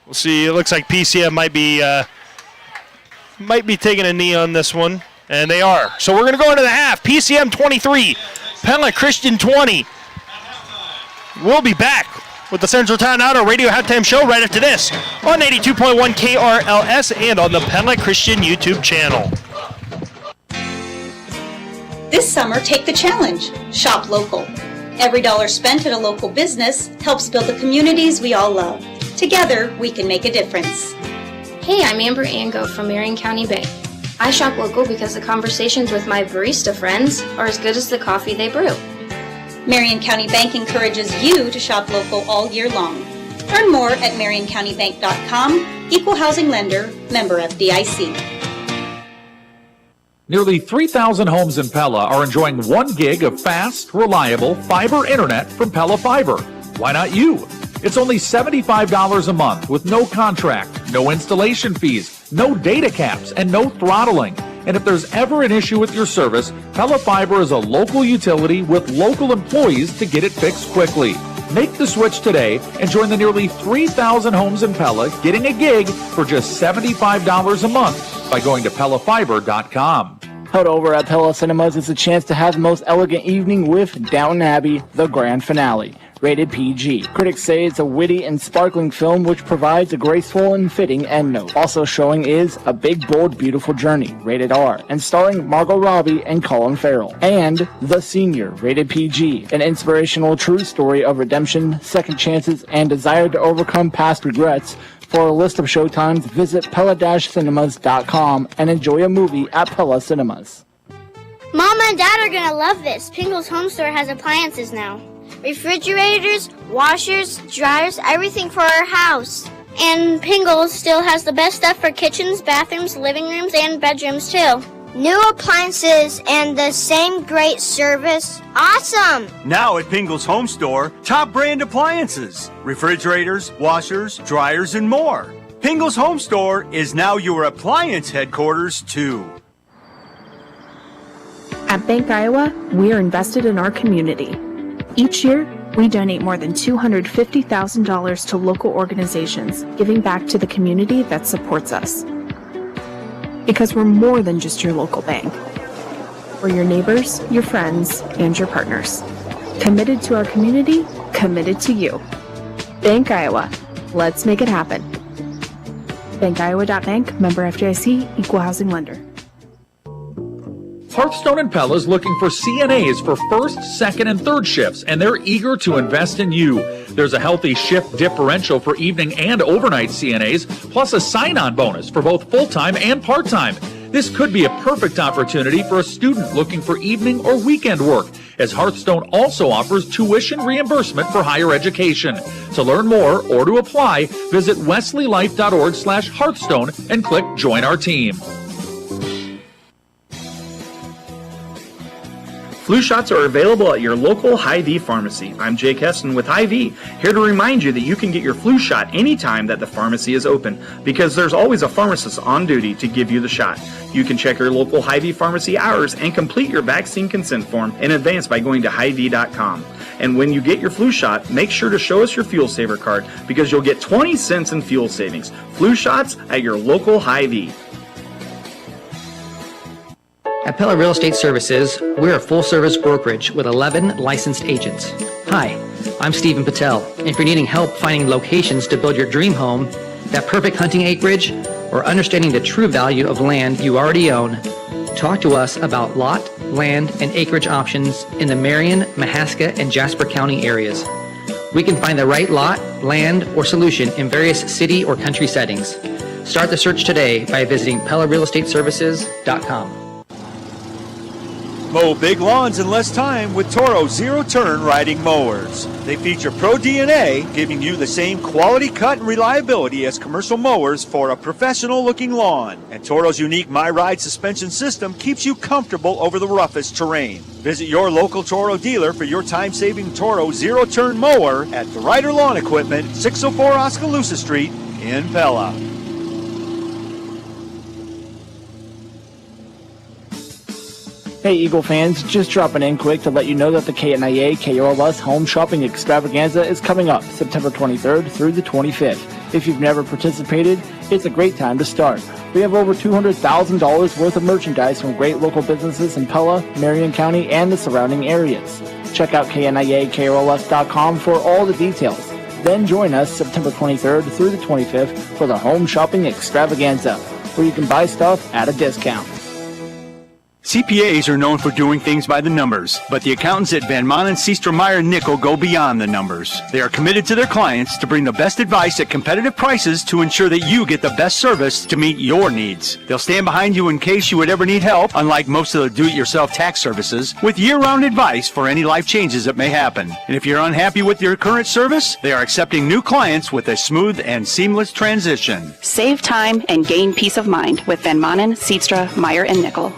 We'll see. It looks like PCM might be taking a knee on this one. And they are. So we're going to go into the half. PCM 23, Pella Christian 20. We'll be back with the Central Town Auto Radio Halftime Show right after this on 82.1 KRLS and on the Pella Christian YouTube channel. This summer, take the challenge. Shop local. Every dollar spent at a local business helps build the communities we all love. Together, we can make a difference. Hey, I'm Amber Ango from Marion County Bank. I shop local because the conversations with my barista friends are as good as the coffee they brew. Marion County Bank encourages you to shop local all year long. Learn more at marioncountybank.com. Equal housing lender, member FDIC. Nearly 3,000 homes in Pella are enjoying 1 gig of fast, reliable fiber internet from Pella Fiber. Why not you? It's only $75 a month with no contract, no installation fees, no data caps, and no throttling. And if there's ever an issue with your service, Pella Fiber is a local utility with local employees to get it fixed quickly. Make the switch today and join the nearly 3,000 homes in Pella getting a gig for just $75 a month by going to PellaFiber.com. Held over at Pella Cinemas is a chance to have the most elegant evening with Downton Abbey, the grand finale. Rated PG. Critics say it's a witty and sparkling film which provides a graceful and fitting end note. Also showing is A Big, Bold, Beautiful Journey, rated R, and starring Margot Robbie and Colin Farrell. And The Senior, rated PG, an inspirational true story of redemption, second chances, and desire to overcome past regrets. For a list of showtimes, visit Pella-Cinemas.com and enjoy a movie at Pella Cinemas. Mom and Dad are gonna love this. Pingle's Home Store has appliances now. Refrigerators, washers, dryers, everything for our house. And Pingle's still has the best stuff for kitchens, bathrooms, living rooms, and bedrooms too. New appliances and the same great service. Awesome! Now at Pingle's Home Store, top brand appliances, refrigerators, washers, dryers, and more. Pingle's Home Store is now your appliance headquarters too. At Bank Iowa, we are invested in our community. Each year, we donate more than $250,000 to local organizations, giving back to the community that supports us. Because we're more than just your local bank. We're your neighbors, your friends, and your partners. Committed to our community, committed to you. Bank Iowa. Let's make it happen. BankIowa.bank, member FDIC, equal housing lender. Hearthstone and Pella is looking for CNAs for first, second, and third shifts, and they're eager to invest in you. There's a healthy shift differential for evening and overnight CNAs, plus a sign-on bonus for both full-time and part-time. This could be a perfect opportunity for a student looking for evening or weekend work, as Hearthstone also offers tuition reimbursement for higher education. To learn more or to apply, visit wesleylife.org/Hearthstone and click Join Our Team. Flu shots are available at your local Hy-Vee pharmacy. I'm Jake Heston with Hy-Vee, here to remind you that you can get your flu shot anytime that the pharmacy is open, because there's always a pharmacist on duty to give you the shot. You can check your local Hy-Vee pharmacy hours and complete your vaccine consent form in advance by going to Hy-Vee.com. And when you get your flu shot, make sure to show us your Fuel Saver card, because you'll get 20 cents in fuel savings. Flu shots at your local Hy-Vee. At Pella Real Estate Services, we're a full-service brokerage with 11 licensed agents. Hi, I'm Stephen Patel. If you're needing help finding locations to build your dream home, that perfect hunting acreage, or understanding the true value of land you already own, talk to us about lot, land, and acreage options in the Marion, Mahaska, and Jasper County areas. We can find the right lot, land, or solution in various city or country settings. Start the search today by visiting PellaRealEstateServices.com. Mow big lawns in less time with Toro zero-turn riding mowers. They feature Pro DNA, giving you the same quality cut and reliability as commercial mowers for a professional-looking lawn. And Toro's unique MyRide suspension system keeps you comfortable over the roughest terrain. Visit your local Toro dealer for your time-saving Toro zero-turn mower at the Ryder Lawn Equipment, 604 Oskaloosa Street in Pella. Hey Eagle fans, just dropping in quick to let you know that the KNIA KRLS Home Shopping Extravaganza is coming up September 23rd through the 25th. If you've never participated, it's a great time to start. We have over $200,000 worth of merchandise from great local businesses in Pella, Marion County, and the surrounding areas. Check out KNIAKRLS.com for all the details. Then join us September 23rd through the 25th for the Home Shopping Extravaganza, where you can buy stuff at a discount. CPAs are known for doing things by the numbers, but the accountants at Van Manen, Seastra, Meyer, Nickel go beyond the numbers. They are committed to their clients to bring the best advice at competitive prices to ensure that you get the best service to meet your needs. They'll stand behind you in case you would ever need help, unlike most of the do-it-yourself tax services, with year-round advice for any life changes that may happen. And if you're unhappy with your current service, they are accepting new clients with a smooth and seamless transition. Save time and gain peace of mind with Van Manen, Seastra, Meyer, and Nickel.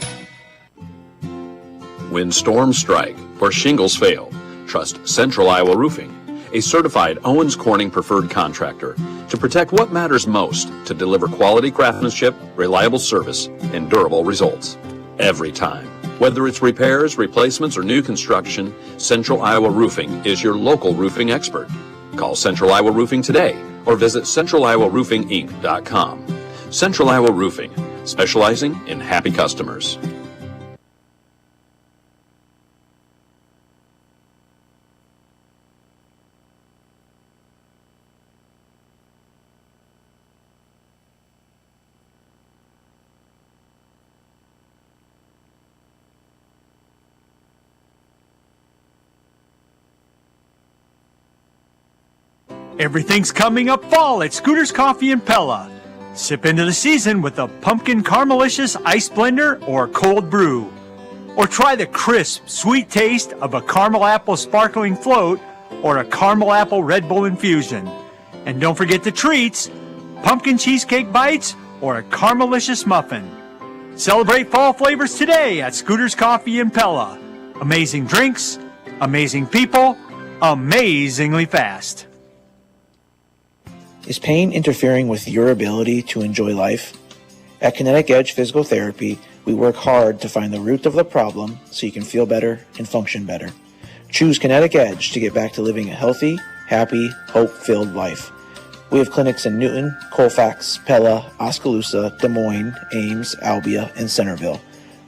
When storms strike or shingles fail, trust Central Iowa Roofing, a certified Owens Corning preferred contractor, to protect what matters most to deliver quality craftsmanship, reliable service, and durable results. Every time. Whether it's repairs, replacements, or new construction, Central Iowa Roofing is your local roofing expert. Call Central Iowa Roofing today or visit centraliowaroofinginc.com. Central Iowa Roofing, specializing in happy customers. Everything's coming up fall at Scooter's Coffee in Pella. Sip into the season with a pumpkin caramelicious ice blender or cold brew. Or try the crisp, sweet taste of a caramel apple sparkling float or a caramel apple Red Bull infusion. And don't forget the treats, pumpkin cheesecake bites or a caramelicious muffin. Celebrate fall flavors today at Scooter's Coffee in Pella. Amazing drinks, amazing people, amazingly fast. Is pain interfering with your ability to enjoy life? At Kinetic Edge Physical Therapy, we work hard to find the root of the problem so you can feel better and function better. Choose Kinetic Edge to get back to living a healthy, happy, hope-filled life. We have clinics in Newton, Colfax, Pella, Oskaloosa, Des Moines, Ames, Albia, and Centerville.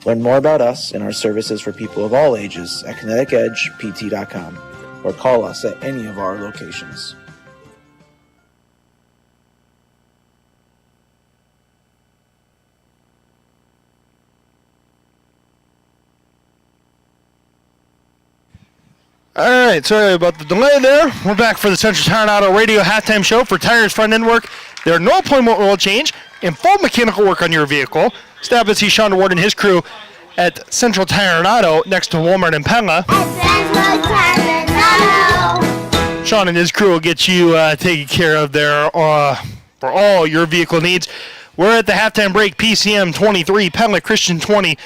Learn more about us and our services for people of all ages at kineticedgept.com or call us at any of our locations. All right, sorry about the delay there. We're back for the Central Tire and Auto Radio halftime show for tires, front end work. There are no appointment oil change and full mechanical work on your vehicle. Stop and see Sean Ward and his crew at Central Tire and Auto next to Walmart and Pella. Sean and his crew will get you taken care of there for all your vehicle needs. We're at the halftime break. PCM 23, Pella Christian 20.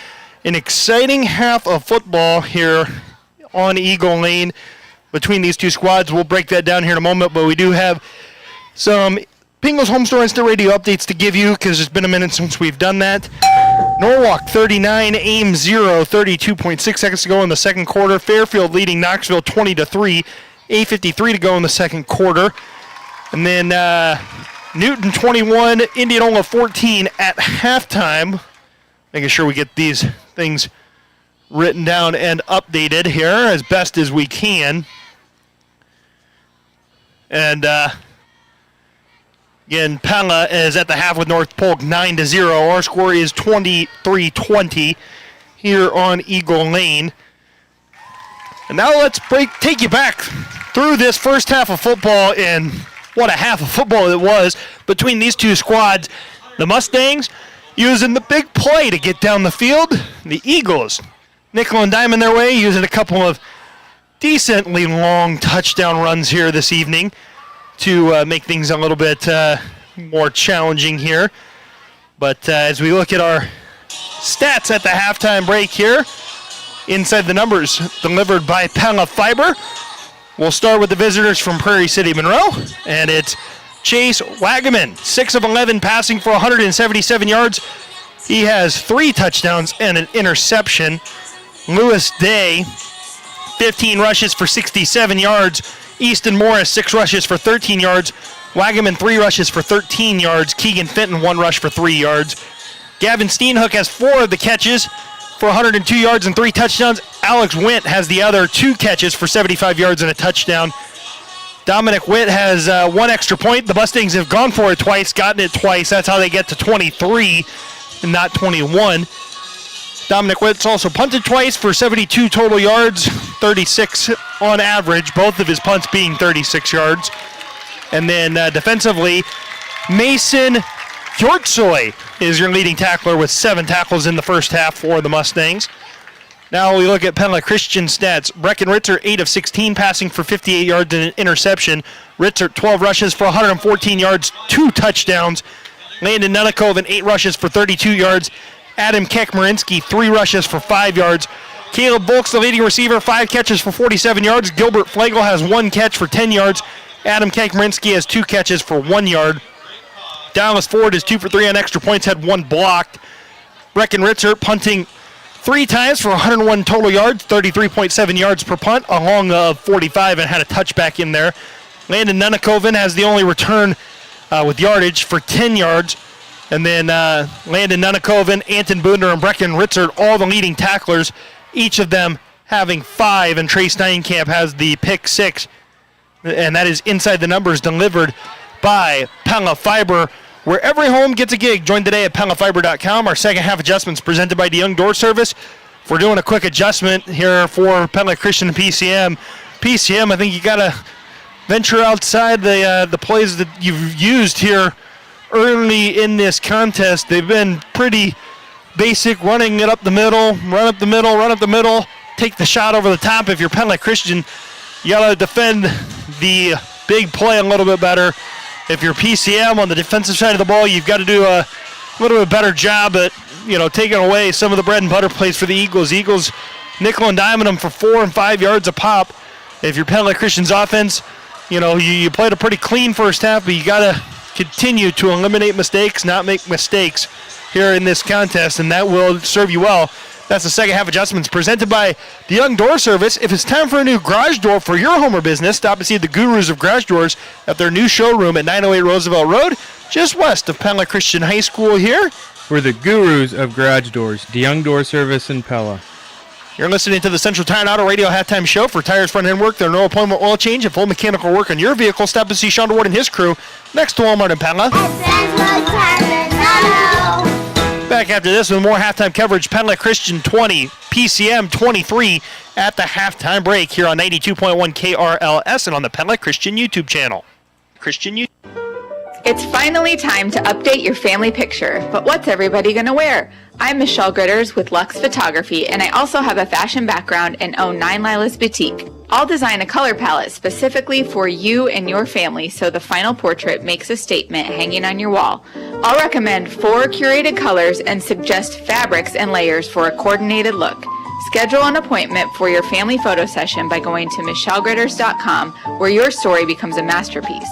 An exciting half of football here on Eagle Lane between these two squads. We'll break that down here in a moment, but we do have some Pingles Home Store Instant Radio updates to give you because it's been a minute since we've done that. Norwalk 39, Ames 0, 32.6 seconds to go in the second quarter. Fairfield leading Knoxville 20-3, 8:53 to go in the second quarter. And then Newton 21, Indianola 14 at halftime. Making sure we get these things written down and updated here as best as we can. And again, Pella is at the half with North Polk 9-0. Our score is 23-20 here on Eagle Lane. And now let's take you back through this first half of football, and what a half of football it was between these two squads. The Mustangs using the big play to get down the field. The Eagles, nickel and dime in their way, using a couple of decently long touchdown runs here this evening to make things a little bit more challenging here. But as we look at our stats at the halftime break here, inside the numbers delivered by Pella Fiber, we'll start with the visitors from Prairie City, Monroe, and it's Chase Wagaman, 6 of 11 passing for 177 yards. He has 3 touchdowns and an interception. Lewis Day, 15 rushes for 67 yards. Easton Morris, 6 rushes for 13 yards. Wagaman 3 rushes for 13 yards. Keegan Fenton 1 rush for 3 yards. Gavin Steenhook has 4 of the catches for 102 yards and 3 touchdowns. Alex Wint has the other 2 catches for 75 yards and a touchdown. Dominic Witt has 1 extra point. The Mustangs have gone for it twice, gotten it twice. That's how they get to 23 and not 21. Dominic Witt's also punted twice for 72 total yards, 36 on average, both of his punts being 36 yards. And then defensively, Mason Hjortsoy is your leading tackler with 7 tackles in the first half for the Mustangs. Now we look at Pella Christian stats. Brecken Ritzer, 8 of 16, passing for 58 yards and an interception. Ritzer, 12 rushes for 114 yards, 2 touchdowns. Landon Nunnikoven, 8 rushes for 32 yards. Adam Marinsky, 3 rushes for 5 yards. Caleb Volks, the leading receiver, 5 catches for 47 yards. Gilbert Flagel has 1 catch for 10 yards. Adam Marinsky has 2 catches for 1 yard. Dallas Ford is 2 for 3 on extra points, had 1 blocked. Brecken Ritzer punting 3 times for 101 total yards, 33.7 yards per punt, along of 45, and had a touchback in there. Landon Nunnikoven has the only return with yardage for 10 yards. And then Landon Nunnikoven, Anton Bunder, and Brecken Ritzer, all the leading tacklers, each of them having 5, and Trey Steinkamp has the pick 6. And that is inside the numbers delivered by Pella Fiber, where every home gets a gig. Join today at PellaFiber.com. Our second half adjustments presented by DeYoung Door Service. If we're doing a quick adjustment here for Pella Christian and PCM, I think you got to venture outside the plays that you've used here early in this contest. They've been pretty basic, running it up the middle, run up the middle, take the shot over the top. If you're Pella Christian, you got to defend the big play a little bit better. If you're PCM on the defensive side of the ball, you've got to do a little bit better job at, taking away some of the bread and butter plays for the Eagles. Eagles nickel and diming them for 4 and 5 yards a pop. If you're Pella Christian's offense, you played a pretty clean first half, but you got to continue to eliminate mistakes, not make mistakes here in this contest, and that will serve you well. That's the second half adjustments presented by DeYoung Door Service. If it's time for a new garage door for your home or business, stop and see the Gurus of Garage Doors at their new showroom at 908 Roosevelt Road, just west of Pella Christian High School here. We're the Gurus of Garage Doors, DeYoung Door Service in Pella. You're listening to the Central Tire and Auto Radio halftime show. For tires, front end work, there are no appointment oil change, and full mechanical work on your vehicle. Stop and see Sean DeWard and his crew next to Walmart in Pella. Back after this with more halftime coverage. Pella Christian 20, PCM 23 at the halftime break here on 92.1 KRLS and on the Pella Christian YouTube channel. It's finally time to update your family picture, but what's everybody going to wear? I'm Michelle Gritters with Lux Photography, and I also have a fashion background and own 9 Lilas Boutique. I'll design a color palette specifically for you and your family so the final portrait makes a statement hanging on your wall. I'll recommend 4 curated colors and suggest fabrics and layers for a coordinated look. Schedule an appointment for your family photo session by going to michellegritters.com, where your story becomes a masterpiece.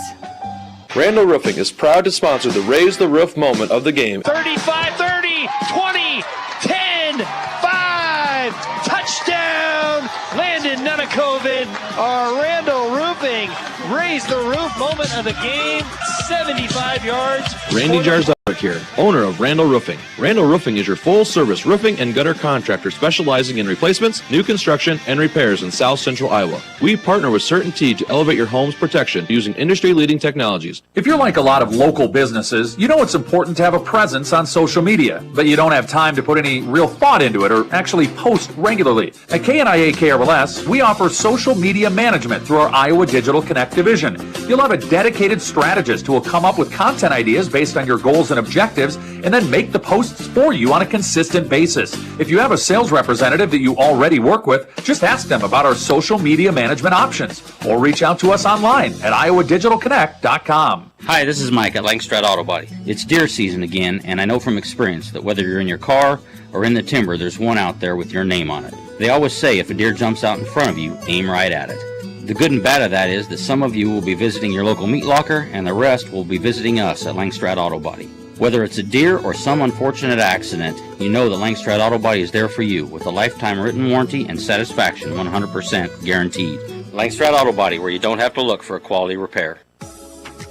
Randall Roofing is proud to sponsor the Raise the Roof moment of the game. 35, 30, 20, 10, 5, touchdown, Landon Nunnikoven, our Randall Roofing, raise the roof moment of the game, 75 yards. Randy Jarzak here, owner of Randall Roofing. Randall Roofing is your full-service roofing and gutter contractor specializing in replacements, new construction, and repairs in South Central Iowa. We partner with CertainTeed to elevate your home's protection using industry-leading technologies. If you're like a lot of local businesses, you know it's important to have a presence on social media, but you don't have time to put any real thought into it or actually post regularly. At KNIA KRLS, we offer social media management through our Iowa Digital Connect division. You'll have a dedicated strategist who will come up with content ideas based on your goals and objectives, and then make the posts for you on a consistent basis. If you have a sales representative that you already work with, just ask them about our social media management options, or reach out to us online at iowadigitalconnect.com. Hi, this is Mike at Langstrad Auto Body. It's deer season again, and I know from experience that whether you're in your car or in the timber, there's one out there with your name on it. They always say if a deer jumps out in front of you, aim right at it. The good and bad of that is that some of you will be visiting your local meat locker, and the rest will be visiting us at Langstrad Auto Body. Whether it's a deer or some unfortunate accident, you know that Langstrad Auto Body is there for you with a lifetime written warranty and satisfaction 100% guaranteed. Langstrad Auto Body, where you don't have to look for a quality repair.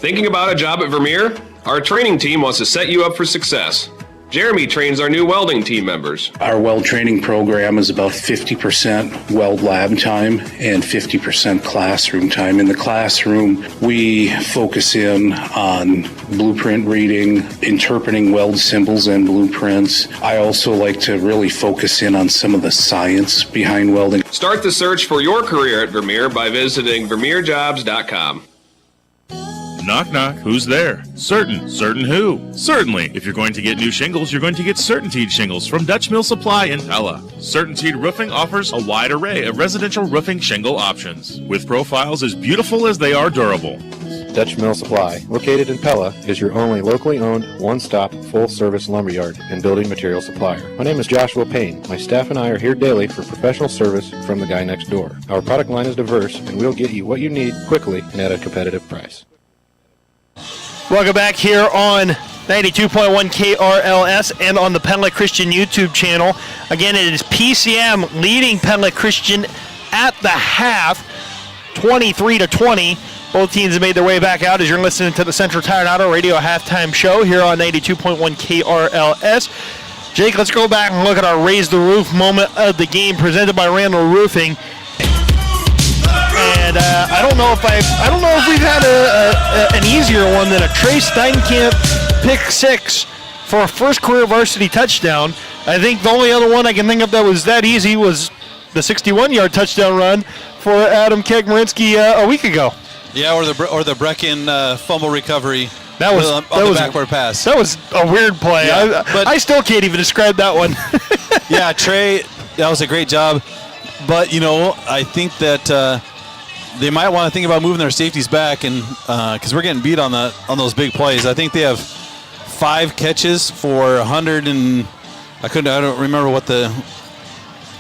Thinking about a job at Vermeer? Our training team wants to set you up for success. Jeremy trains our new welding team members. Our weld training program is about 50% weld lab time and 50% classroom time. In the classroom, we focus in on blueprint reading, interpreting weld symbols and blueprints. I also like to really focus in on some of the science behind welding. Start the search for your career at Vermeer by visiting vermeerjobs.com. Knock, knock. Who's there? Certain who? Certainly. If you're going to get new shingles, you're going to get Certainteed shingles from Dutch Mill Supply in Pella. Certainteed Roofing offers a wide array of residential roofing shingle options, with profiles as beautiful as they are durable. Dutch Mill Supply, located in Pella, is your only locally owned, one-stop, full-service lumberyard and building material supplier. My name is Joshua Payne. My staff and I are here daily for professional service from the guy next door. Our product line is diverse, and we'll get you what you need quickly and at a competitive price. Welcome back here on 92.1 KRLS and on the Pella Christian YouTube channel. Again, it is PCM leading Pella Christian at the half, 23-20. Both teams have made their way back out as you're listening to the Central Tire and Auto Radio halftime show here on 92.1 KRLS. Jake, let's go back and look at our Raise the Roof moment of the game presented by Randall Roofing. And I don't know if we've had an easier one than a Trey Steinkamp pick six for a first career varsity touchdown. I think the only other one I can think of that was that easy was the 61-yard touchdown run for Adam Coach Marinsky a week ago. Yeah, or the Brecken fumble recovery. That was the backward pass. That was a weird play. Yeah, I still can't even describe that one. Yeah, Trey, that was a great job. But I think that they might want to think about moving their safeties back, and because we're getting beat on those big plays. I think they have 5 catches for 100 and I don't remember what it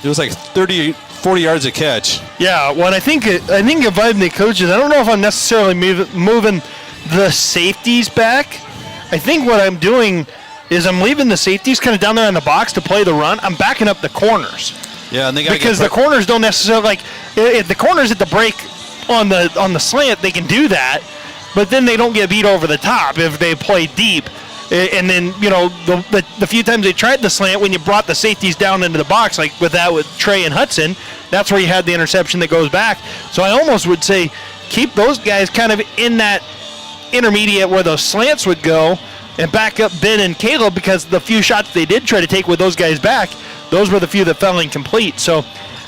was, like 30, 40 yards a catch. Yeah, well, I think if I'm the coaches, I don't know if I'm necessarily moving the safeties back. I think what I'm doing is I'm leaving the safeties kind of down there in the box to play the run. I'm backing up the corners. Yeah, and because the corners don't necessarily if the corners at the break on the slant, they can do that, but then they don't get beat over the top if they play deep. And then the few times they tried the slant, when you brought the safeties down into the box, like with Trey and Hudson, that's where you had the interception that goes back. So I almost would say keep those guys kind of in that intermediate where those slants would go, and back up Ben and Caleb, because the few shots they did try to take with those guys back, those were the few that fell incomplete. So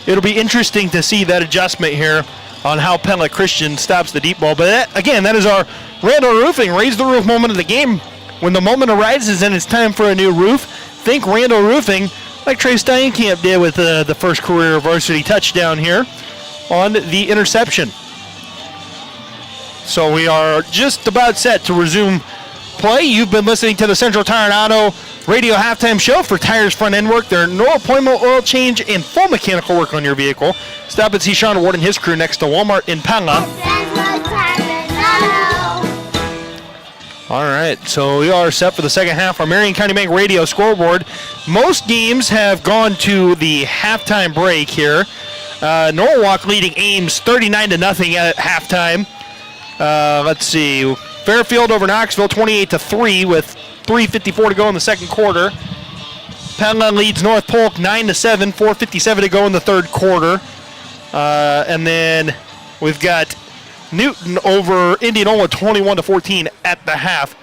it'll be interesting to see that adjustment here on how Pella Christian stops the deep ball. But that is our Randall Roofing Raise the Roof moment of the game. When the moment arises and it's time for a new roof, think Randall Roofing, like Trey Steinkamp did with the first career varsity touchdown here on the interception. So we are just about set to resume play. You've been listening to the Central Tire and Auto Radio halftime show for tires, front end work. There are no appointment oil change and full mechanical work on your vehicle. Stop and see Sean Ward and his crew next to Walmart in Pella. All right, so we are set for the second half. Our Marion County Bank radio scoreboard. Most games have gone to the halftime break here. Norwalk leading Ames 39-0 at halftime. Let's see. Fairfield over Knoxville 28-3 with 3:54 to go in the second quarter. Pella leads North Polk 9-7, 4:57 to go in the third quarter. And then we've got Newton over Indianola 21-14 at the half.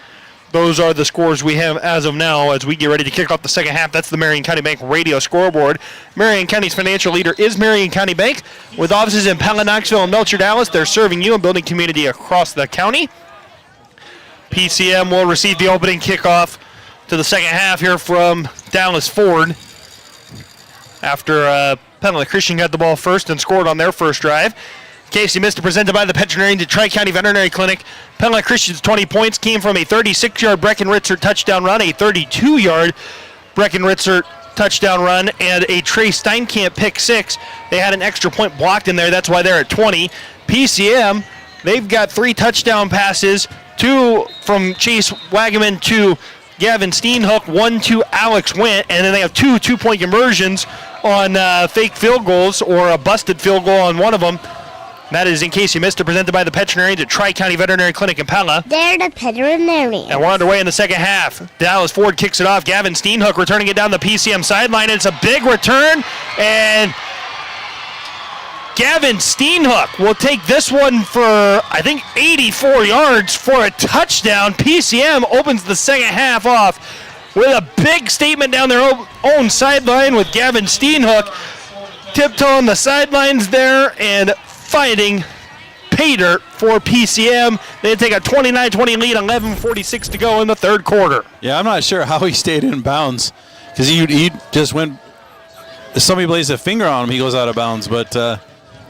Those are the scores we have as of now as we get ready to kick off the second half. That's the Marion County Bank radio scoreboard. Marion County's financial leader is Marion County Bank. With offices in Pella, Knoxville, and Melcher, Dallas, they're serving you and building community across the county. PCM will receive the opening kickoff to the second half here from Dallas Ford after Pella Christian got the ball first and scored on their first drive. Casey Mister presented by the veterinarians at Tri-County Veterinary Clinic. Pella Christian's 20 points came from a 36-yard Breckenritzer touchdown run, a 32-yard Breckenritzer touchdown run, and a Trey Steinkamp pick six. They had an extra point blocked in there. That's why they're at 20. PCM, they've got 3 touchdown passes, 2 from Chase Wagaman to Gavin Steenhook, 1 to Alex Went, and then they have 2 two-point conversions on fake field goals or a busted field goal on one of them. That is, in case you missed it, presented by the veterinarians at Tri-County Veterinary Clinic in Pella. They're the veterinarians. And we're underway in the second half. Dallas Ford kicks it off. Gavin Steenhook returning it down the PCM sideline. It's a big return, and Gavin Steenhook will take this one for, I think, 84 yards for a touchdown. PCM opens the second half off with a big statement down their own sideline with Gavin Steenhook tiptoeing the sidelines there and fighting pay dirt for PCM. They take a 29-20 lead, 11:46 to go in the third quarter. Yeah, I'm not sure how he stayed in bounds because he just went. If somebody lays a finger on him, he goes out of bounds. But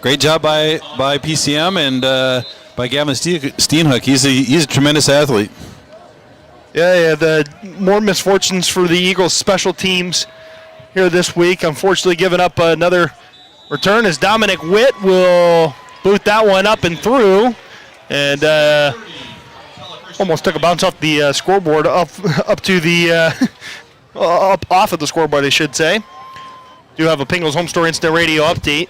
great job by PCM and by Gavin Steenhook. He's a tremendous athlete. Yeah, the more misfortunes for the Eagles special teams here this week. Unfortunately, giving up another return as Dominic Witt will boot that one up and through, and almost took a bounce off the scoreboard up to the up off of the scoreboard, I should say. Do have a Pingles Home Store Instant Radio update.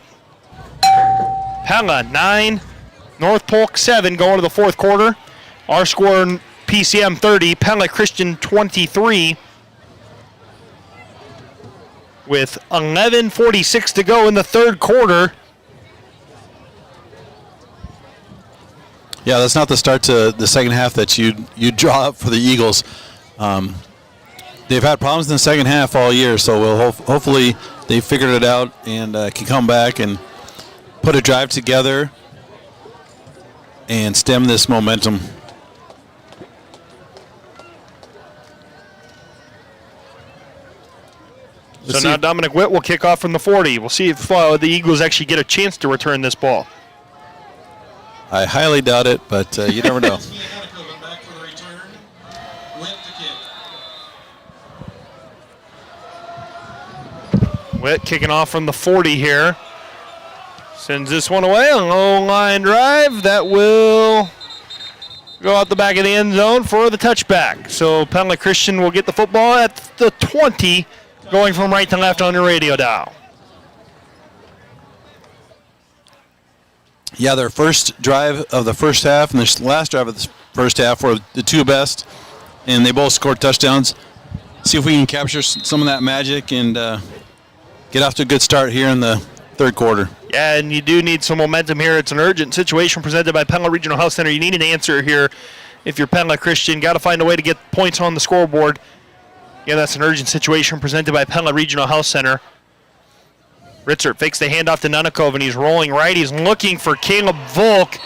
Pella 9, North Polk 7 going to the fourth quarter. Our score in PCM 30, Pella Christian 23. With 11:46 to go in the third quarter. Yeah, that's not the start to the second half that you draw up for the Eagles. They've had problems in the second half all year, so we'll hopefully they figured it out and can come back and put a drive together and stem this momentum. So now Dominic Witt will kick off from the 40. We'll see if the Eagles actually get a chance to return this ball. I highly doubt it, but you never know. Witt kicking off from the 40 here. Sends this one away. A low line drive that will go out the back of the end zone for the touchback. So Pella Christian will get the football at the 20. Going from right to left on your radio dial. Yeah, their first drive of the first half and their last drive of the first half were the two best, and they both scored touchdowns. See if we can capture some of that magic and get off to a good start here in the third quarter. Yeah, and you do need some momentum here. It's an urgent situation presented by Pella Regional Health Center. You need an answer here if you're Pella Christian. Got to find a way to get points on the scoreboard. Yeah, that's an urgent situation presented by Pella Regional Health Center. Ritzert fakes the handoff to Nunnikov, and he's rolling right. He's looking for Caleb Volk.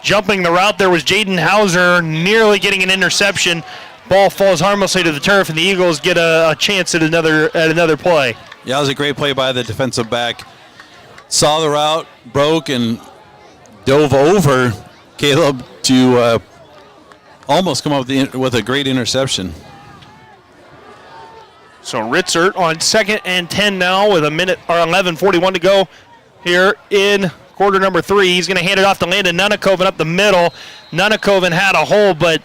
Jumping the route there was Jaden Hauser, nearly getting an interception. Ball falls harmlessly to the turf, and the Eagles get a chance at another play. Yeah, it was a great play by the defensive back. Saw the route, broke, and dove over Caleb to almost come up with a great interception. So Ritzert on 2nd and 10 now with 11:41 to go here in quarter number 3. He's going to hand it off to Landon Nunnikov up the middle. Nunnikov had a hole, but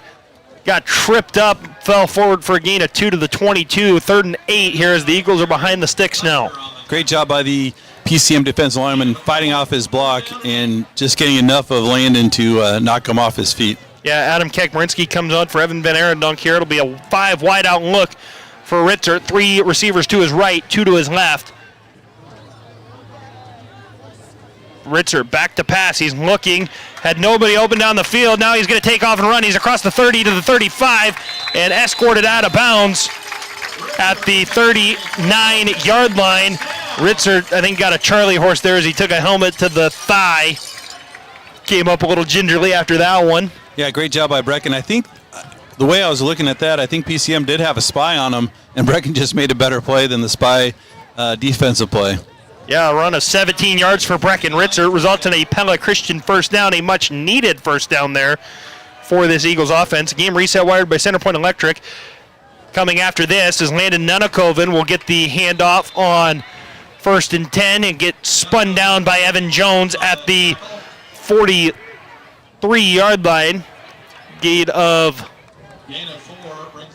got tripped up, fell forward for a gain of 2 to the 22. 3rd and 8 here as the Eagles are behind the sticks now. Great job by the PCM defensive lineman fighting off his block and just getting enough of Landon to knock him off his feet. Yeah, Adam Coach Marinsky comes on for Evan Van Arendonk here. It'll be a 5 wide out look for Ritzert. 3 receivers to his right, 2 to his left. Ritzert back to pass. He's looking. Had nobody open down the field. Now he's going to take off and run. He's across the 30 to the 35 and escorted out of bounds at the 39-yard line. Ritzert, I think, got a Charlie horse there as he took a helmet to the thigh. Came up a little gingerly after that one. Yeah, great job by Brecken. I think the way I was looking at that, I think PCM did have a spy on him, and Brecken just made a better play than the spy defensive play. Yeah, a run of 17 yards for Brecken Ritzert results in a Pella Christian first down, a much-needed first down there for this Eagles offense. Game reset wired by Centerpoint Electric. Coming after this is Landon Nunnikov will get the handoff on 1st and 10 and get spun down by Evan Jones at the 43-yard line. Gain of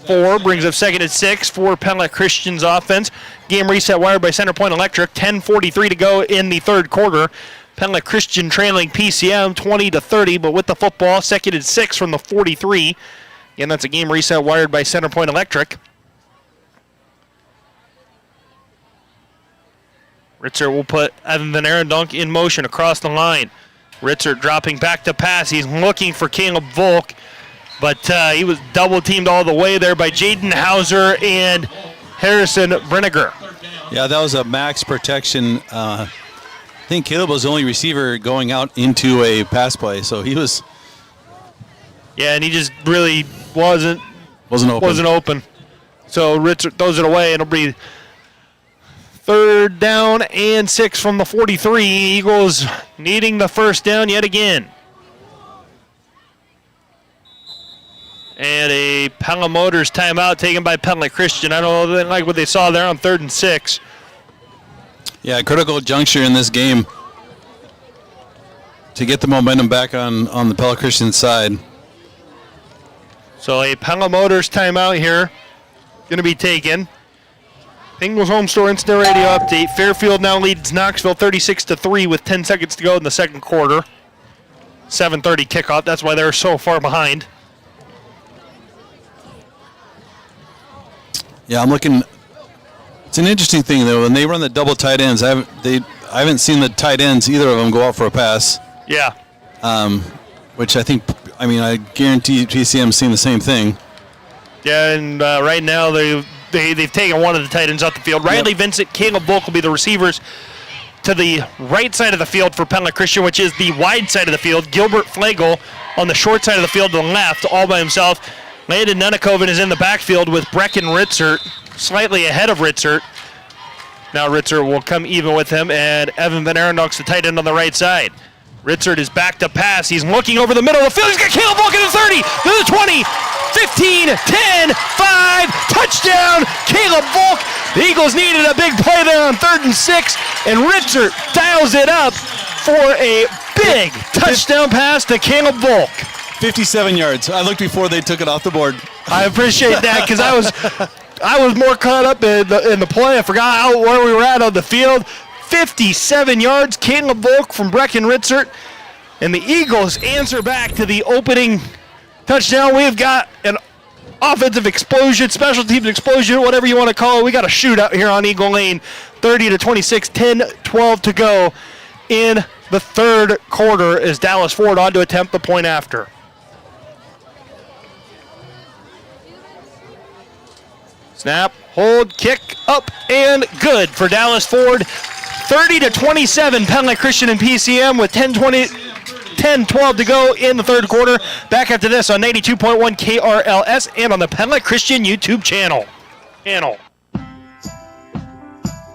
4 brings up 2nd and 6 for Pella Christian's offense. Game reset wired by Centerpoint Electric. 10:43 to go in the third quarter. Pella Christian trailing PCM 20-30, but with the football, 2nd and 6 from the 43. Again, that's a game reset wired by Centerpoint Electric. Ritzert will put Evan Van Arendonk in motion across the line. Ritzert dropping back to pass. He's looking for Caleb Volk, but he was double-teamed all the way there by Jaden Hauser and Harrison Brenniger. Yeah, that was a max protection. I think Caleb was the only receiver going out into a pass play, so he was... Yeah, and he just really wasn't open. So Ritzert throws it away, and it'll be 3rd down and 6 from the 43. Eagles needing the first down yet again. And a Pella Motors timeout taken by Pella Christian. I don't know, they like what they saw there on 3rd and 6. Yeah, critical juncture in this game to get the momentum back on the Pella Christian side. So a Pella Motors timeout here going to be taken. Ingles Home Store Instant Radio update. Fairfield now leads Knoxville 36-3 with 10 seconds to go in the second quarter. 7:30 kickoff. That's why they're so far behind. Yeah, I'm looking. It's an interesting thing though. When they run the double tight ends, I haven't seen the tight ends, either of them, go out for a pass. Yeah. Which I guarantee PCM's seen the same thing. Yeah, and right now they've taken one of the tight ends off the field. Riley Vincent, Caleb Volk will be the receivers to the right side of the field for Pella Christian, which is the wide side of the field. Gilbert Flagel on the short side of the field to the left, all by himself. Landon Nunakoven is in the backfield with Brecken Ritzert slightly ahead of Ritzert. Now Ritzert will come even with him, and Evan Van Arendonk's the tight end on the right side. Ritzert is back to pass. He's looking over the middle of the field. He's got Caleb Volk at the 30, to the 20, 15, 10, 5, touchdown, Caleb Volk. The Eagles needed a big play there on 3rd and 6, and Ritzert dials it up for a big touchdown pass to Caleb Volk. 57 yards. I looked before they took it off the board. I appreciate that because I was more caught up in the play. I forgot where we were at on the field. 57 yards, Caleb Volk from Brecken Ritzert. And the Eagles answer back to the opening touchdown. We've got an offensive explosion, special teams explosion, whatever you want to call it. We got a shootout here on Eagle Lane. 30-26, 10-12 to go in the third quarter as Dallas Ford on to attempt the point after. Snap, hold, kick, up, and good for Dallas Ford. 30-27, Pella Christian and PCM with 10-12 to go in the third quarter. Back after this on 92.1 KRLS and on the Pella Christian YouTube channel.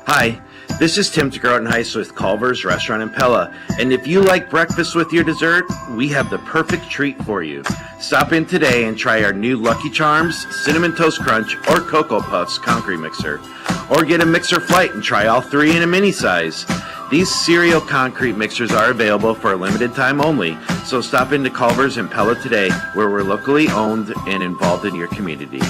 Hi, this is Tim Grotenheis with Culver's Restaurant in Pella. And if you like breakfast with your dessert, we have the perfect treat for you. Stop in today and try our new Lucky Charms, Cinnamon Toast Crunch, or Cocoa Puffs concrete mixer. Or get a mixer flight and try all three in a mini size. These cereal concrete mixers are available for a limited time only, so stop into Culver's in Pella today, where we're locally owned and involved in your community.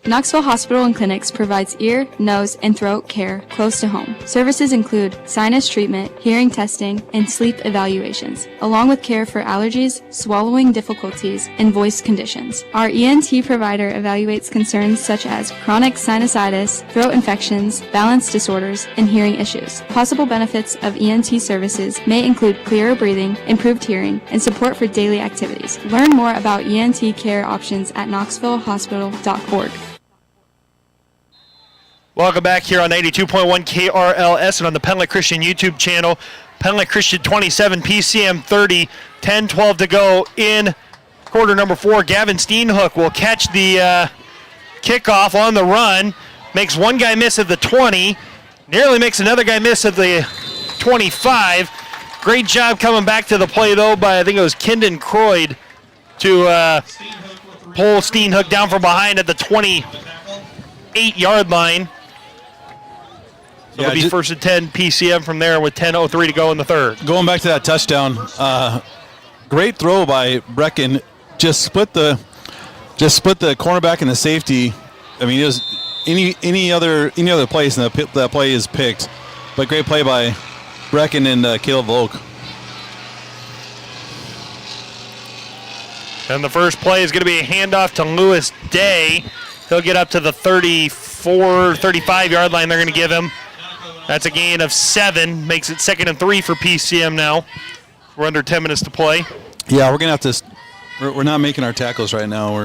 Knoxville Hospital and Clinics provides ear, nose, and throat care close to home. Services include sinus treatment, hearing testing, and sleep evaluations, along with care for allergies, swallowing difficulties, and voice conditions. Our ENT provider evaluates concerns such as chronic sinusitis, throat infections, balance disorders, and hearing issues. Possible benefits of ENT services may include clearer breathing, improved hearing, and support for daily activities. Learn more about ENT care options at knoxvillehospital.org. Welcome back here on 92.1 KRLS and on the Pella Christian YouTube channel. Pella Christian 27, PCM 30, 10-12 to go in quarter number 4. Gavin Steenhook will catch the kickoff on the run. Makes one guy miss at the 20. Nearly makes another guy miss at the 25. Great job coming back to the play, though, by I think it was Kendon Croyd to pull Steenhook down from behind at the 28-yard line. So it'll be 1st and 10 PCM from there with 10:03 to go in the third. Going back to that touchdown, great throw by Brecken. Just split the cornerback and the safety. I mean, it was any other place, and that play is picked. But great play by Brecken and Caleb Volk. And the first play is going to be a handoff to Lewis Day. He'll get up to the 34, 35-yard line they're going to give him. That's a gain of 7. Makes it 2nd and 3 for PCM now. We're under 10 minutes to play. Yeah, we're going to have to. We're not making our tackles right now.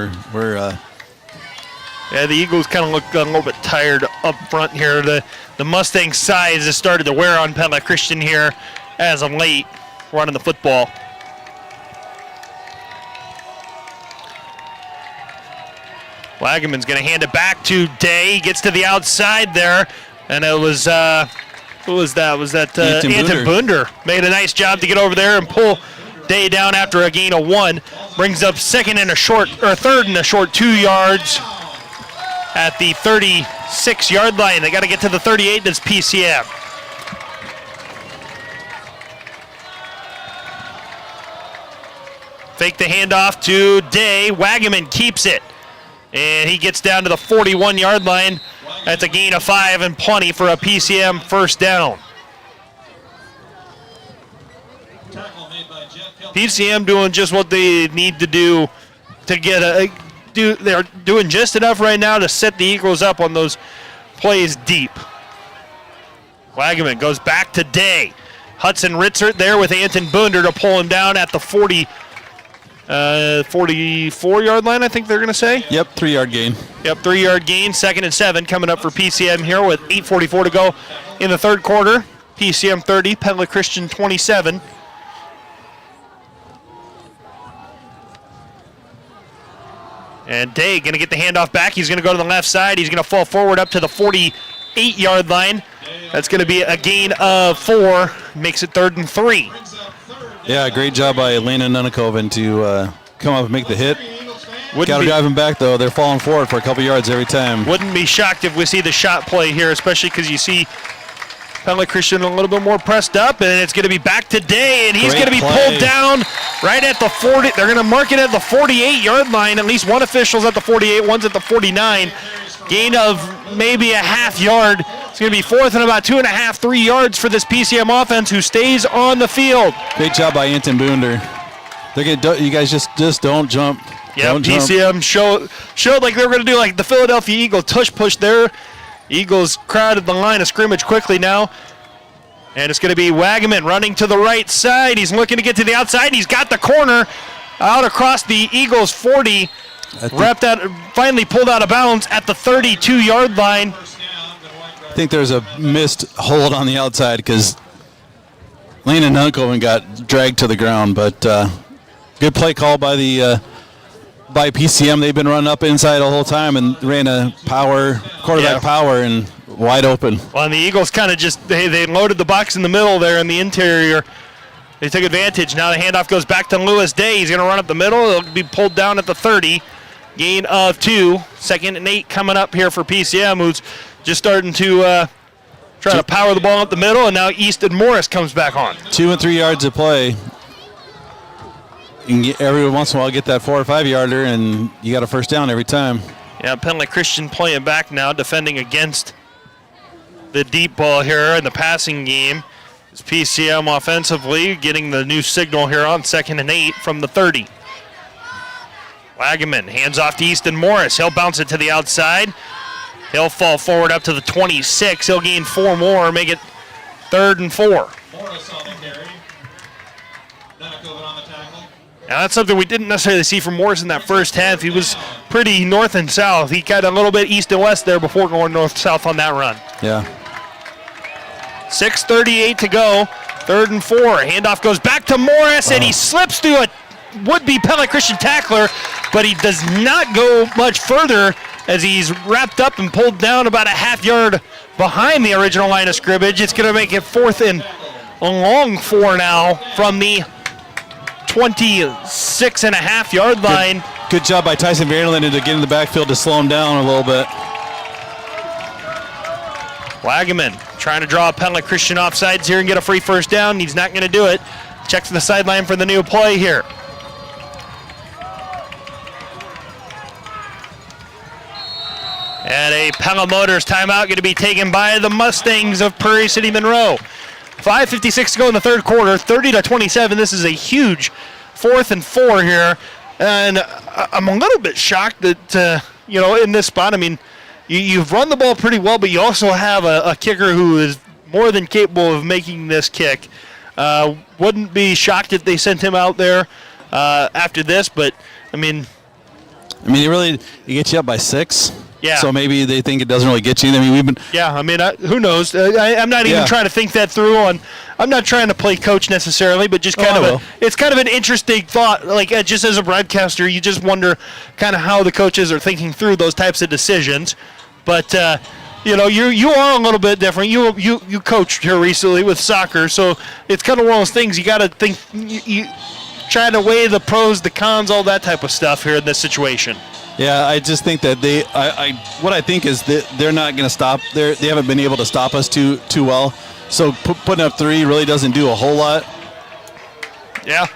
Yeah, the Eagles kind of look a little bit tired up front here. The Mustang size has started to wear on Pella Christian here as of late, running the football. Wagaman's going to hand it back to Day. He gets to the outside there, and it was, who was that? Was that Anthem Bunder? Made a nice job to get over there and pull Day down after a gain of 1. Brings up 3rd and a short 2 yards at the 36-yard line. They got to get to the 38. That's PCM. Fake the handoff to Day. Wagaman keeps it. And he gets down to the 41-yard line. That's a gain of 5 and plenty for a PCM first down. PCM doing just what they need to do to get they're doing just enough right now to set the Eagles up on those plays deep. Wagaman goes back to Day. Hudson Ritzert there with Anton Bunder to pull him down at the 44-yard line, I think they're going to say. Yep, 3-yard gain. Yep, 3-yard gain, 2nd and 7 coming up for PCM here with 8:44 to go in the third quarter. PCM 30, Pella Christian 27. And Day going to get the handoff back. He's going to go to the left side. He's going to fall forward up to the 48-yard line. That's going to be a gain of 4. Makes it 3rd and 3. Yeah, great job by Landon Nunakoven to come up and make the hit. Got to drive him back, though. They're falling forward for a couple yards every time. Wouldn't be shocked if we see the shot play here, especially because you see Pella Christian a little bit more pressed up, and it's going to be back to Day, and he's going to be pulled down right at the 40. They're going to mark it at the 48-yard line. At least one official's at the 48, one's at the 49. Gain of maybe a half yard. It's going to be 4th and about 2.5, 3 yards for this PCM offense who stays on the field. Great job by Anton Bunder. You guys just don't jump. Yeah, PCM showed like they were going to do like the Philadelphia Eagle tush push there. Eagles crowded the line of scrimmage quickly now. And it's going to be Wagaman running to the right side. He's looking to get to the outside. And he's got the corner out across the Eagles 40. Finally pulled out of bounds at the 32-yard line. I think there's a missed hold on the outside because Landon Nunakoven got dragged to the ground. But good play call by PCM. They've been running up inside the whole time and ran a quarterback power and wide open. Well, and the Eagles kind of just, they loaded the box in the middle there in the interior. They took advantage. Now the handoff goes back to Lewis Day. He's going to run up the middle. It'll be pulled down at the 30. Gain of 2. 2nd and 8 coming up here for PCM, who's just starting to try to power the ball up the middle, and now Easton Morris comes back on. 2 and 3 yards of play. You can every once in a while get that 4 or 5 yarder, and you got a first down every time. Yeah, Pella Christian playing back now, defending against the deep ball here in the passing game. It's PCM offensively getting the new signal here on 2nd and 8 from the 30. Wagaman hands off to Easton Morris. He'll bounce it to the outside. He'll fall forward up to the 26. He'll gain 4 more, make it 3rd and 4. Morris on the carry. Nunakoven on the tackle. Now that's something we didn't necessarily see from Morris in that first half. He was pretty north and south. He got a little bit east and west there before going north-south on that run. Yeah. 6:38 to go. 3rd and 4. Handoff goes back to Morris, and he slips through a would-be Pella Christian tackler, but he does not go much further as he's wrapped up and pulled down about a half yard behind the original line of scrimmage. It's going to make it 4th and a long 4 now from the 26.5-yard line. Good job by Tyson Vanderlinden to get in the backfield to slow him down a little bit. Wagaman trying to draw a Pella Christian offsides here and get a free first down. He's not going to do it. Checks the sideline for the new play here. And a Pella Motors timeout going to be taken by the Mustangs of Prairie City Monroe. 5:56 to go in the third quarter, 30-27. This is a huge 4th and 4 here. And I'm a little bit shocked that, in this spot, I mean, you've run the ball pretty well, but you also have a kicker who is more than capable of making this kick. Wouldn't be shocked if they sent him out there after this, but, I mean, he gets you up by 6. Yeah. So maybe they think it doesn't really get you. I mean, who knows? I'm not even trying to think that through. I'm not trying to play coach necessarily, but just it's kind of an interesting thought. Like just as a broadcaster, you just wonder kind of how the coaches are thinking through those types of decisions. But you are a little bit different. You coached here recently with soccer, so it's kind of one of those things you got to think. You try to weigh the pros, the cons, all that type of stuff here in this situation. Yeah, I just think that what I think is that they're not going to stop. They haven't been able to stop us too well. So putting up 3 really doesn't do a whole lot. Yeah.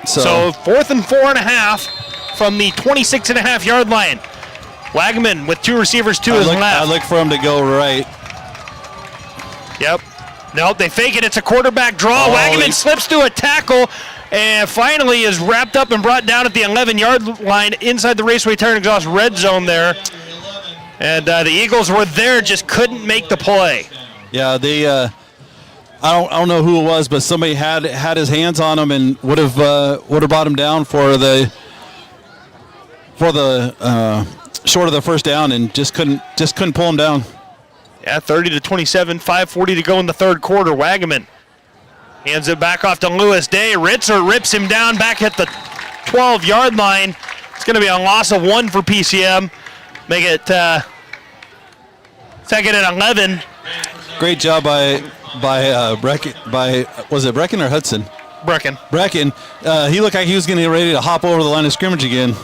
So 4th and 4.5 from the 26.5-yard line. Wagaman with 2 receivers to his left. I look for him to go right. Yep. Nope, they fake it. It's a quarterback draw. Wagaman slips to a tackle. And finally is wrapped up and brought down at the 11-yard line inside the Raceway Tire and Exhaust red zone there. And the Eagles were there, just couldn't make the play. Yeah, they. I don't know who it was, but somebody had his hands on him and would have brought him down for the short of the first down and just couldn't pull him down. Yeah, 30-27, 5:40 to go in the third quarter. Wagaman hands it back off to Lewis Day. Ritzer rips him down back at the 12-yard line. It's going to be a loss of 1 for PCM. Make it second and 11. Great job by Brecken. Was it Brecken or Hudson? Brecken. He looked like he was getting ready to hop over the line of scrimmage again.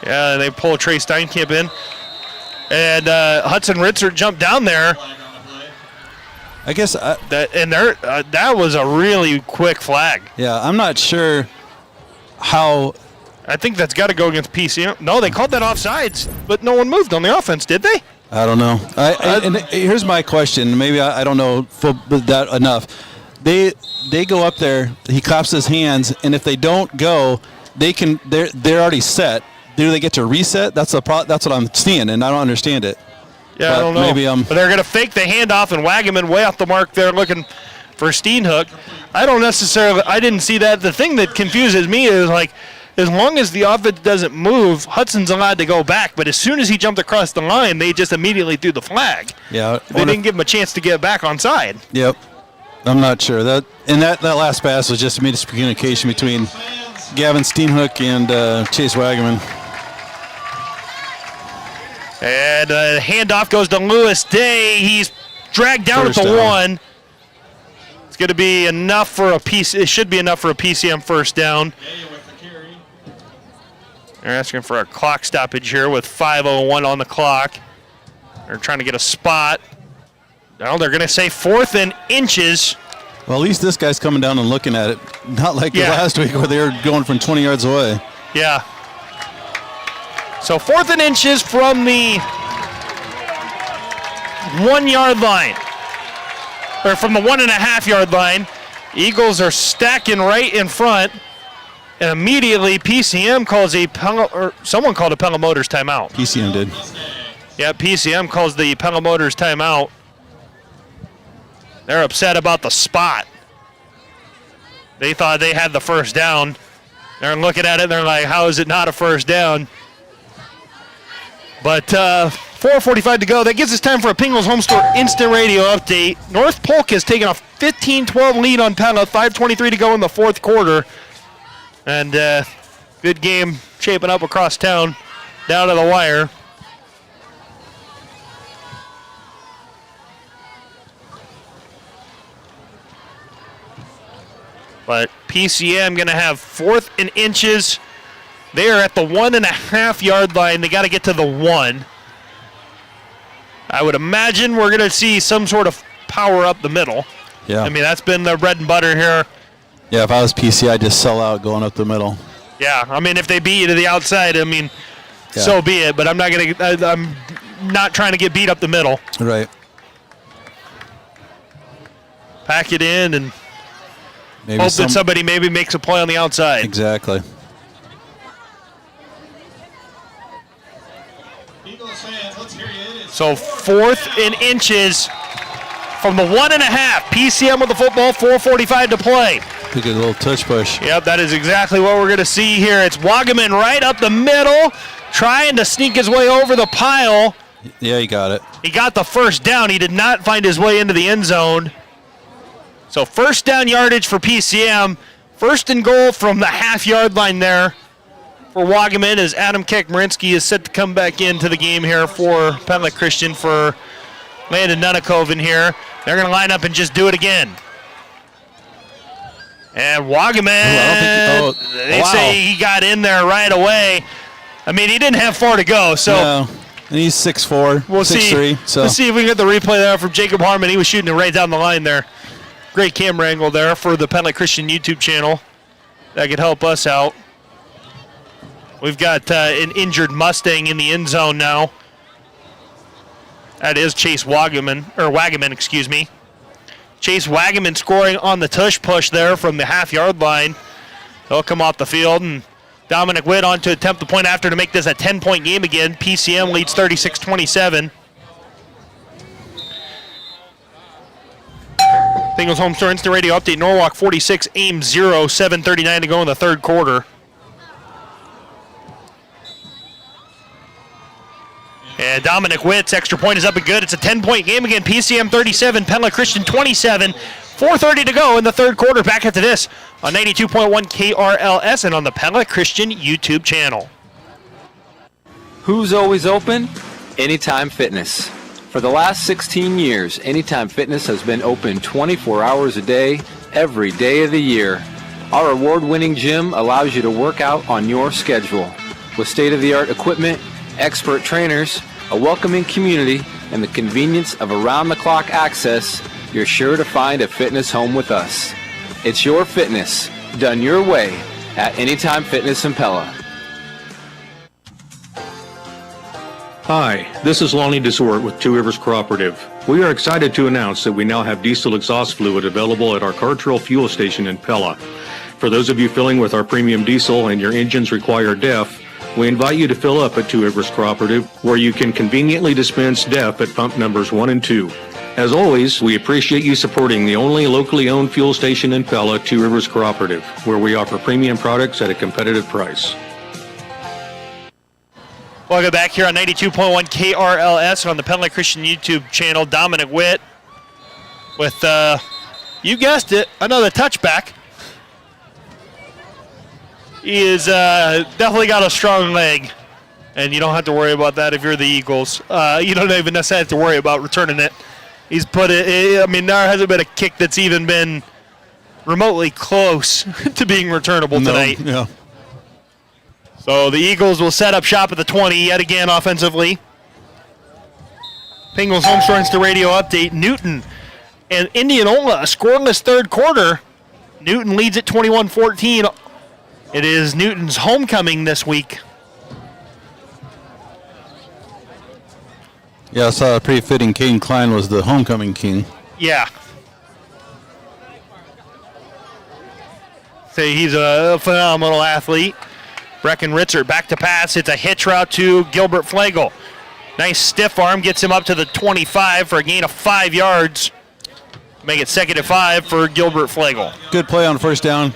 Yeah, they pull Trey Steinkamp in. And Hudson Ritzer jumped down there. I guess that was a really quick flag. Yeah, I'm not sure how. I think that's got to go against PCM. No, they called that offsides, but no one moved on the offense, did they? I don't know. And here's my question. Maybe I don't know that enough. They go up there. He claps his hands, and if they don't go, they're already set. Do they get to reset? That's what I'm seeing, and I don't understand it. Yeah, I don't know. Maybe but they're going to fake the handoff, and Wagaman way off the mark there looking for Steenhook. I didn't see that. The thing that confuses me is, like, as long as the offense doesn't move, Hudson's allowed to go back. But as soon as he jumped across the line, they just immediately threw the flag. Yeah. They didn't give him a chance to get back onside. Yep. I'm not sure. That last pass was just a miscommunication between Gavin Steenhook and Chase Wagaman. And handoff goes to Lewis Day. He's dragged down at the 1. It's going to be enough for it should be enough for a PCM first down. They're asking for a clock stoppage here with 5:01 on the clock. They're trying to get a spot. Now they're going to say 4th and inches. Well, at least this guy's coming down and looking at it. Not like last week where they were going from 20 yards away. Yeah. So 4th and inches from the 1-yard line. Or from the 1.5-yard line. Eagles are stacking right in front. And immediately PCM calls someone called a Pella Motors timeout. PCM did. Yeah, PCM calls the Pella Motors timeout. They're upset about the spot. They thought they had the first down. They're looking at it and they're like, how is it not a first down? But 4:45 to go. That gives us time for a Pingles Home Store Instant Radio update. North Polk has taken a 15-12 lead on Pella. 5:23 to go in the fourth quarter. And good game shaping up across town, down to the wire. But PCM going to have 4th and inches. They are at the 1.5-yard line. They got to get to the 1. I would imagine we're going to see some sort of power up the middle. Yeah. I mean, that's been their bread and butter here. Yeah, if I was PC, I'd just sell out going up the middle. Yeah, I mean, if they beat you to the outside, I mean, so be it. But I'm not trying to get beat up the middle. Right. Pack it in and Maybe hope that somebody maybe makes a play on the outside. Exactly. So 4th and inches from the 1.5. PCM with the football, 4:45 to play. We get a little touch push. Yep, that is exactly what we're going to see here. It's Wagaman right up the middle, trying to sneak his way over the pile. Yeah, he got it. He got the first down. He did not find his way into the end zone. So first down yardage for PCM. First and goal from the half-yard line there for Wagaman as Coach Marinsky is set to come back into the game here for Pella Christian for Landon Nunnikov in here. They're going to line up and just do it again. And Wagaman, they say he got in there right away. I mean, he didn't have far to go, so. No. And he's 6'4", 6'3". So let's see if we can get the replay there from Jacob Harmon. He was shooting it right down the line there. Great camera angle there for the Pella Christian YouTube channel. That could help us out. We've got an injured Mustang in the end zone now. That is Chase Wagaman, excuse me. Chase Wagaman scoring on the tush push there from the half-yard line. He'll come off the field, and Dominic Witt on to attempt the point after to make this a 10-point game again. PCM leads 36-27. Bengals Home Store Instant Radio update. Norwalk 46, Ames 0, 7:39 to go in the third quarter. And Dominic Witt's extra point is up and good. It's a 10-point game again. PCM 37, Pella Christian 27. 4:30 to go in the third quarter. Back into this on 92.1 KRLS and on the Pella Christian YouTube channel. Who's always open? Anytime Fitness. For the last 16 years, Anytime Fitness has been open 24 hours a day, every day of the year. Our award-winning gym allows you to work out on your schedule. With state-of-the-art equipment, expert trainers, a welcoming community, and the convenience of around-the-clock access, you're sure to find a fitness home with us. It's your fitness, done your way, at Anytime Fitness in Pella. Hi, this is Lonnie Desort with Two Rivers Cooperative. We are excited to announce that we now have diesel exhaust fluid available at our Cartrell fuel station in Pella. For those of you filling with our premium diesel and your engines require DEF, we invite you to fill up at Two Rivers Cooperative, where you can conveniently dispense DEF at pump numbers 1 and 2. As always, we appreciate you supporting the only locally owned fuel station in Pella, Two Rivers Cooperative, where we offer premium products at a competitive price. Welcome back here on 92.1 KRLS on the Pella Christian YouTube channel. Dominic Witt with, you guessed it, another touchback. He is definitely got a strong leg, and you don't have to worry about that if you're the Eagles. You don't even necessarily have to worry about returning it. He's put it, I mean, there hasn't been a kick that's even been remotely close to being returnable tonight. Yeah. So the Eagles will set up shop at the 20 yet again offensively. Bengals Home Store Instant Radio update. Newton and Indianola, a scoreless third quarter. Newton leads at 21-14. It is Newton's homecoming this week. Yeah, I saw a pretty fitting Caden Klein was the homecoming king. Yeah. Say he's a phenomenal athlete. Brecken Ritzer back to pass. It's a hitch route to Gilbert Flagel. Nice stiff arm gets him up to the 25 for a gain of 5 yards. Make it 2nd and 5 for Gilbert Flagel. Good play on first down.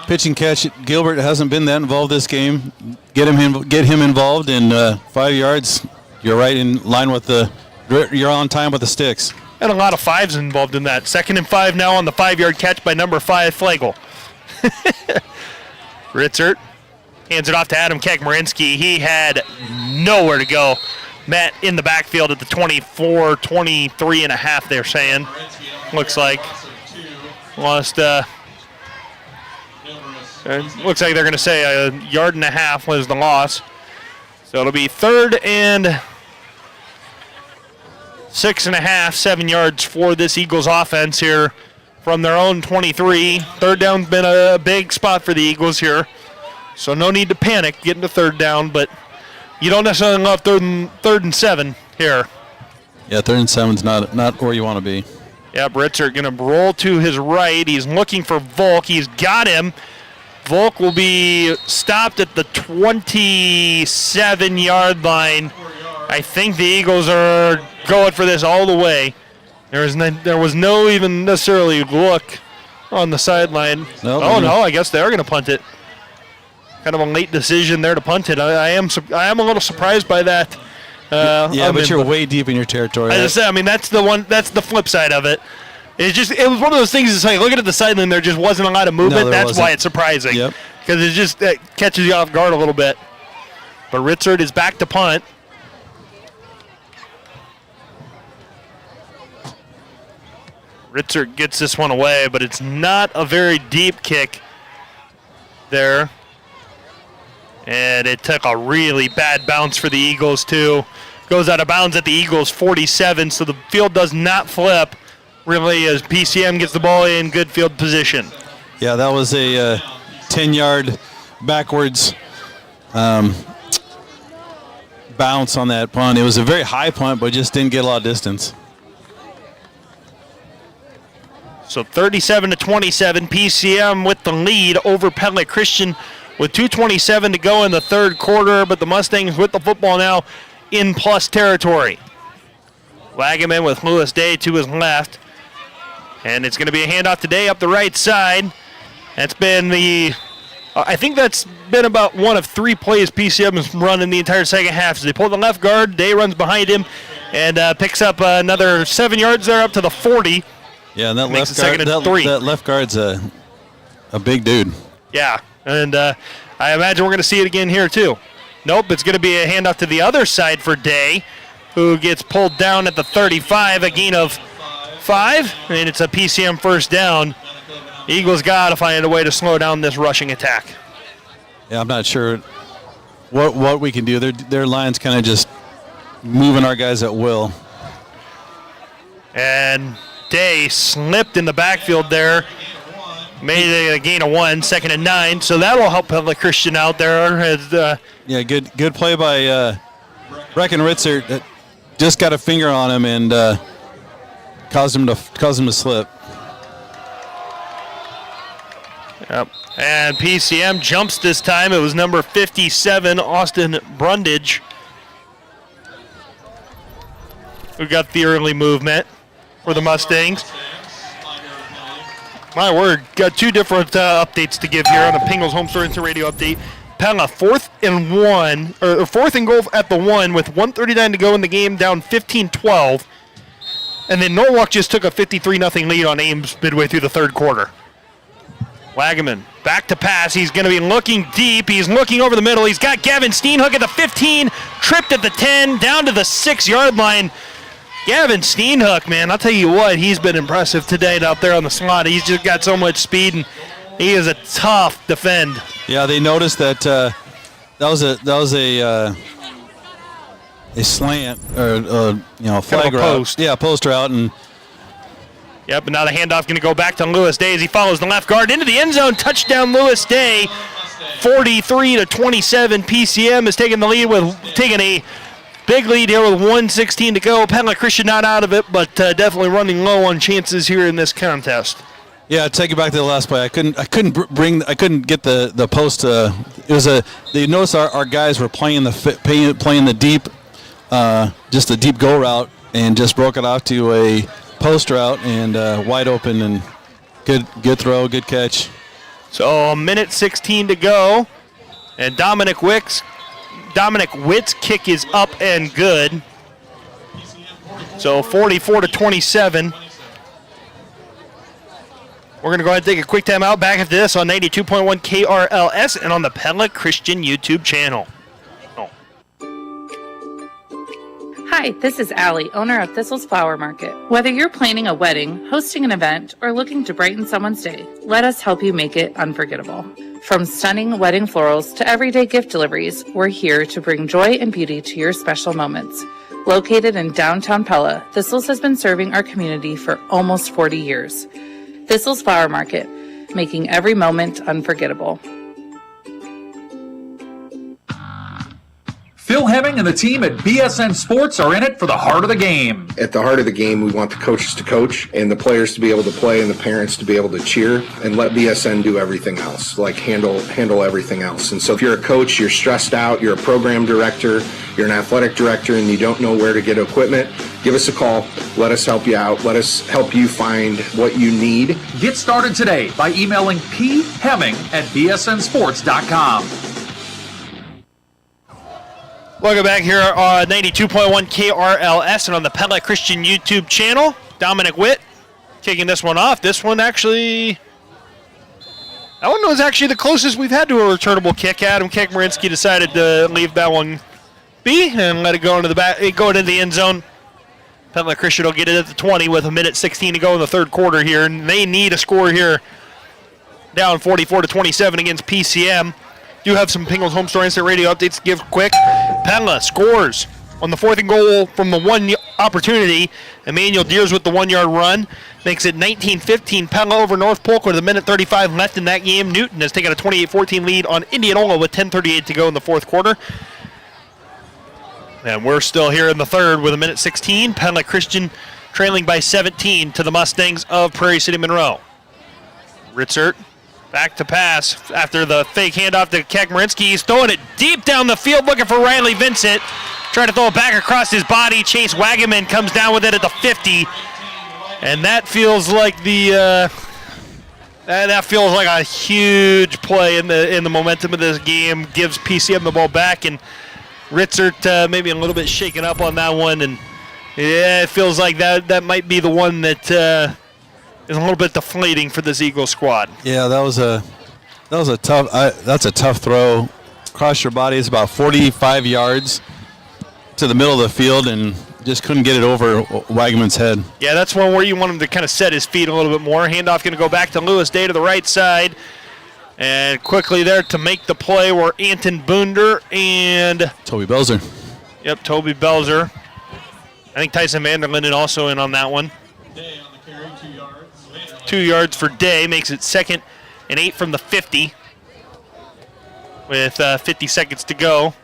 Pitch and catch. Gilbert hasn't been that involved this game. Get him involved in 5 yards. You're right in line with you're on time with the sticks. And a lot of fives involved in that. 2nd and 5 now on the 5-yard catch by number 5, Flagel. Ritzert hands it off to Coach Marinsky. He had nowhere to go. Met in the backfield at the 24, 23 and a half, they're saying. Looks like. Lost, looks like they're going to say a yard and a half was the loss. So it'll be 3rd and 6.5, 7 yards for this Eagles offense here from their own 23. Third down's been a big spot for the Eagles here. So no need to panic getting to third down, but you don't necessarily love third and 7 here. Yeah, 3rd and 7's not where you want to be. Yeah, Britzer going to roll to his right. He's looking for Volk. He's got him. Volk will be stopped at the 27-yard line. I think the Eagles are going for this all the way. There was no even necessarily look on the sideline. No, I guess they are going to punt it. Kind of a late decision there to punt it. I am a little surprised by that. But you're way deep in your territory. As I said, I mean that's the flip side of it. It was one of those things. It's like looking at the sideline, there just wasn't a lot of movement. That's why it's surprising. Yep. Because it just catches you off guard a little bit. But Ritzert is back to punt. Ritzert gets this one away, but it's not a very deep kick there. And it took a really bad bounce for the Eagles, too. Goes out of bounds at the Eagles' 47, so the field does not flip, really, as PCM gets the ball in good field position. Yeah, that was a 10-yard backwards bounce on that punt. It was a very high punt, but just didn't get a lot of distance. So 37-27, PCM with the lead over Pella Christian with 2:27 to go in the third quarter, but the Mustangs with the football now in plus territory. Wagaman with Lewis Day to his left. And it's going to be a handoff today up the right side. That's been I think that's been about one of 3 plays PCM has run in the entire second half. So they pull the left guard, Day runs behind him, and picks up another 7 yards there up to the 40. Yeah, and that left guard's a big dude. Yeah, and I imagine we're going to see it again here too. Nope, it's going to be a handoff to the other side for Day, who gets pulled down at the 35, a gain of 5, and it's a PCM first down. Eagles got to find a way to slow down this rushing attack. Yeah, I'm not sure what we can do. Their line's kind of just moving our guys at will. And Day slipped in the backfield there. Made a gain of 1, 2nd and 9. So that'll help Pella Christian out there. Yeah, good play by Brecken Ritzer. That just got a finger on him and caused him to slip. Yep. And PCM jumps this time. It was number 57, Austin Brundage, who got the early movement for the Mustangs. My word, got 2 different updates to give here on the Pingles Home Store Instant Radio update. Pella, 4th and goal at the 1 with 1:39 to go in the game, down 15-12. And then Norwalk just took a 53-0 lead on Ames midway through the third quarter. Wagaman back to pass. He's going to be looking deep. He's looking over the middle. He's got Gavin Steenhook at the 15, tripped at the 10, down to the 6-yard line. Gavin Steenhook, man, I'll tell you what, he's been impressive today out there on the slot. He's just got so much speed, and he is a tough defend. Yeah, they noticed that that was a slant or flag route. Post. Yeah, post route, and yep, and now the handoff going to go back to Lewis Day as he follows the left guard into the end zone. Touchdown, Lewis Day. 43-27. PCM is taking the lead taking a big lead here with 1:16 to go. Pella Christian not out of it, but definitely running low on chances here in this contest. Yeah, take it back to the last play. I couldn't get the post. They noticed our guys were playing the deep, just a deep go route, and just broke it off to a post route and wide open, and good throw, good catch. So a minute 16 to go, and Dominic Witt's kick is up and good. So 44-27. We're going to go ahead and take a quick time out. Back after this on 92.1 KRLS and on the Pella Christian YouTube channel. Hi, this is Allie, owner of Thistle's Flower Market. Whether you're planning a wedding, hosting an event, or looking to brighten someone's day, let us help you make it unforgettable. From stunning wedding florals to everyday gift deliveries, we're here to bring joy and beauty to your special moments. Located in downtown Pella, Thistle's has been serving our community for almost 40 years. Thistle's Flower Market, making every moment unforgettable. Phil Hemming and the team at BSN Sports are in it for the heart of the game. At the heart of the game, we want the coaches to coach and the players to be able to play and the parents to be able to cheer and let BSN do everything else, like handle everything else. And so if you're a coach, you're stressed out, you're a program director, you're an athletic director, and you don't know where to get equipment, give us a call. Let us help you out. Let us help you find what you need. Get started today by emailing phemming@bsnsports.com. Welcome back here on 92.1 KRLS and on the Pella Christian YouTube channel. Dominic Witt kicking this one off. This one actually, that one was actually the closest we've had to a returnable kick. Coach Marinsky decided to leave that one be and let it go into the back, go into the end zone. Pella Christian will get it at the 20 with 1:16 to go in the third quarter here, and they need a score here. Down 44-27 against PCM. Do have some Pingles Home Store Instant Radio updates to give quick. Pella scores on the 4th and goal from the one opportunity. Emmanuel Deers with the 1-yard run. Makes it 19-15. Pella over North Polk with 1:35 left in that game. Newton has taken a 28-14 lead on Indianola with 10:38 to go in the fourth quarter. And we're still here in the third with 1:16. Pella Christian trailing by 17 to the Mustangs of Prairie City Monroe. Ritzert back to pass after the fake handoff to Coach Marinsky. He's throwing it deep down the field looking for Riley Vincent. Trying to throw it back across his body. Chase Wagaman comes down with it at the 50. And that feels like that feels like a huge play in the momentum of this game. Gives PCM the ball back, and Ritzert maybe a little bit shaken up on that one. And yeah, it feels like that might be the one that is a little bit deflating for this Eagle squad. Yeah, that's a tough throw. Across your body, it's about 45 yards to the middle of the field, and just couldn't get it over Wagaman's head. Yeah, that's one where you want him to kind of set his feet a little bit more. Handoff going to go back to Lewis Day to the right side. And quickly there to make the play were Anton Boonder and Toby Belzer. Yep, Toby Belzer. I think Tyson Vanderlinden also in on that one. 2 yards for Day, makes it 2nd and 8 from the 50 with 50 seconds to go.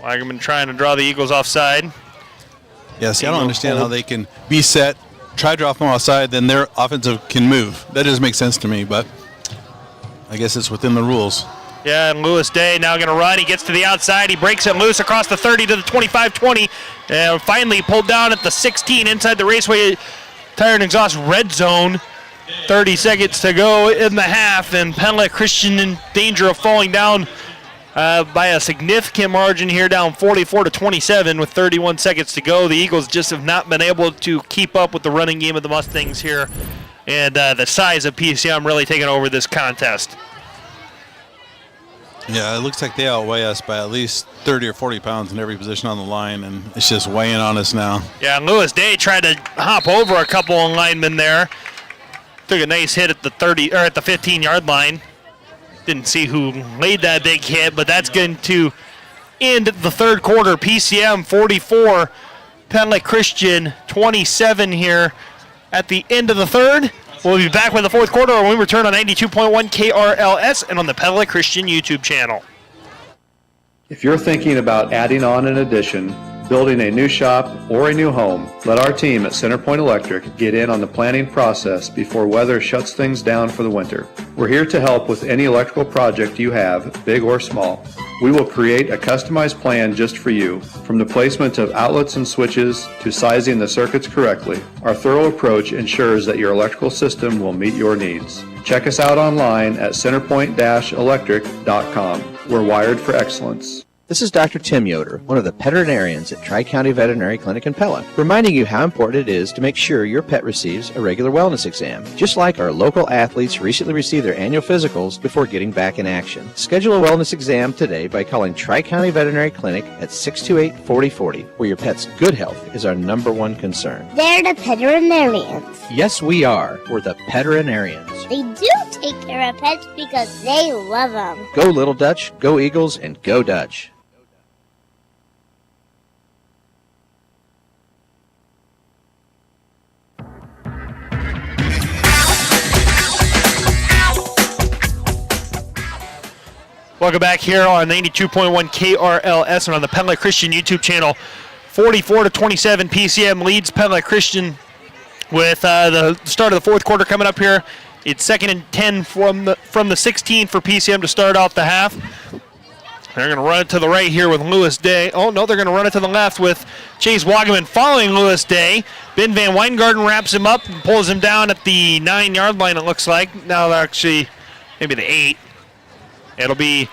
Wagaman trying to draw the Eagles offside. Yeah, see, I don't understand how they can be set, try to drop them offside, then their offensive can move. That doesn't make sense to me, but I guess it's within the rules. Yeah, and Lewis Day now going to run. He gets to the outside. He breaks it loose across the 30 to the 25-20. And finally pulled down at the 16 inside the Raceway Tire and Exhaust red zone. 30 seconds to go in the half, and Pella Christian in danger of falling down by a significant margin here, down 44-27 with 31 seconds to go. The Eagles just have not been able to keep up with the running game of the Mustangs here, and the size of PCM really taking over this contest. Yeah, it looks like they outweigh us by at least 30 or 40 pounds in every position on the line, and it's just weighing on us now. Yeah, Lewis Day tried to hop over a couple of linemen there. Took a nice hit at the 30 or at the 15-yard line. Didn't see who laid that big hit, but that's going to end the third quarter. PCM 44, Pella Christian 27 here at the end of the third. We'll be back with the fourth quarter when we return on 92.1 KRLS and on the Pella Christian YouTube channel. If you're thinking about adding on an addition, building a new shop, or a new home, let our team at CenterPoint Electric get in on the planning process before weather shuts things down for the winter. We're here to help with any electrical project you have, big or small. We will create a customized plan just for you, from the placement of outlets and switches to sizing the circuits correctly. Our thorough approach ensures that your electrical system will meet your needs. Check us out online at centerpoint-electric.com. We're wired for excellence. This is Dr. Tim Yoder, one of the veterinarians at Tri-County Veterinary Clinic in Pella, reminding you how important it is to make sure your pet receives a regular wellness exam, just like our local athletes recently received their annual physicals before getting back in action. Schedule a wellness exam today by calling Tri-County Veterinary Clinic at 628-4040, where your pet's good health is our #1 concern. They're the veterinarians. Yes, we are. We're the veterinarians. They do take care of pets because they love them. Go Little Dutch, go Eagles, and go Dutch. Welcome back here on 92.1 KRLS and on the Pella Christian YouTube channel. 44-27, PCM leads Pella Christian with the start of the fourth quarter coming up here. It's 2nd and 10 from the 16 for PCM to start off the half. They're going to run it to the right here with Lewis Day. Oh, no, they're going to run it to the left with Chase Wagaman following Lewis Day. Ben Van Weingarten wraps him up and pulls him down at the 9-yard line, it looks like. Now they're actually maybe the 8. It'll be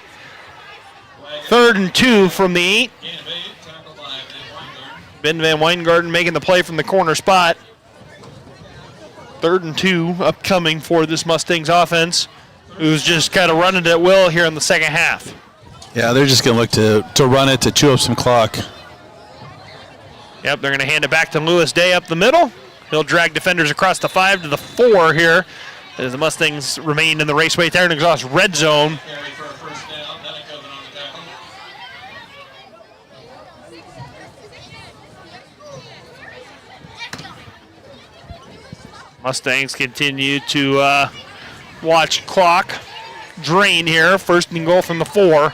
3rd and 2 from the 8. Ben Van Weingarten making the play from the corner spot. 3rd and 2 upcoming for this Mustangs offense, who's just kind of running at will here in the second half. Yeah, they're just going to look to run it to chew up some clock. Yep, they're going to hand it back to Lewis Day up the middle. He'll drag defenders across the 5 to the 4 here as the Mustangs remain in the Raceway Tire and Exhaust red zone. Mustangs continue to watch clock drain here. 1st and goal from the 4.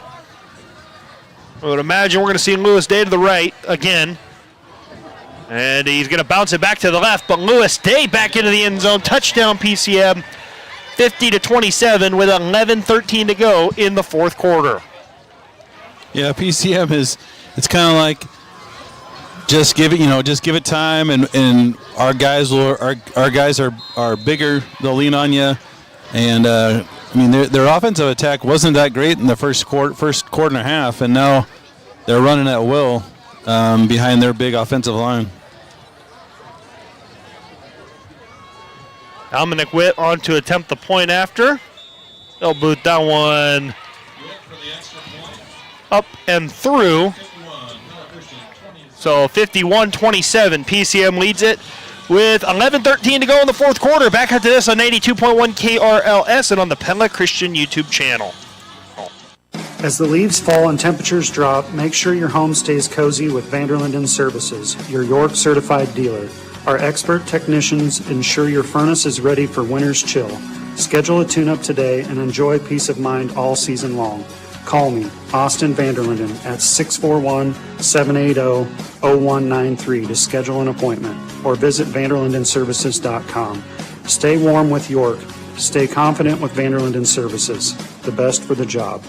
I would imagine we're going to see Lewis Day to the right again. And he's going to bounce it back to the left, but Lewis Day back into the end zone. Touchdown PCM, 50-27 with 11:13 to go in the fourth quarter. Yeah, PCM it's kind of like just give it time, and our guys are bigger. They'll lean on you, and their offensive attack wasn't that great in the first quarter and a half, and now they're running at will behind their big offensive line. Dominic Witt on to attempt the point after. They'll boot that one up and through. So 51-27, PCM leads it with 11:13 to go in the fourth quarter. Back after this on 82.1 KRLS and on the Pella Christian YouTube channel. As the leaves fall and temperatures drop, make sure your home stays cozy with Vanderlinden Services, your York certified dealer. Our expert technicians ensure your furnace is ready for winter's chill. Schedule a tune-up today and enjoy peace of mind all season long. Call me, Austin Vanderlinden, at 641-780-0193 to schedule an appointment, or visit vanderlindenservices.com. Stay warm with York. Stay confident with Vanderlinden Services. The best for the job.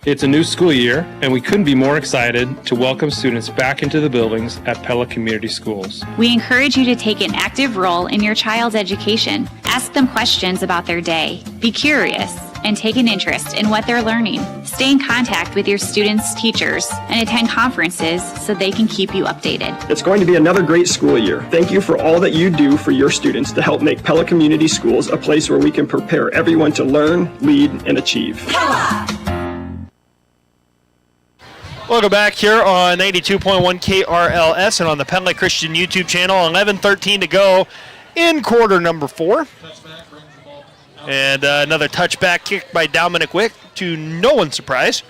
It's a new school year, and we couldn't be more excited to welcome students back into the buildings at Pella Community Schools. We encourage you to take an active role in your child's education. Ask them questions about their day. Be curious and take an interest in what they're learning. Stay in contact with your students' teachers and attend conferences so they can keep you updated. It's going to be another great school year. Thank you for all that you do for your students to help make Pella Community Schools a place where we can prepare everyone to learn, lead, and achieve. Pella! Welcome back here on 82.1 KRLS and on the Pella Christian YouTube channel. 11:13 to go in quarter number 4. And another touchback kick by Dominic Wick to no one's surprise.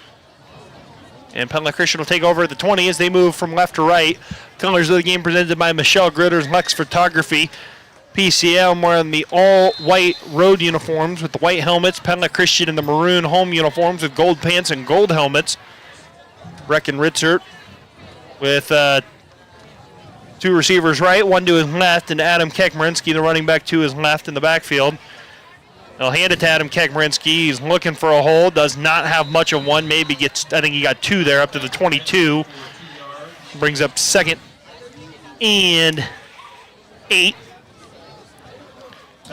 And Pella Christian will take over at the 20 as they move from left to right. Colors of the game presented by Michelle Gritter's Lex Photography. PCM wearing the all-white road uniforms with the white helmets. Pella Christian in the maroon home uniforms with gold pants and gold helmets. Brecken Ritzert with 2 receivers right, 1 to his left, and Adam Kekmarinsky, the running back, to his left in the backfield. They'll hand it to Adam Kekmarinsky. He's looking for a hole, does not have much of one, maybe gets, I think he got 2 there up to the 22. Brings up 2nd and 8.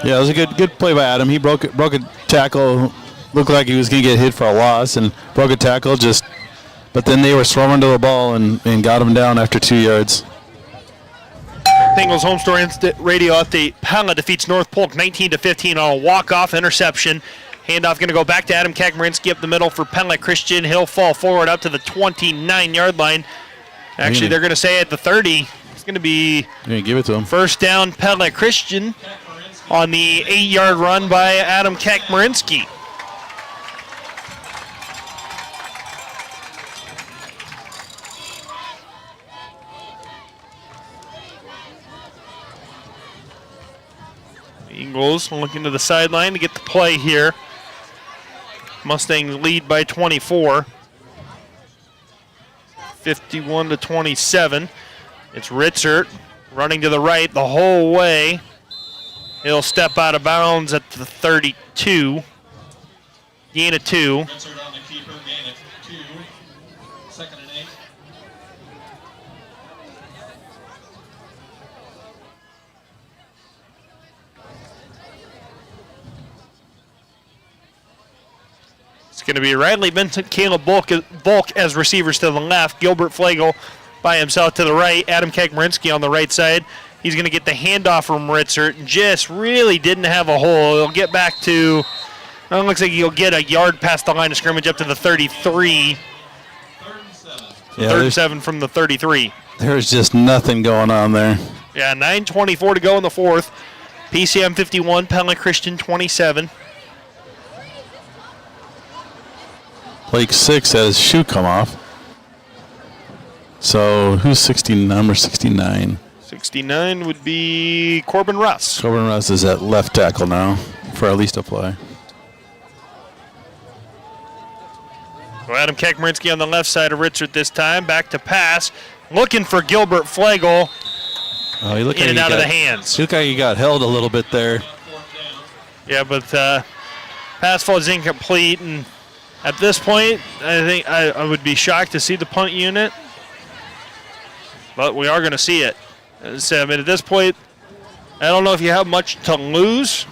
Yeah, it was a good play by Adam. He broke a tackle, looked like he was going to get hit for a loss, and broke a tackle but then they were throwing to the ball and got him down after 2 yards. Bengals home store instant radio update. Pella defeats North Polk 19-15 on a walk-off interception. Handoff going to go back to Adam Kekmarinsky up the middle for Pella Christian. He'll fall forward up to the 29-yard line. Actually, they're going to say at the 30. It's going to be give it to him. First down, Pella Christian on the 8-yard run by Adam Kekmarinsky. Eagles looking to the sideline to get the play here. Mustangs lead by 24. 51-27. It's Ritzert running to the right the whole way. He'll step out of bounds at the 32. Gain of 2. Ritzert on the keeper, gain of 2. 2nd and 8. It's going to be Riley Vincent, Caleb Bulk as receivers to the left. Gilbert Flagel by himself to the right. Adam Marinsky on the right side. He's going to get the handoff from Ritzert and just really didn't have a hole. He'll get back to, it looks like he'll get a yard past the line of scrimmage up to the 33. Yeah, 37 from the 33. There's just nothing going on there. Yeah, 9:24 to go in the fourth. PCM 51, Pella Christian 27. Blake 6 had his shoe come off. So who's number 69? 69 would be Corbin Russ. Corbin Russ is at left tackle now for at least a play. So Adam Marinsky on the left side of Ritzert this time. Back to pass. Looking for Gilbert Flagel. Oh, he looked in like and he out got, of the hands. He looked like he got held a little bit there. Yeah, but pass falls incomplete. And at this point, I think I would be shocked to see the punt unit. But we are going to see it. So, I mean, at this point, I don't know if you have much to lose.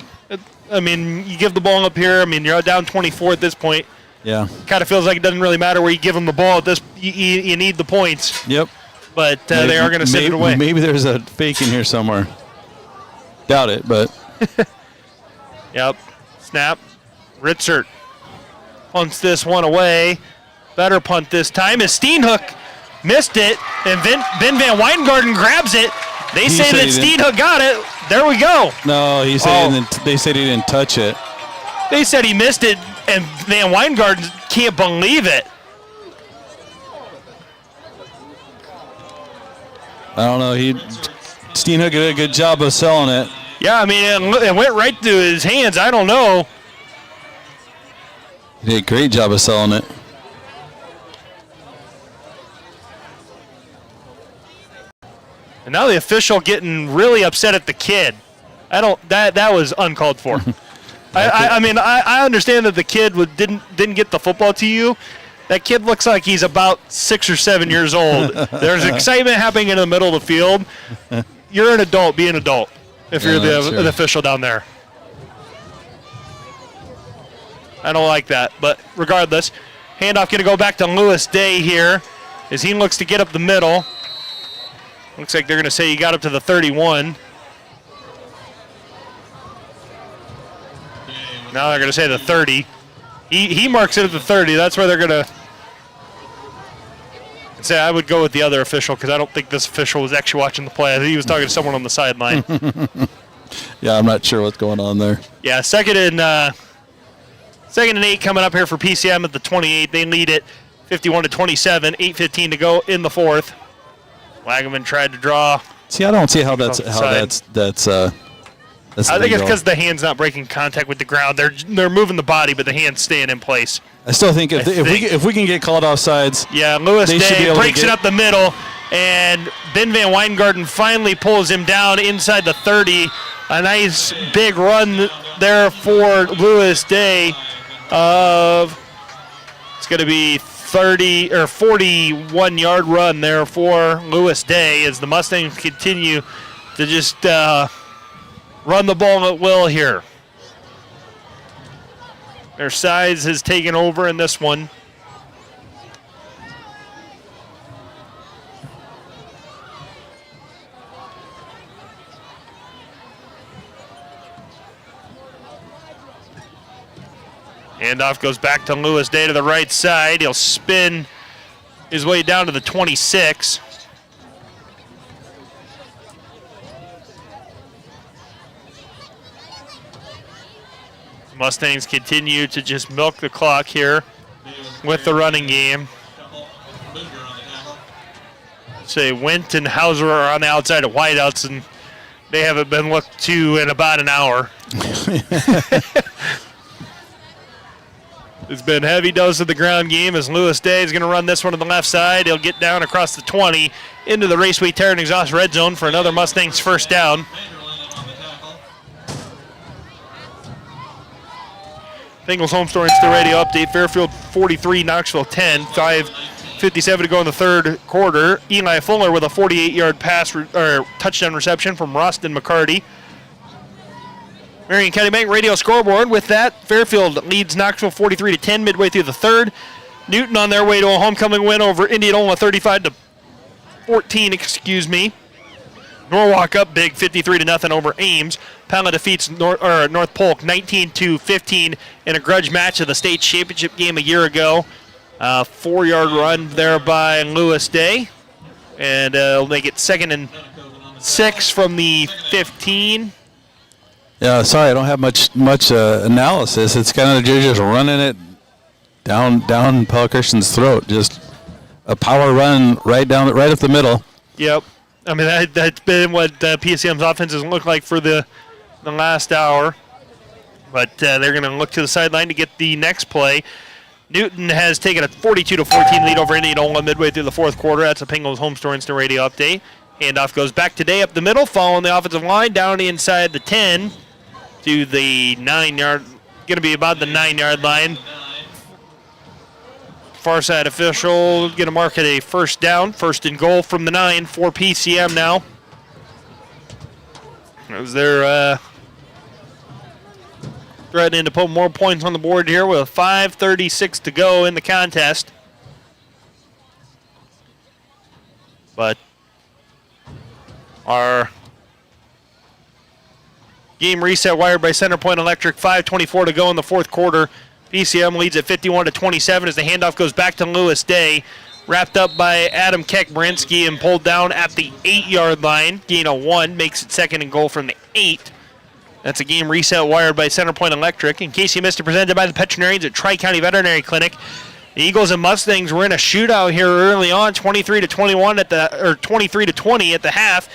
I mean, you give the ball up here. I mean, you're down 24 at this point. Yeah. Kind of feels like it doesn't really matter where you give them the ball. At this, you need the points. Yep. But they are going to send it away. Maybe there's a fake in here somewhere. Doubt it, but. Yep. Snap. Ritzert punts this one away. Better punt this time as Steenhook missed it, and Ben Van Weingarten grabs it. They say that Steenhook got it. There we go. No, he said they said he didn't touch it. They said he missed it, and Van Weingarten can't believe it. I don't know. Steenhook did a good job of selling it. Yeah, I mean, it went right through his hands. I don't know. He did a great job of selling it. And now the official getting really upset at the kid. That was uncalled for. I mean, I understand that the kid didn't get the football to you. That kid looks like he's about 6 or 7 years old. There's excitement happening in the middle of the field. You're an adult. Be an adult if you're the official down there. I don't like that. But regardless, handoff going to go back to Lewis Day here as he looks to get up the middle. Looks like they're going to say he got up to the 31. Now they're going to say the 30. He marks it at the 30. That's where they're going to say I would go with the other official because I don't think this official was actually watching the play. I think he was talking to someone on the sideline. Yeah, I'm not sure what's going on there. Yeah, second and 8 coming up here for PCM at the 28. They lead it 51-27. 8:15 to go in the fourth. Wagaman tried to draw. See, I don't see how that's I think it's because the hand's not breaking contact with the ground. They're moving the body, but the hand's staying in place. I still think if we can get called offsides. Yeah, Lewis Day breaks it up the middle, and Ben Van Weingarten finally pulls him down inside the 30. A nice big run there for Lewis Day of it's going to be 30 or 41-yard run there for Lewis Day as the Mustangs continue to just run the ball at will here. Their size has taken over in this one. Handoff goes back to Lewis Day to the right side. He'll spin his way down to the 26. Mustangs continue to just milk the clock here with the running game. Say Wint and Hauser are on the outside of wideouts, and they haven't been looked to in about an hour. It's been heavy dose of the ground game as Lewis Day is going to run this one to the left side. He'll get down across the 20 into the Raceway Tire and Exhaust red zone for another Mustangs first down. Bengals home store instant radio update. Fairfield 43, Knoxville 10. 5:57 to go in the third quarter. Eli Fuller with a 48-yard pass or touchdown reception from Roston McCarty. Marion County Bank radio scoreboard. With that, Fairfield leads Knoxville 43-10 midway through the third. Newton on their way to a homecoming win over Indianola 35-14. Norwalk up big 53-0 over Ames. Pella defeats North Polk 19-15 in a grudge match of the state championship game a year ago. 4-yard run there by Lewis Day, and they'll make it 2nd and 6 from the 15. Yeah, sorry, I don't have much analysis. It's kind of just running it down Pella Christian's throat. Just a power run right up the middle. Yep. I mean, that's been what PCM's offenses look like for the last hour. But they're going to look to the sideline to get the next play. Newton has taken a 42-14 lead over Indianola midway through the fourth quarter. That's a Pingles home store instant radio update. Handoff goes back today up the middle, following the offensive line down inside the 10 to the 9-yard, going to be about the 9-yard line. Far side official going to mark it a first down, 1st and goal from the 9 for PCM now. As they're threatening to put more points on the board here with 5:36 to go in the contest. But our game reset wired by Centerpoint Electric, 5:24 to go in the fourth quarter. PCM leads at 51-27 as the handoff goes back to Lewis Day. Wrapped up by Adam Coach Marinsky and pulled down at the 8-yard line. Gain of 1 makes it 2nd and goal from the 8. That's a game reset wired by Centerpoint Electric. In case you missed it, presented by the veterinarians at Tri-County Veterinary Clinic. The Eagles and Mustangs were in a shootout here early on, 23-20 at the half.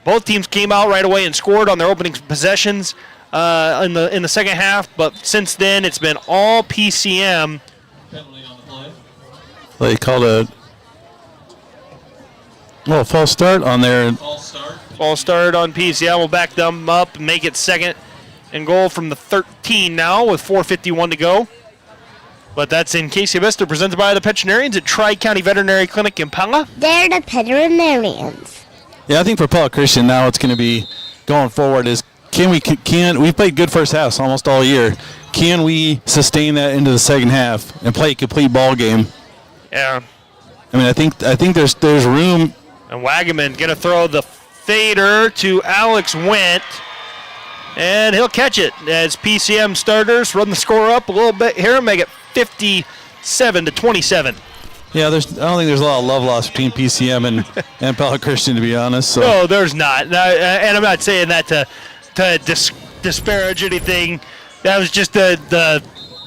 Both teams came out right away and scored on their opening possessions in the second half, but since then it's been all PCM. They called a false start on there. False start on PCM. We'll back them up and make it 2nd and goal from the 13 now with 4:51 to go. But that's in case you missed it, presented by the veterinarians at Tri-County Veterinary Clinic in Pella. They're the veterinarians. Yeah, I think for Pella Christian now it's going to be going forward is we've played good first halves almost all year. Can we sustain that into the second half and play a complete ball game? Yeah. I mean, I think there's room. And Wagaman going to throw the fader to Alex Wendt, and he'll catch it as PCM starters run the score up a little bit here and make it 57-27. Yeah, I don't think there's a lot of love lost between PCM and Pella Christian, to be honest. So. No, there's not. And I'm not saying that to disparage anything. That was just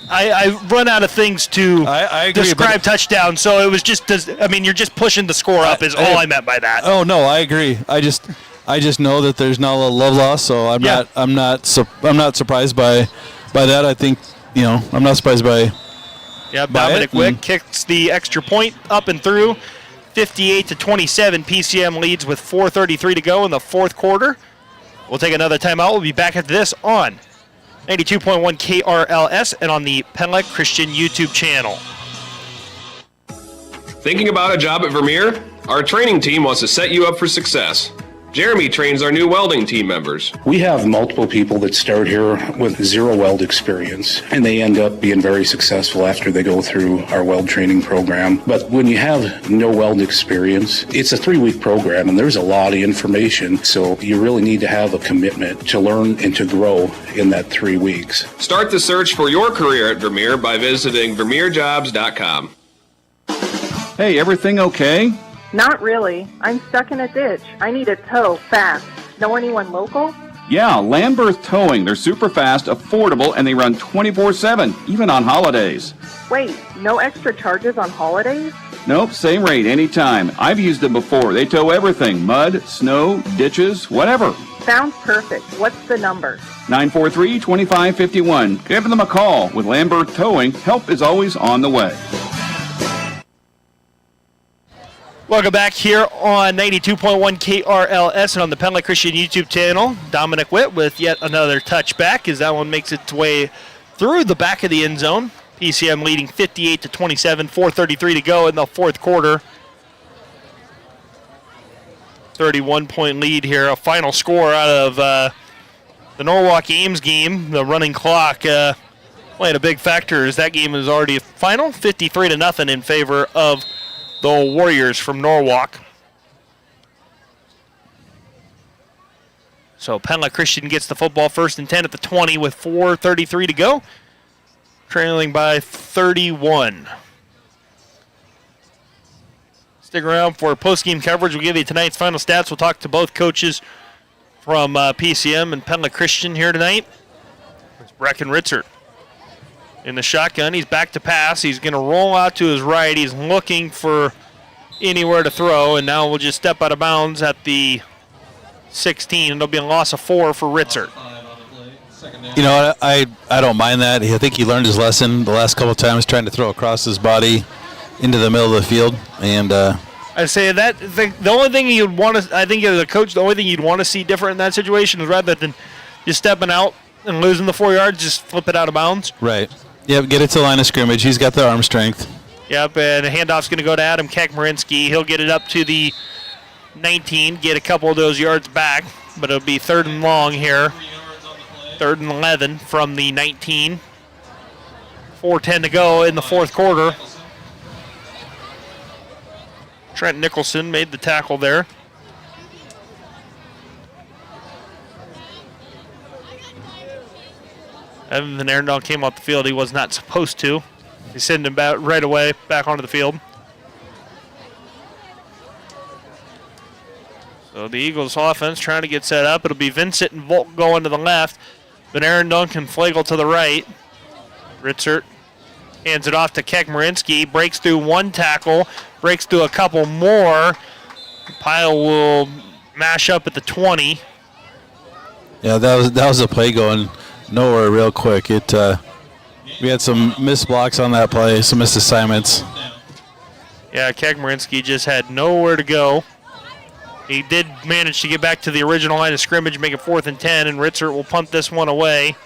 I run out of things to I agree, describe touchdown, so it was just, you're just pushing the score up is all I meant by that. Oh, no, I agree. I just know that there's not a lot of love lost, so I'm not surprised by that. I think, I'm not surprised by Dominic Wick kicks the extra point up and through. 58-27, PCM leads with 4:33 to go in the fourth quarter. We'll take another timeout. We'll be back after this on 92.1 KRLS and on the Pella Christian YouTube channel. Thinking about a job at Vermeer? Our training team wants to set you up for success. Jeremy trains our new welding team members. We have multiple people that start here with zero weld experience, and they end up being very successful after they go through our weld training program. But when you have no weld experience, it's a 3-week program, and there's a lot of information, so you really need to have a commitment to learn and to grow in that 3 weeks. Start the search for your career at Vermeer by visiting VermeerJobs.com. Hey, everything okay? Not really. I'm stuck in a ditch. I need a tow fast. Know anyone local? Yeah, Lamberth Towing. They're super fast, affordable, and they run 24/7, even on holidays. Wait, no extra charges on holidays? Nope, same rate anytime. I've used them before. They tow everything, mud, snow, ditches, whatever. Sounds perfect. What's the number? 943-2551. Give them a call. With Lambert Towing, help is always on the way. Welcome back here on 92.1 KRLS and on the Pella Christian YouTube channel. Dominic Witt with yet another touchback as that one makes its way through the back of the end zone. PCM leading 58-27, 4:33 to go in the fourth quarter. 31-point lead here. A final score out of the Norwalk Ames game. The running clock playing a big factor as that game is already final, 53-0 in favor of the Warriors from Norwalk. So Pella Christian gets the football first and 10 at the 20 with 4:33 to go. Trailing by 31. Stick around for post-game coverage. We'll give you tonight's final stats. We'll talk to both coaches from PCM and Pella Christian here tonight. It's Brecken Ritzert in the shotgun. He's back to pass. He's going to roll out to his right. He's looking for anywhere to throw, and now we'll just step out of bounds at the 16. It'll be a loss of 4 for Ritzert. You know, I don't mind that. I think he learned his lesson the last couple of times trying to throw across his body into the middle of the field. And I say that the only thing you'd want to, I think as a coach, the only thing you'd want to see different in that situation is rather than just stepping out and losing the 4 yards, just flip it out of bounds. Right. Yep, get it to the line of scrimmage. He's got the arm strength. Yep, and the handoff's going to go to Adam Coach-Marinsky. He'll get it up to the 19, get a couple of those yards back, but it'll be 3rd and long here. 3rd and 11 from the 19. 4:10 to go in the fourth quarter. Trent Nicholson made the tackle there. Evan Van Arendal came off the field. He was not supposed to. They send him back right away back onto the field. So the Eagles offense trying to get set up. It'll be Vincent and Volk going to the left. Van Arendal and Flegel to the right. Ritzert hands it off to Coach-Marinsky. Breaks through one tackle. Breaks through a couple more. The pile will mash up at the 20. Yeah, that was a play going nowhere real quick. We had some missed blocks on that play, some missed assignments. Yeah, Coach-Marinsky just had nowhere to go. He did manage to get back to the original line of scrimmage, make it 4th and 10, and Ritzert will punt this one away.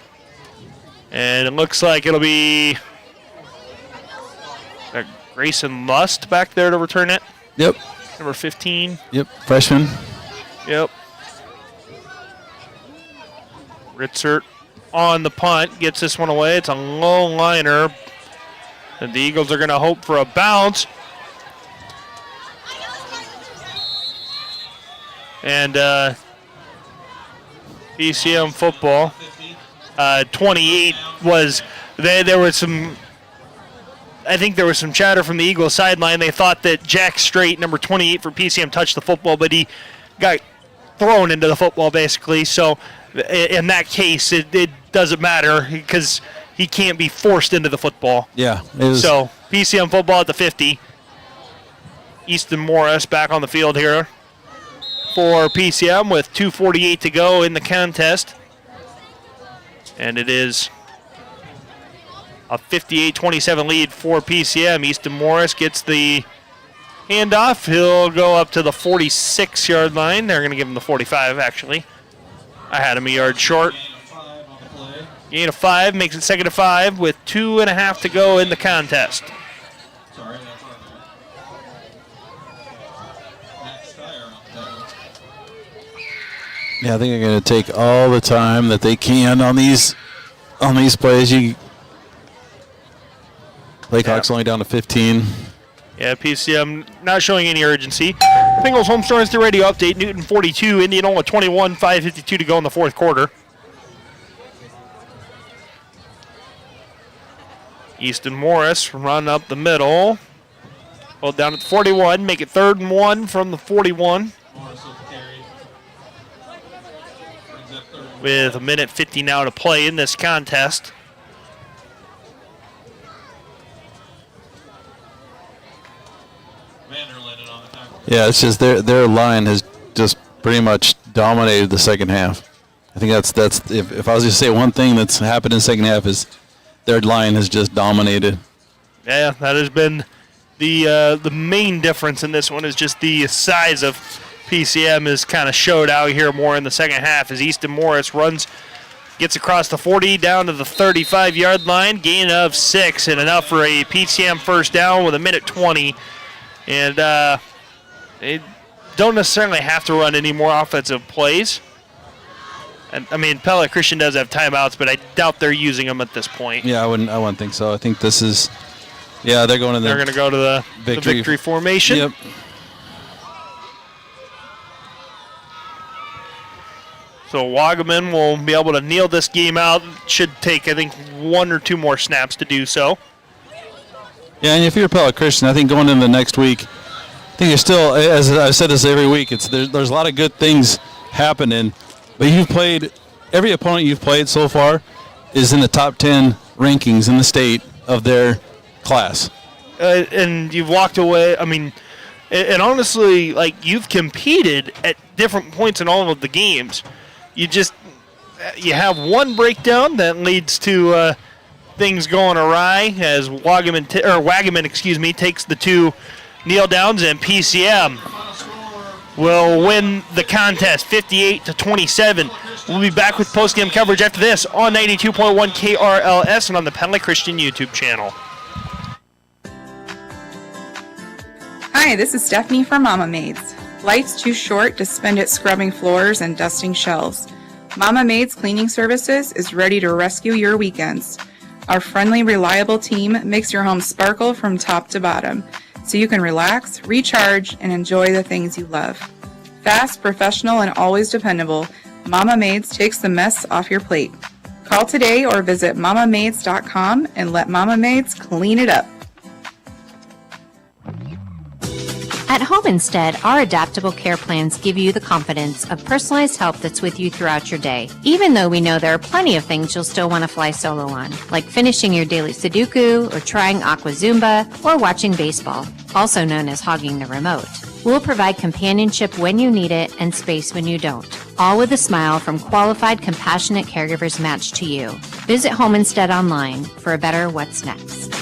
And it looks like it'll be Grayson Lust back there to return it. Yep. Number 15. Yep, freshman. Yep. Ritzert on the punt, gets this one away. It's a low liner. And the Eagles are going to hope for a bounce. And PCM football, 28 was, there was some, I think there was some chatter from the Eagles sideline. They thought that Jack Strait, number 28 for PCM, touched the football, but he got thrown into the football basically. So in that case, it doesn't matter because he can't be forced into the football. Yeah. So PCM football at the 50. Easton Morris back on the field here for PCM with 2:48 to go in the contest. And it is a 58-27 lead for PCM. Easton Morris gets the handoff. He'll go up to the 46-yard line. They're going to give him the 45, actually. I had him a yard short. Gain of 5 makes it 2nd and 5 with 2.5 to go in the contest. Yeah, I think they're going to take all the time that they can on these plays. Laycock's only down to 15. Yeah, PCM not showing any urgency. Bengals home store instant radio update. Newton 42, Indianola 21, 5:52 to go in the fourth quarter. Easton Morris run up the middle. Hold down at the 41, make it 3rd and 1 from the 41. With a minute 50 now to play in this contest. Yeah, it's just their line has just pretty much dominated the second half. I think that's if I was to say one thing that's happened in the second half is their line has just dominated. Yeah, that has been the main difference in this one is just the size of PCM is kind of showed out here more in the second half as Easton Morris gets across the 40 down to the 35-yard line, gain of 6 and enough for a PCM first down with 1:20. And they don't necessarily have to run any more offensive plays. And I mean, Pella Christian does have timeouts, but I doubt they're using them at this point. Yeah, I wouldn't think so. I think this is, they're going to They're going to go to the victory formation. Yep. So Wagaman will be able to kneel this game out. Should take, I think, 1 or 2 more snaps to do so. Yeah, and if you're Pella Christian, I think going into the next week, I think you're still, as I've said this every week, there's a lot of good things happening. But every opponent you've played so far is in the top 10 rankings in the state of their class. And you've walked away, I mean, and honestly, like, you've competed at different points in all of the games. You have one breakdown that leads to things going awry as Wagaman takes the 2 kneel downs, and PCM will win the contest 58-27. We'll be back with postgame coverage after this on 92.1 KRLS and on the Pella Christian YouTube channel. Hi, this is Stephanie from Mama Maids. Life's too short to spend it scrubbing floors and dusting shelves. Mama Maids Cleaning Services is ready to rescue your weekends. Our friendly, reliable team makes your home sparkle from top to bottom, so you can relax, recharge, and enjoy the things you love. Fast, professional, and always dependable, Mama Maids takes the mess off your plate. Call today or visit mamamaids.com and let Mama Maids clean it up. At home instead, our adaptable care plans give you the confidence of personalized help that's with you throughout your day, even though we know there are plenty of things you'll still want to fly solo on, like finishing your daily Sudoku, or trying Aqua Zumba, or watching baseball, also known as hogging the remote. We'll provide companionship when you need it and space when you don't, all with a smile from qualified, compassionate caregivers matched to you. Visit Home Instead online for a better what's next.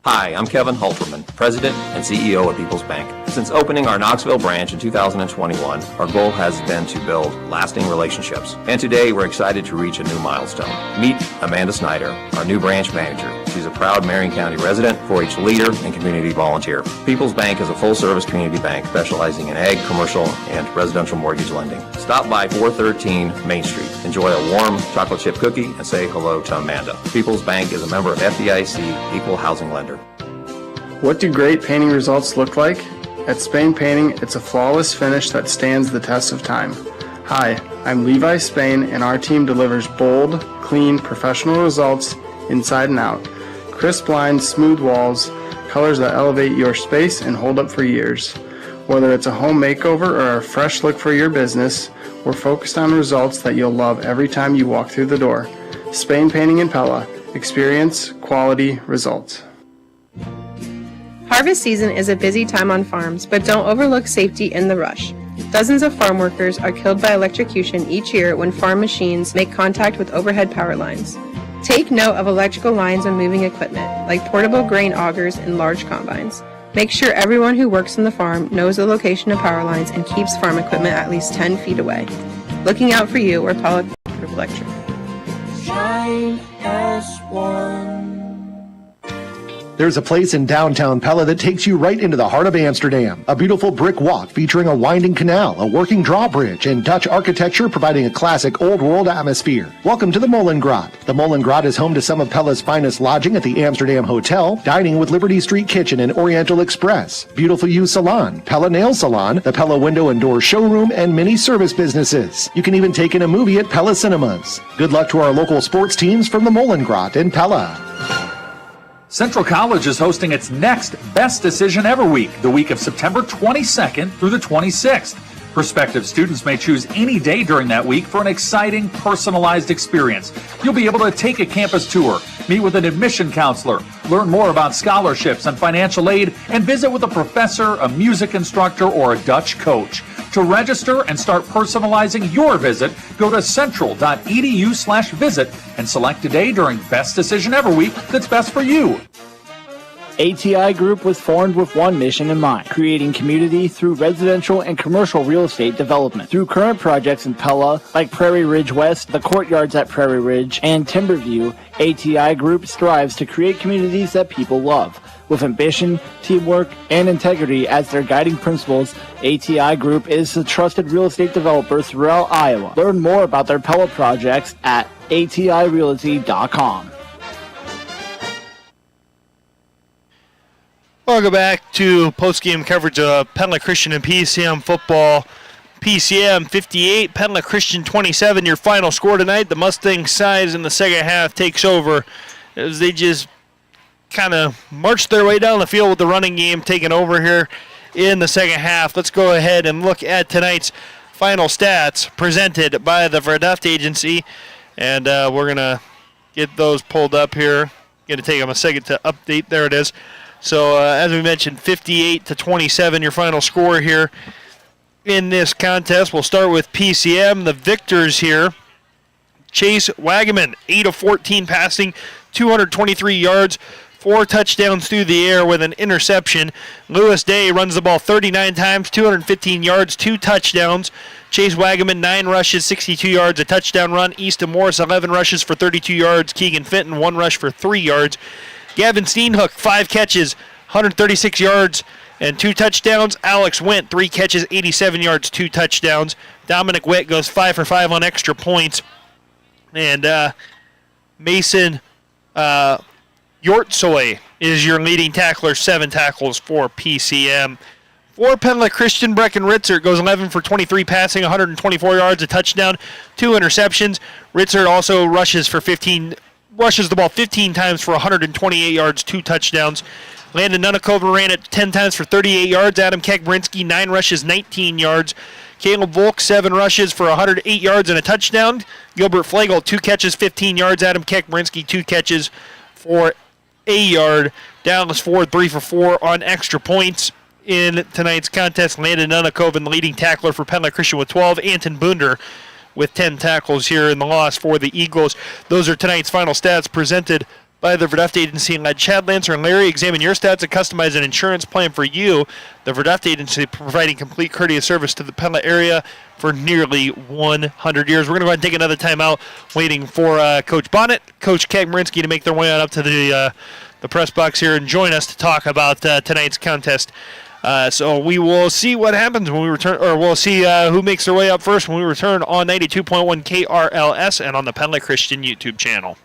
Hi, I'm Kevin Halterman, President and CEO of People's Bank. Since opening our Knoxville branch in 2021, our goal has been to build lasting relationships. And today, we're excited to reach a new milestone. Meet Amanda Snyder, our new branch manager. She's a proud Marion County resident, 4-H leader, and community volunteer. People's Bank is a full-service community bank specializing in ag, commercial, and residential mortgage lending. Stop by 413 Main Street. Enjoy a warm chocolate chip cookie and say hello to Amanda. People's Bank is a member of FDIC Equal Housing Lender. What do great painting results look like? At Spain Painting, it's a flawless finish that stands the test of time. Hi, I'm Levi Spain, and our team delivers bold, clean, professional results inside and out. Crisp lines, smooth walls, colors that elevate your space and hold up for years. Whether it's a home makeover or a fresh look for your business, we're focused on results that you'll love every time you walk through the door. Spain Painting in Pella. Experience, quality, results. Harvest season is a busy time on farms, but don't overlook safety in the rush. Dozens of farm workers are killed by electrocution each year when farm machines make contact with overhead power lines. Take note of electrical lines when moving equipment, like portable grain augers and large combines. Make sure everyone who works on the farm knows the location of power lines and keeps farm equipment at least 10 feet away. Looking out for you, we're Pella Electric. Shine as one. There's a place in downtown Pella that takes you right into the heart of Amsterdam. A beautiful brick walk featuring a winding canal, a working drawbridge, and Dutch architecture providing a classic old world atmosphere. Welcome to the Molengraat. The Molengraat is home to some of Pella's finest lodging at the Amsterdam Hotel, dining with Liberty Street Kitchen and Oriental Express, Beautiful You Salon, Pella Nail Salon, the Pella Window and Door Showroom, and many service businesses. You can even take in a movie at Pella Cinemas. Good luck to our local sports teams from the Molengraat in Pella. Central College is hosting its next Best Decision Ever Week, the week of September 22nd through the 26th. Prospective students may choose any day during that week for an exciting, personalized experience. You'll be able to take a campus tour, meet with an admission counselor, learn more about scholarships and financial aid, and visit with a professor, a music instructor, or a Dutch coach. To register and start personalizing your visit, go to central.edu/visit and select a day during Best Decision Ever Week that's best for you. ATI Group was formed with one mission in mind, creating community through residential and commercial real estate development. Through current projects in Pella, like Prairie Ridge West, the courtyards at Prairie Ridge, and Timberview, ATI Group strives to create communities that people love. With ambition, teamwork, and integrity as their guiding principles, ATI Group is a trusted real estate developer throughout Iowa. Learn more about their Pella projects at atirealty.com. Welcome back to post-game coverage of Pella Christian and PCM football. PCM 58, Pella Christian 27. Your final score tonight. The Mustang Size in the second half takes over as they just kind of marched their way down the field with the running game taking over here in the second half. Let's go ahead and look at tonight's final stats presented by the Verduft Agency. And we're going to get those pulled up here. Going to take them a second to update. There it is. So, as we mentioned, 58-27, your final score here in this contest. We'll start with PCM, the victors here. Chase Wagaman, 8 of 14 passing, 223 yards, 4 touchdowns through the air with an interception. Lewis Day runs the ball 39 times, 215 yards, 2 touchdowns. Chase Wagaman, 9 rushes, 62 yards, a touchdown run. Easton Morris, 11 rushes for 32 yards. Keegan Fenton, 1 rush for 3 yards. Gavin Steenhook, 5 catches, 136 yards, and 2 touchdowns. Alex Went, 3 catches, 87 yards, 2 touchdowns. Dominic Witt goes 5 for 5 on extra points. And Mason Yortsoy is your leading tackler, 7 tackles for PCM. For Pella Christian, Brecken Ritzert goes 11 for 23 passing, 124 yards, a touchdown, 2 interceptions. Ritzert also rushes the ball 15 times for 128 yards, 2 touchdowns. Landon Nunnikova ran it 10 times for 38 yards. Adam Kekbrinsky, 9 rushes, 19 yards. Caleb Volk, 7 rushes for 108 yards and a touchdown. Gilbert Flagel, 2 catches, 15 yards. Adam Kekbrinsky, 2 catches for a yard. Dallas Ford, 3 for 4 on extra points. In tonight's contest, Landon Nunnikova, the leading tackler for Pella Christian with 12. Anton Bunder with 10 tackles here in the loss for the Eagles. Those are tonight's final stats presented by the Verduft Agency and led Chad Lancer and Larry. Examine your stats and customize an insurance plan for you. The Verduft Agency providing complete courteous service to the Pella area for nearly 100 years. We're going to go ahead and take another timeout, waiting for Coach Bonnet, Coach Kegmarinsky to make their way on up to the press box here and join us to talk about tonight's contest. So we will see what happens when we return, or we'll see who makes their way up first when we return on 92.1 KRLS and on the Pella Christian YouTube channel.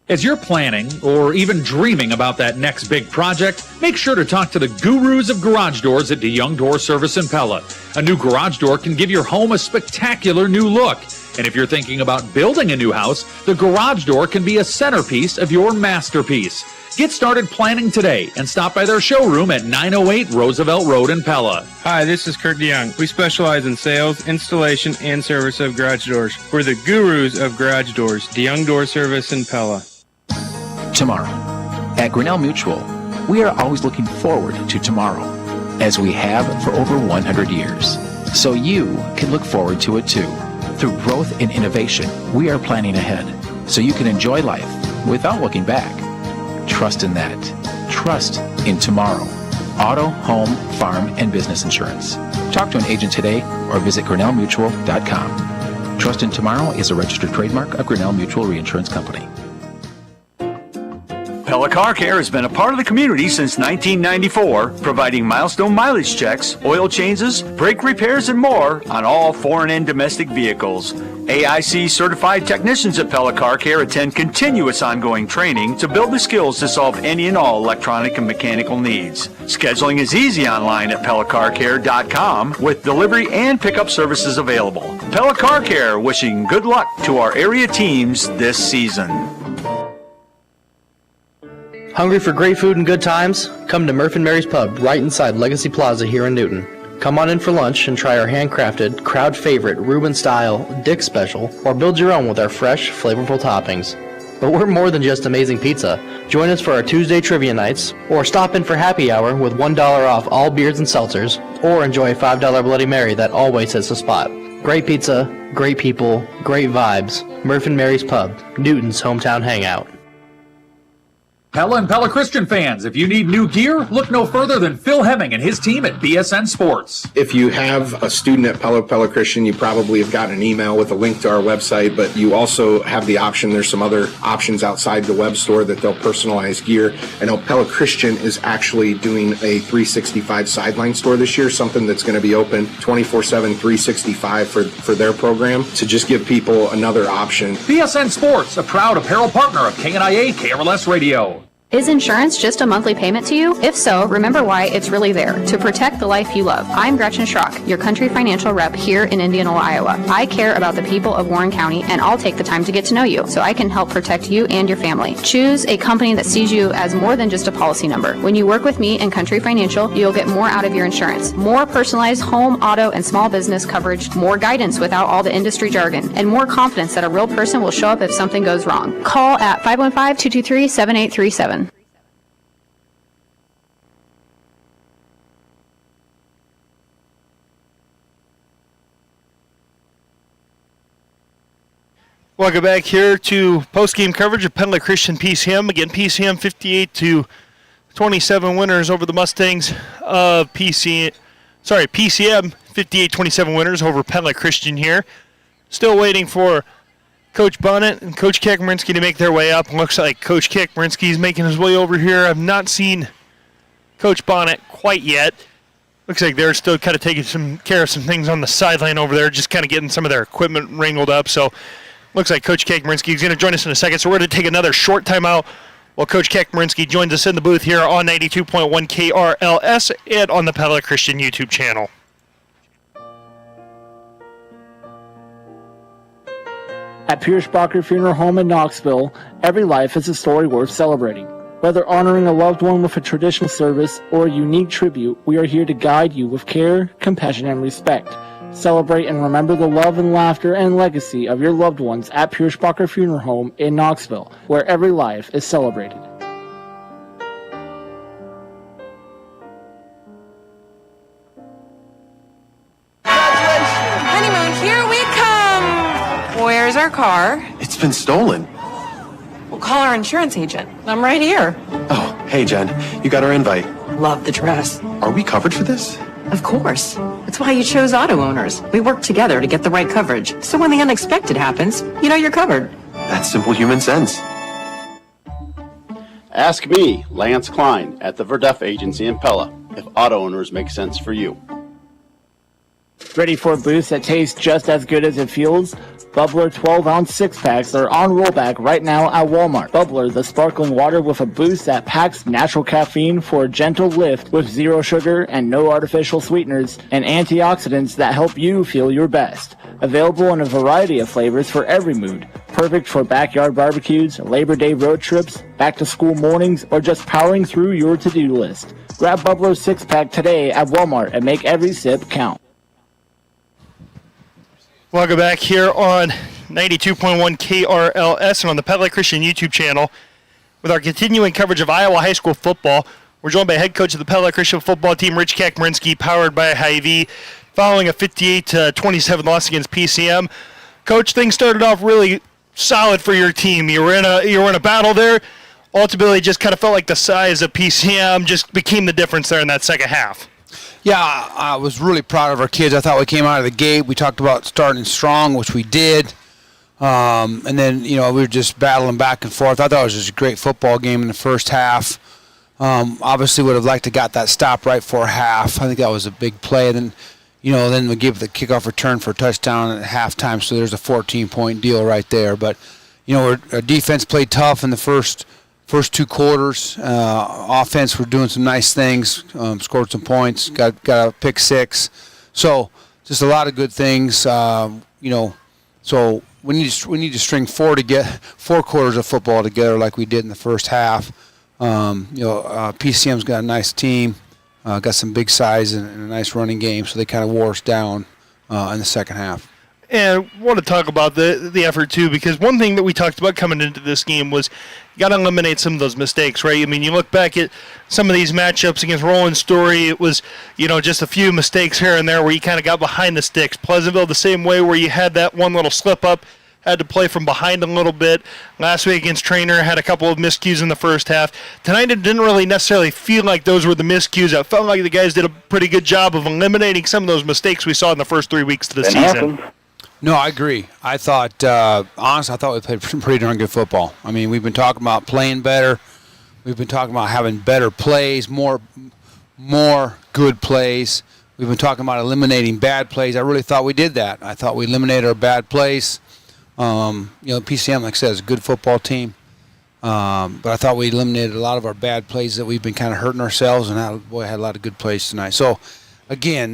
As you're planning or even dreaming about that next big project, make sure to talk to the gurus of garage doors at DeYoung Door Service in Pella. A new garage door can give your home a spectacular new look. And if you're thinking about building a new house, the garage door can be a centerpiece of your masterpiece. Get started planning today and stop by their showroom at 908 Roosevelt Road in Pella. Hi, this is Kurt DeYoung. We specialize in sales, installation, and service of garage doors. We're the gurus of garage doors. DeYoung Door Service in Pella. Tomorrow. At Grinnell Mutual, we are always looking forward to tomorrow, as we have for over 100 years. So you can look forward to it too. Through growth and innovation, we are planning ahead, so you can enjoy life without looking back. Trust in that. Trust in tomorrow. Auto, home, farm, and business insurance. Talk to an agent today or visit GrinnellMutual.com. Trust in Tomorrow is a registered trademark of Grinnell Mutual Reinsurance Company. Pella Car Care has been a part of the community since 1994, providing milestone mileage checks, oil changes, brake repairs, and more on all foreign and domestic vehicles. AIC certified technicians at Pella Car Care attend continuous ongoing training to build the skills to solve any and all electronic and mechanical needs. Scheduling is easy online at PellaCarCare.com with delivery and pickup services available. Pella Car Care wishing good luck to our area teams this season. Hungry for great food and good times? Come to Murph & Mary's Pub right inside Legacy Plaza here in Newton. Come on in for lunch and try our handcrafted, crowd favorite Reuben style Dick special, or build your own with our fresh, flavorful toppings. But we're more than just amazing pizza. Join us for our Tuesday trivia nights, or stop in for happy hour with $1 off all beers and seltzers, or enjoy a $5 Bloody Mary that always hits the spot. Great pizza, great people, great vibes. Murph and Mary's Pub, Newton's hometown hangout. Pella and Pella Christian fans, if you need new gear, look no further than Phil Hemming and his team at BSN Sports. If you have a student at Pella Christian, you probably have gotten an email with a link to our website, but you also have the option, there's some other options outside the web store that they'll personalize gear. I know Pella Christian is actually doing a 365 sideline store this year, something that's going to be open 24/7, 365 for their program, to just give people another option. BSN Sports, a proud apparel partner of KNIA KRLS Radio. Is insurance just a monthly payment to you? If so, remember why it's really there, to protect the life you love. I'm Gretchen Schrock, your country financial rep here in Indianola, Iowa. I care about the people of Warren County, and I'll take the time to get to know you so I can help protect you and your family. Choose a company that sees you as more than just a policy number. When you work with me and Country Financial, you'll get more out of your insurance. More personalized home, auto, and small business coverage, more guidance without all the industry jargon, and more confidence that a real person will show up if something goes wrong. Call at 515-223-7837. Welcome back here to postgame coverage of Pella Christian PCM. Again, PCM 58-27 winners over the Mustangs of PCM 58-27 winners over Pella Christian here. Still waiting for Coach Bonnet and Coach Marinsky to make their way up. Looks like Coach Marinsky is making his way over here. I've not seen Coach Bonnet quite yet. Looks like they're still kind of taking some care of some things on the sideline over there, just kind of getting some of their equipment wrangled up. So looks like Coach Marinsky is going to join us in a second, so we're going to take another short timeout while Coach Marinsky joins us in the booth here on 92.1 KRLS and on the Pella Christian YouTube channel. At Pierschbacher Funeral Home in Knoxville, every life is a story worth celebrating. Whether honoring a loved one with a traditional service or a unique tribute, we are here to guide you with care, compassion, and respect. Celebrate and remember the love and laughter and legacy of your loved ones at Pierschbacher Funeral Home in Knoxville, where every life is celebrated. Honeymoon, here we come! Where's our car? It's been stolen. We'll call our insurance agent. I'm right here. Oh, hey, Jen. You got our invite. Love the dress. Are we covered for this? Of course. That's why you chose auto owners. We work together to get the right coverage. So when the unexpected happens, you know you're covered. That's simple human sense. Ask me, Lance Klein, at the Verduff Agency in Pella, if auto owners make sense for you. Ready for a boost that tastes just as good as it feels? Bubbler 12-ounce six-packs are on rollback right now at Walmart. Bubbler, the sparkling water with a boost that packs natural caffeine for a gentle lift with zero sugar and no artificial sweeteners, and antioxidants that help you feel your best. Available in a variety of flavors for every mood. Perfect for backyard barbecues, Labor Day road trips, back-to-school mornings, or just powering through your to-do list. Grab Bubbler's six-pack today at Walmart and make every sip count. Welcome back here on 92.1 KRLS and on the Pella Christian YouTube channel with our continuing coverage of Iowa high school football. We're joined by head coach of the Pella Christian football team, Rich Marinsky, powered by Hy-Vee, following a 58-27 loss against PCM. Coach, things started off really solid for your team. You were in a battle there. Ultimately, just kind of felt like the size of PCM just became the difference there in that second half. Yeah, I was really proud of our kids. I thought we came out of the gate. We talked about starting strong, which we did. And then, we were just battling back and forth. I thought it was just a great football game in the first half. Obviously would have liked to got that stop right for half. I think that was a big play. Then, then we gave the kickoff return for a touchdown at halftime, so there's a 14-point deal right there. But, our defense played tough in the first two quarters. Offense, we're doing some nice things, scored some points, got a pick six. So just a lot of good things, So we need to string four quarters of football together like we did in the first half. PCM's got a nice team, got some big size and a nice running game, so they kind of wore us down in the second half. And I want to talk about the effort, too, because one thing that we talked about coming into this game was you got to eliminate some of those mistakes, right? I mean, you look back at some of these matchups against Roland Story, it was, just a few mistakes here and there where you kind of got behind the sticks. Pleasantville, the same way, where you had that one little slip-up, had to play from behind a little bit. Last week against Trainer, had a couple of miscues in the first half. Tonight, it didn't really necessarily feel like those were the miscues. I felt like the guys did a pretty good job of eliminating some of those mistakes we saw in the first 3 weeks of the season. No, I agree. I thought, honestly, I thought we played pretty darn good football. I mean, we've been talking about playing better. We've been talking about having better plays, more good plays. We've been talking about eliminating bad plays. I really thought we did that. I thought we eliminated our bad plays. PCM, like I said, is a good football team. But I thought we eliminated a lot of our bad plays that we've been kind of hurting ourselves, and had a lot of good plays tonight. So, again,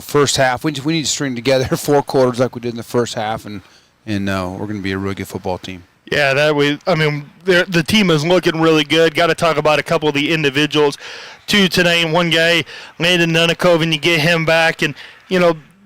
first half, we need to string together 4 quarters like we did in the first half, and we're going to be a really good football team. Yeah, the team is looking really good. Got to talk about a couple of the individuals, too, tonight. One guy, Landon Nunikov, and you get him back, and,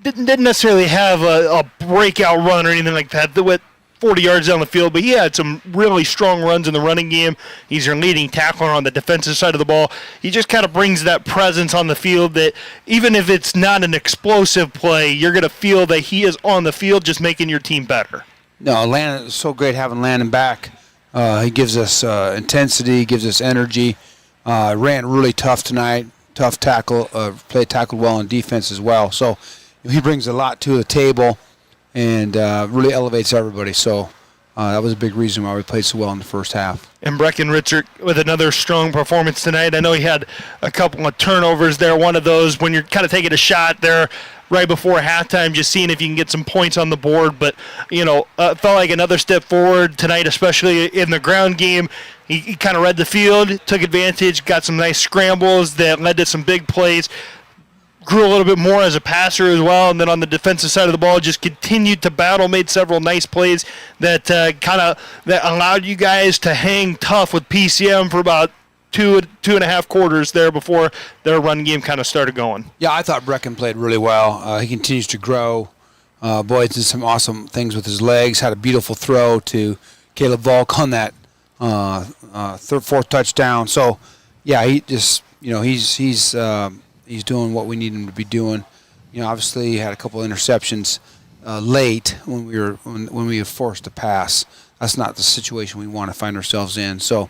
didn't necessarily have a breakout run or anything like that. That went 40 yards down the field, but he had some really strong runs in the running game. He's your leading tackler on the defensive side of the ball. He just kind of brings that presence on the field that even if it's not an explosive play, you're going to feel that he is on the field just making your team better. No, Landon, it's so great having Landon back. He gives us intensity, gives us energy. Ran really tough tonight, tough tackle, tackled well on defense as well. So he brings a lot to the table and really elevates everybody. So that was a big reason why we played so well in the first half. And Breckenridge with another strong performance tonight. I know he had a couple of turnovers there. One of those when you're kind of taking a shot there right before halftime, just seeing if you can get some points on the board. But, felt like another step forward tonight, especially in the ground game. He kind of read the field, took advantage, got some nice scrambles that led to some big plays. Grew a little bit more as a passer as well, and then on the defensive side of the ball, just continued to battle, made several nice plays that that allowed you guys to hang tough with PCM for about two and a half quarters there before their run game kind of started going. Yeah, I thought Brecken played really well. He continues to grow. Boyd did some awesome things with his legs. Had a beautiful throw to Caleb Volk on that fourth touchdown. So, yeah, he just he's doing what we need him to be doing. Obviously he had a couple of interceptions late when we were forced to pass. That's not the situation we want to find ourselves in. So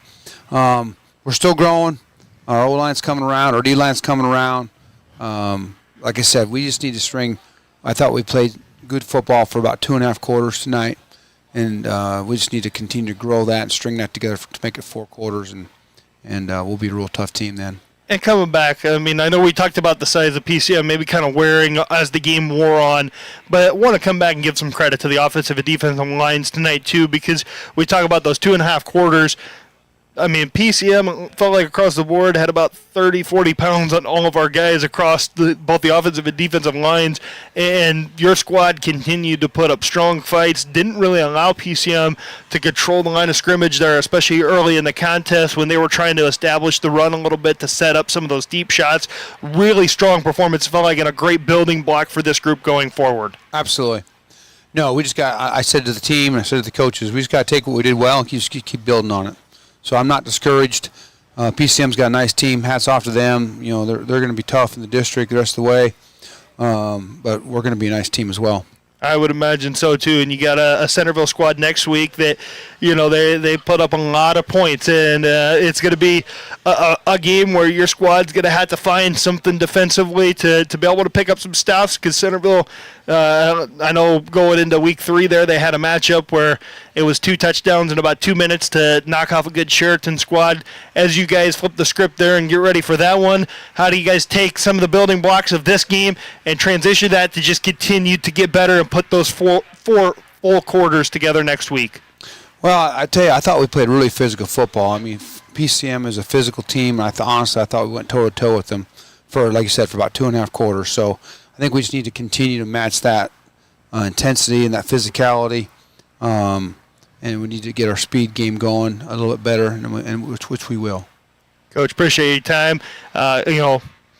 we're still growing. Our O-line's coming around. Our D-line's coming around. Like I said, we just need to string. I thought we played good football for about 2.5 quarters tonight, and we just need to continue to grow that and string that together to make it 4 quarters, and we'll be a real tough team then. And coming back, I know we talked about the size of PCM maybe kind of wearing as the game wore on, but I want to come back and give some credit to the offensive and defensive lines tonight too, because we talk about those 2.5 quarters. PCM felt like across the board had about 30, 40 pounds on all of our guys across both the offensive and defensive lines, and your squad continued to put up strong fights, didn't really allow PCM to control the line of scrimmage there, especially early in the contest when they were trying to establish the run a little bit to set up some of those deep shots. Really strong performance. Felt like a great building block for this group going forward. Absolutely. No, we just got, I said to the team and I said to the coaches, we just got to take what we did well and keep building on it. So I'm not discouraged. PCM's got a nice team. Hats off to them. They're going to be tough in the district the rest of the way, but we're going to be a nice team as well. I would imagine so too. And you got a Centerville squad next week that, they put up a lot of points, and it's going to be a game where your squad's going to have to find something defensively to be able to pick up some stuff, because Centerville, I know going into week 3 there, they had a matchup where it was 2 touchdowns in about 2 minutes to knock off a good Sheraton squad. As you guys flip the script there and get ready for that one, how do you guys take some of the building blocks of this game and transition that to just continue to get better and put those four full quarters together next week? Well, I tell you, I thought we played really physical football. PCM is a physical team, and honestly, I thought we went toe-to-toe with them for, like you said, for about 2.5 quarters. So I think we just need to continue to match that intensity and that physicality, and we need to get our speed game going a little bit better, and which we will. Coach, appreciate your time.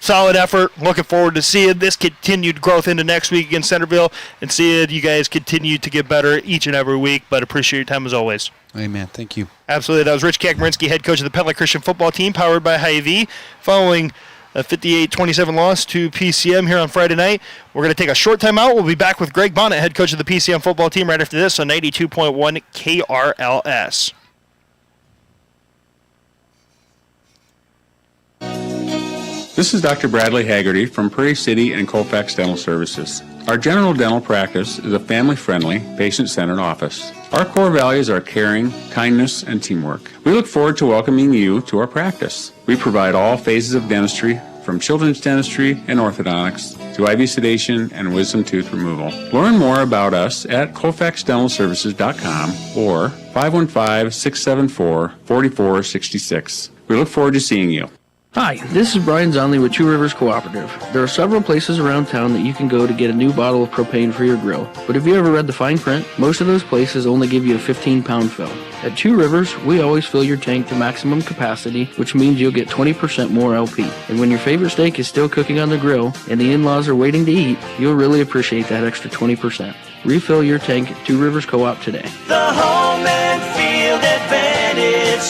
solid effort. Looking forward to seeing this continued growth into next week against Centerville and seeing you guys continue to get better each and every week. But appreciate your time as always. Amen. Thank you. Absolutely. That was Coach Marinsky, head coach of the Pella Christian football team, powered by Hy-Vee, following a 58-27 loss to PCM here on Friday night. We're going to take a short time out. We'll be back with Greg Bonnet, head coach of the PCM football team, right after this on 92.1 KRLS. This is Dr. Bradley Haggerty from Prairie City and Colfax Dental Services. Our general dental practice is a family-friendly, patient-centered office. Our core values are caring, kindness, and teamwork. We look forward to welcoming you to our practice. We provide all phases of dentistry, from children's dentistry and orthodontics to IV sedation and wisdom tooth removal. Learn more about us at colfaxdentalservices.com or 515-674-4466. We look forward to seeing you. Hi, this is Brian Zonley with Two Rivers Cooperative. There are several places around town that you can go to get a new bottle of propane for your grill. But have you ever read the fine print? Most of those places only give you a 15-pound fill. At Two Rivers, we always fill your tank to maximum capacity, which means you'll get 20% more LP. And when your favorite steak is still cooking on the grill and the in-laws are waiting to eat, you'll really appreciate that extra 20%. Refill your tank at Two Rivers Co-op today. The home and field advantage.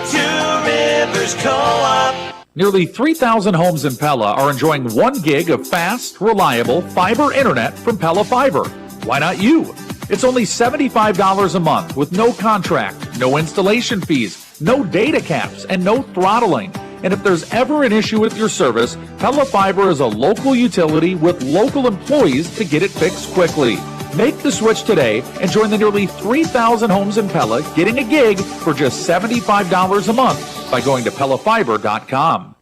Two Rivers Co-op. Nearly 3,000 homes in Pella are enjoying 1 gig of fast, reliable fiber internet from Pella Fiber. Why not you? It's only $75 a month with no contract, no installation fees, no data caps, and no throttling. And if there's ever an issue with your service, Pella Fiber is a local utility with local employees to get it fixed quickly. Make the switch today and join the nearly 3,000 homes in Pella getting a gig for just $75 a month by going to PellaFiber.com.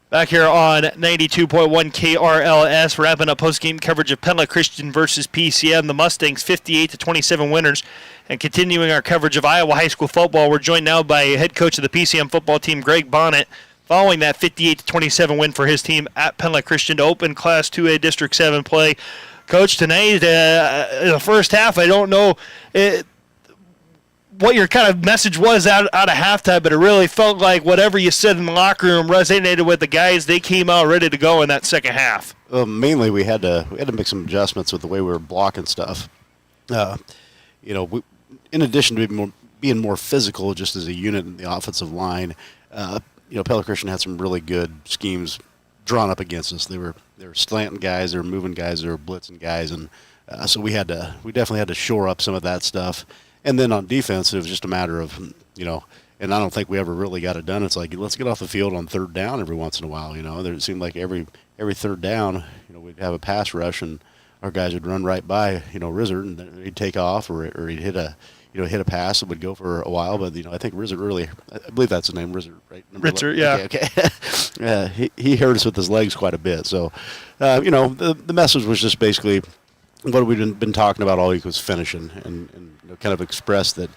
Back here on 92.1 KRLS, wrapping up postgame coverage of Pella Christian versus PCM. The Mustangs 58-27 winners. And continuing our coverage of Iowa high school football, we're joined now by head coach of the PCM football team, Greg Bonnet, following that 58-27 win for his team at Pella Christian to open Class 2A District 7 play. Coach, tonight, in the first half, I don't know what your kind of message was out of halftime, but it really felt like whatever you said in the locker room resonated with the guys. They came out ready to go in that second half. Mainly, we had to make some adjustments with the way we were blocking stuff. In addition to being more physical, just as a unit in the offensive line, Pella Christian had some really good schemes drawn up against us. They were slanting guys, they were moving guys, they were blitzing guys, and so we definitely had to shore up some of that stuff. And then on defense, it was just a matter of, and I don't think we ever really got it done. It's like, let's get off the field on third down every once in a while. It seemed like every third down, we'd have a pass rush and our guys would run right by, Rizzard, and he'd take off or he'd hit a pass that would go for a while. But, I think Rizzard I believe that's the name, Rizzard, right? Rizzard, yeah. Okay. He hurt us with his legs quite a bit. So, the message was just basically what we've been talking about all week was finishing and kind of express that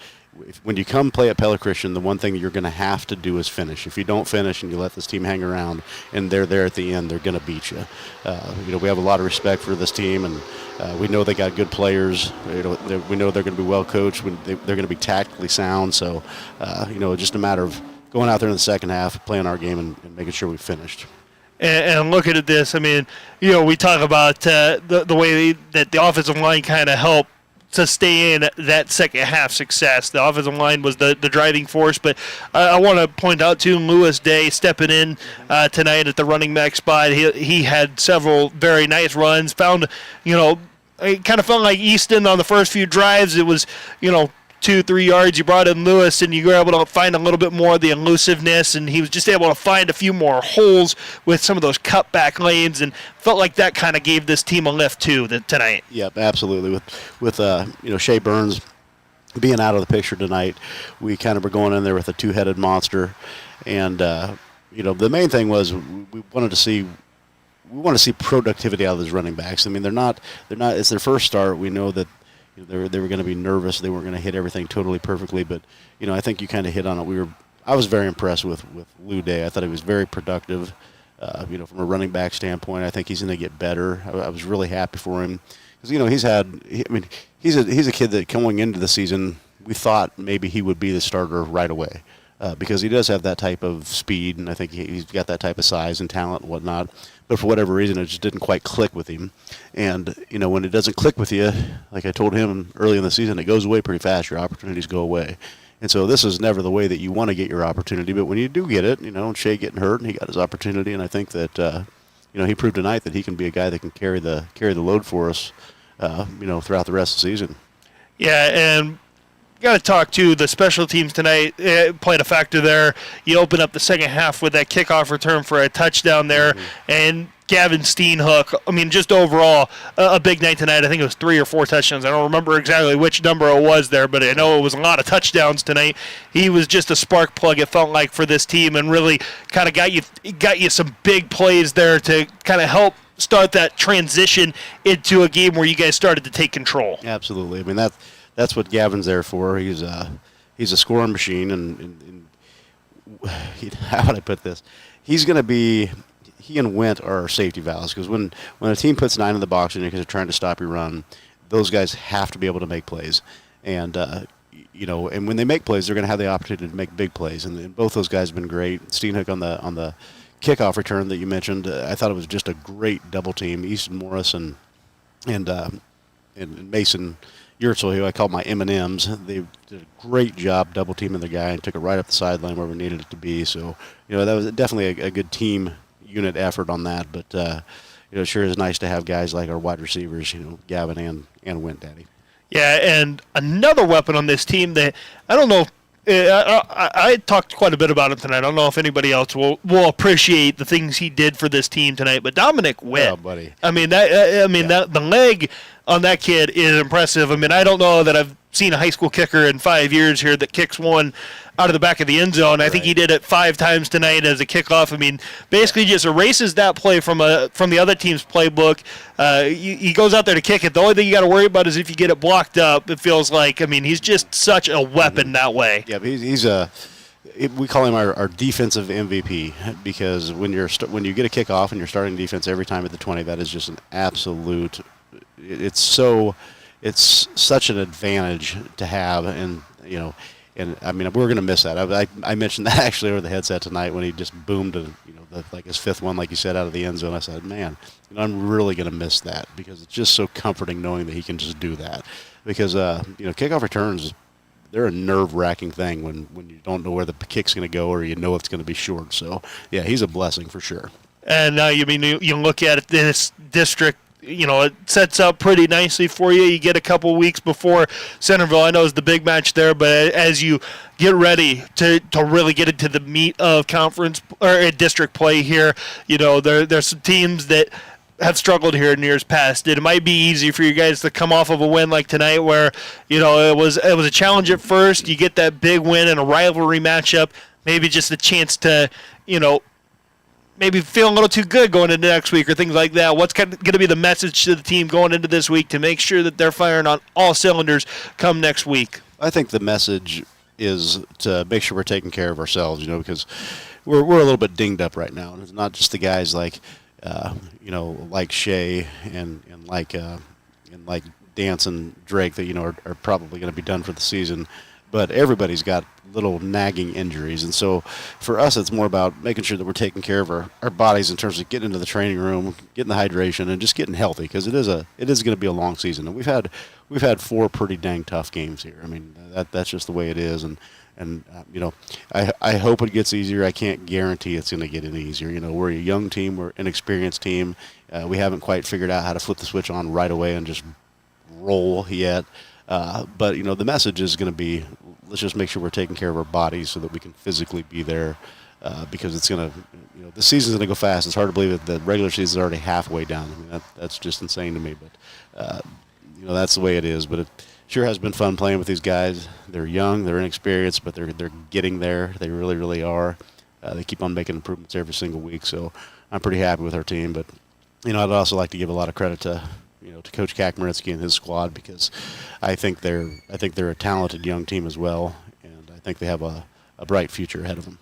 when you come play at Pella Christian, the one thing that you're going to have to do is finish. If you don't finish and you let this team hang around and they're there at the end, they're going to beat you. We have a lot of respect for this team, and we know they got good players. We know they're going to be well coached. They're going to be tactically sound. So, just a matter of going out there in the second half, playing our game, and making sure we finished. And looking at this, I mean, we talk about the way that the offensive line kind of helped sustain that second half success. The offensive line was the driving force, but I want to point out too, Lewis Day stepping in tonight at the running back spot. He had several very nice runs. Found, it kind of felt like Easton on the first few drives. It was, 2-3 yards. You brought in Lewis, and you were able to find a little bit more of the elusiveness, and he was just able to find a few more holes with some of those cutback lanes, and felt like that kind of gave this team a lift too tonight. Yep, absolutely. With Shea Burns being out of the picture tonight, we kind of were going in there with a two-headed monster, and the main thing was we wanted to see productivity out of those running backs. I mean, they're not. It's their first start. We know that. They were going to be nervous. They weren't going to hit everything totally perfectly, but I think you kind of hit on it. I was very impressed with Lou Day. I thought he was very productive. From a running back standpoint, I think he's going to get better. I was really happy for him because he's a kid that coming into the season we thought maybe he would be the starter right away. Because he does have that type of speed, and I think he's got that type of size and talent and whatnot. But for whatever reason, it just didn't quite click with him. And, when it doesn't click with you, like I told him early in the season, it goes away pretty fast. Your opportunities go away. And so this is never the way that you want to get your opportunity. But when you do get it, Shea getting hurt, and he got his opportunity. And I think that, he proved tonight that he can be a guy that can carry the load for us, throughout the rest of the season. Yeah, and got to talk to the special teams tonight. It played a factor there. You open up the second half with that kickoff return for a touchdown there, and Gavin Stein hook. I mean, just overall, a big night tonight. I think it was 3 or 4 touchdowns. I don't remember exactly which number it was there, but I know it was a lot of touchdowns tonight. He was just a spark plug, it felt like, for this team, and really kind of got you some big plays there to kind of help start that transition into a game where you guys started to take control. Absolutely. I mean, that's what Gavin's there for. He's a scoring machine, and how would I put this? He's going to be. He and Went are safety valves, because when a team puts 9 in the box and because they're trying to stop your run, those guys have to be able to make plays, and and when they make plays, they're going to have the opportunity to make big plays, and both those guys have been great. Steenhook on the kickoff return that you mentioned, I thought it was just a great double team. Easton Morris and Mason Yurtzel, who I call my M&Ms, they did a great job double teaming the guy and took it right up the sideline where we needed it to be. So, that was definitely a good team unit effort on that. But, it sure is nice to have guys like our wide receivers, Gavin and Went Daddy. Yeah, and another weapon on this team that I don't know if I talked quite a bit about it tonight. I don't know if anybody else will appreciate the things he did for this team tonight. But Dominic Witt, oh, buddy. I mean that the leg on that kid is impressive. I mean, I don't know that I've seen a high school kicker in 5 years here that kicks one out of the back of the end zone. I think he did it 5 times tonight as a kickoff. I mean, basically just erases that play from the other team's playbook. He goes out there to kick it. The only thing you got to worry about is if you get it blocked up. It feels like, I mean, he's just such a weapon that way. Yeah, but we call him our defensive MVP, because when you get a kickoff and you're starting defense every time at the 20, that is just an absolute. It's such an advantage to have, and I mean, we're going to miss that. I mentioned that actually over the headset tonight when he just boomed like his 5th one, like you said, out of the end zone. I said, man, I'm really going to miss that, because it's just so comforting knowing that he can just do that. Because kickoff returns, they're a nerve-wracking thing when you don't know where the kick's going to go, or it's going to be short. So yeah, he's a blessing for sure. And you look at it, this district. It sets up pretty nicely for you. You get a couple weeks before Centerville. I know it's the big match there, but as you get ready to really get into the meat of conference or district play here, there's some teams that have struggled here in years past. It might be easy for you guys to come off of a win like tonight, where it was a challenge at first. You get that big win in a rivalry matchup, maybe just a chance to maybe feel a little too good going into next week or things like that. What's going to be the message to the team going into this week to make sure that they're firing on all cylinders come next week? I think the message is to make sure we're taking care of ourselves, because we're a little bit dinged up right now. And it's not just the guys like, like Shea and like Dance and Drake that, are probably going to be done for the season. But everybody's got little nagging injuries. And so for us, it's more about making sure that we're taking care of our bodies in terms of getting into the training room, getting the hydration, and just getting healthy, because it is going to be a long season. And we've had 4 pretty dang tough games here. I mean, that's just the way it is. And I hope it gets easier. I can't guarantee it's going to get any easier. We're a young team. We're an inexperienced team. We haven't quite figured out how to flip the switch on right away and just roll yet. But the message is going to be, let's just make sure we're taking care of our bodies so that we can physically be there, because it's going to, the season's going to go fast. It's hard to believe that the regular season's already halfway down. I mean, that's just insane to me. But that's the way it is. But it sure has been fun playing with these guys. They're young, they're inexperienced, but they're getting there. They really, really are. They keep on making improvements every single week. So I'm pretty happy with our team. But I'd also like to give a lot of credit to Coach Marinsky and his squad, because I think they're a talented young team as well, and I think they have a bright future ahead of them.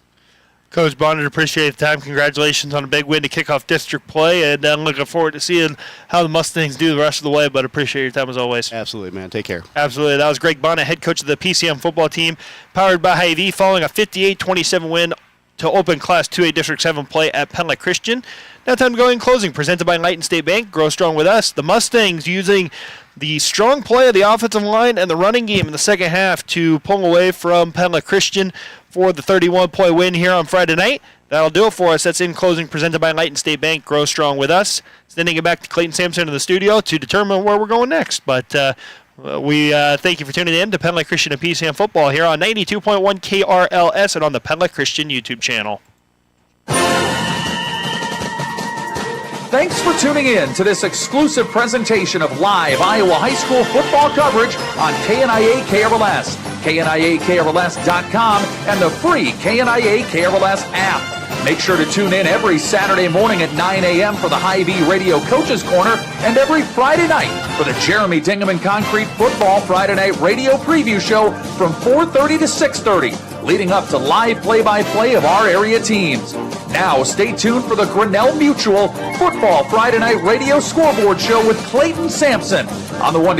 Coach Bonnet, appreciate the time. Congratulations on a big win to kick off district play, and I'm looking forward to seeing how the Mustangs do the rest of the way, but appreciate your time as always. Absolutely, man. Take care. Absolutely. That was Greg Bonnet, head coach of the PCM football team, powered by Hy-Vee, following a 58-27 win to open Class 2A District 7 play at Pella Christian. Now time to go in closing, presented by Knighton State Bank. Grow strong with us. The Mustangs using the strong play of the offensive line and the running game in the second half to pull away from Pella Christian for the 31-point win here on Friday night. That'll do it for us. That's in closing, presented by Knighton State Bank. Grow strong with us. Sending it back to Clayton Sampson in the studio to determine where we're going next. But we thank you for tuning in to Pella Christian and PCM football here on 92.1 KRLS and on the Pella Christian YouTube channel. Thanks for tuning in to this exclusive presentation of live Iowa high school football coverage on KNIA KRLS, KNIAKRLS.com, and the free KNIA KRLS app. Make sure to tune in every Saturday morning at 9 a.m. for the Hy-Vee Radio Coaches Corner and every Friday night for the Jeremy Dingham and Concrete Football Friday Night Radio Preview Show from 4:30 to 6:30, leading up to live play-by-play of our area teams. Now, stay tuned for the Grinnell Mutual Football Friday Night Radio Scoreboard Show with Clayton Sampson on the one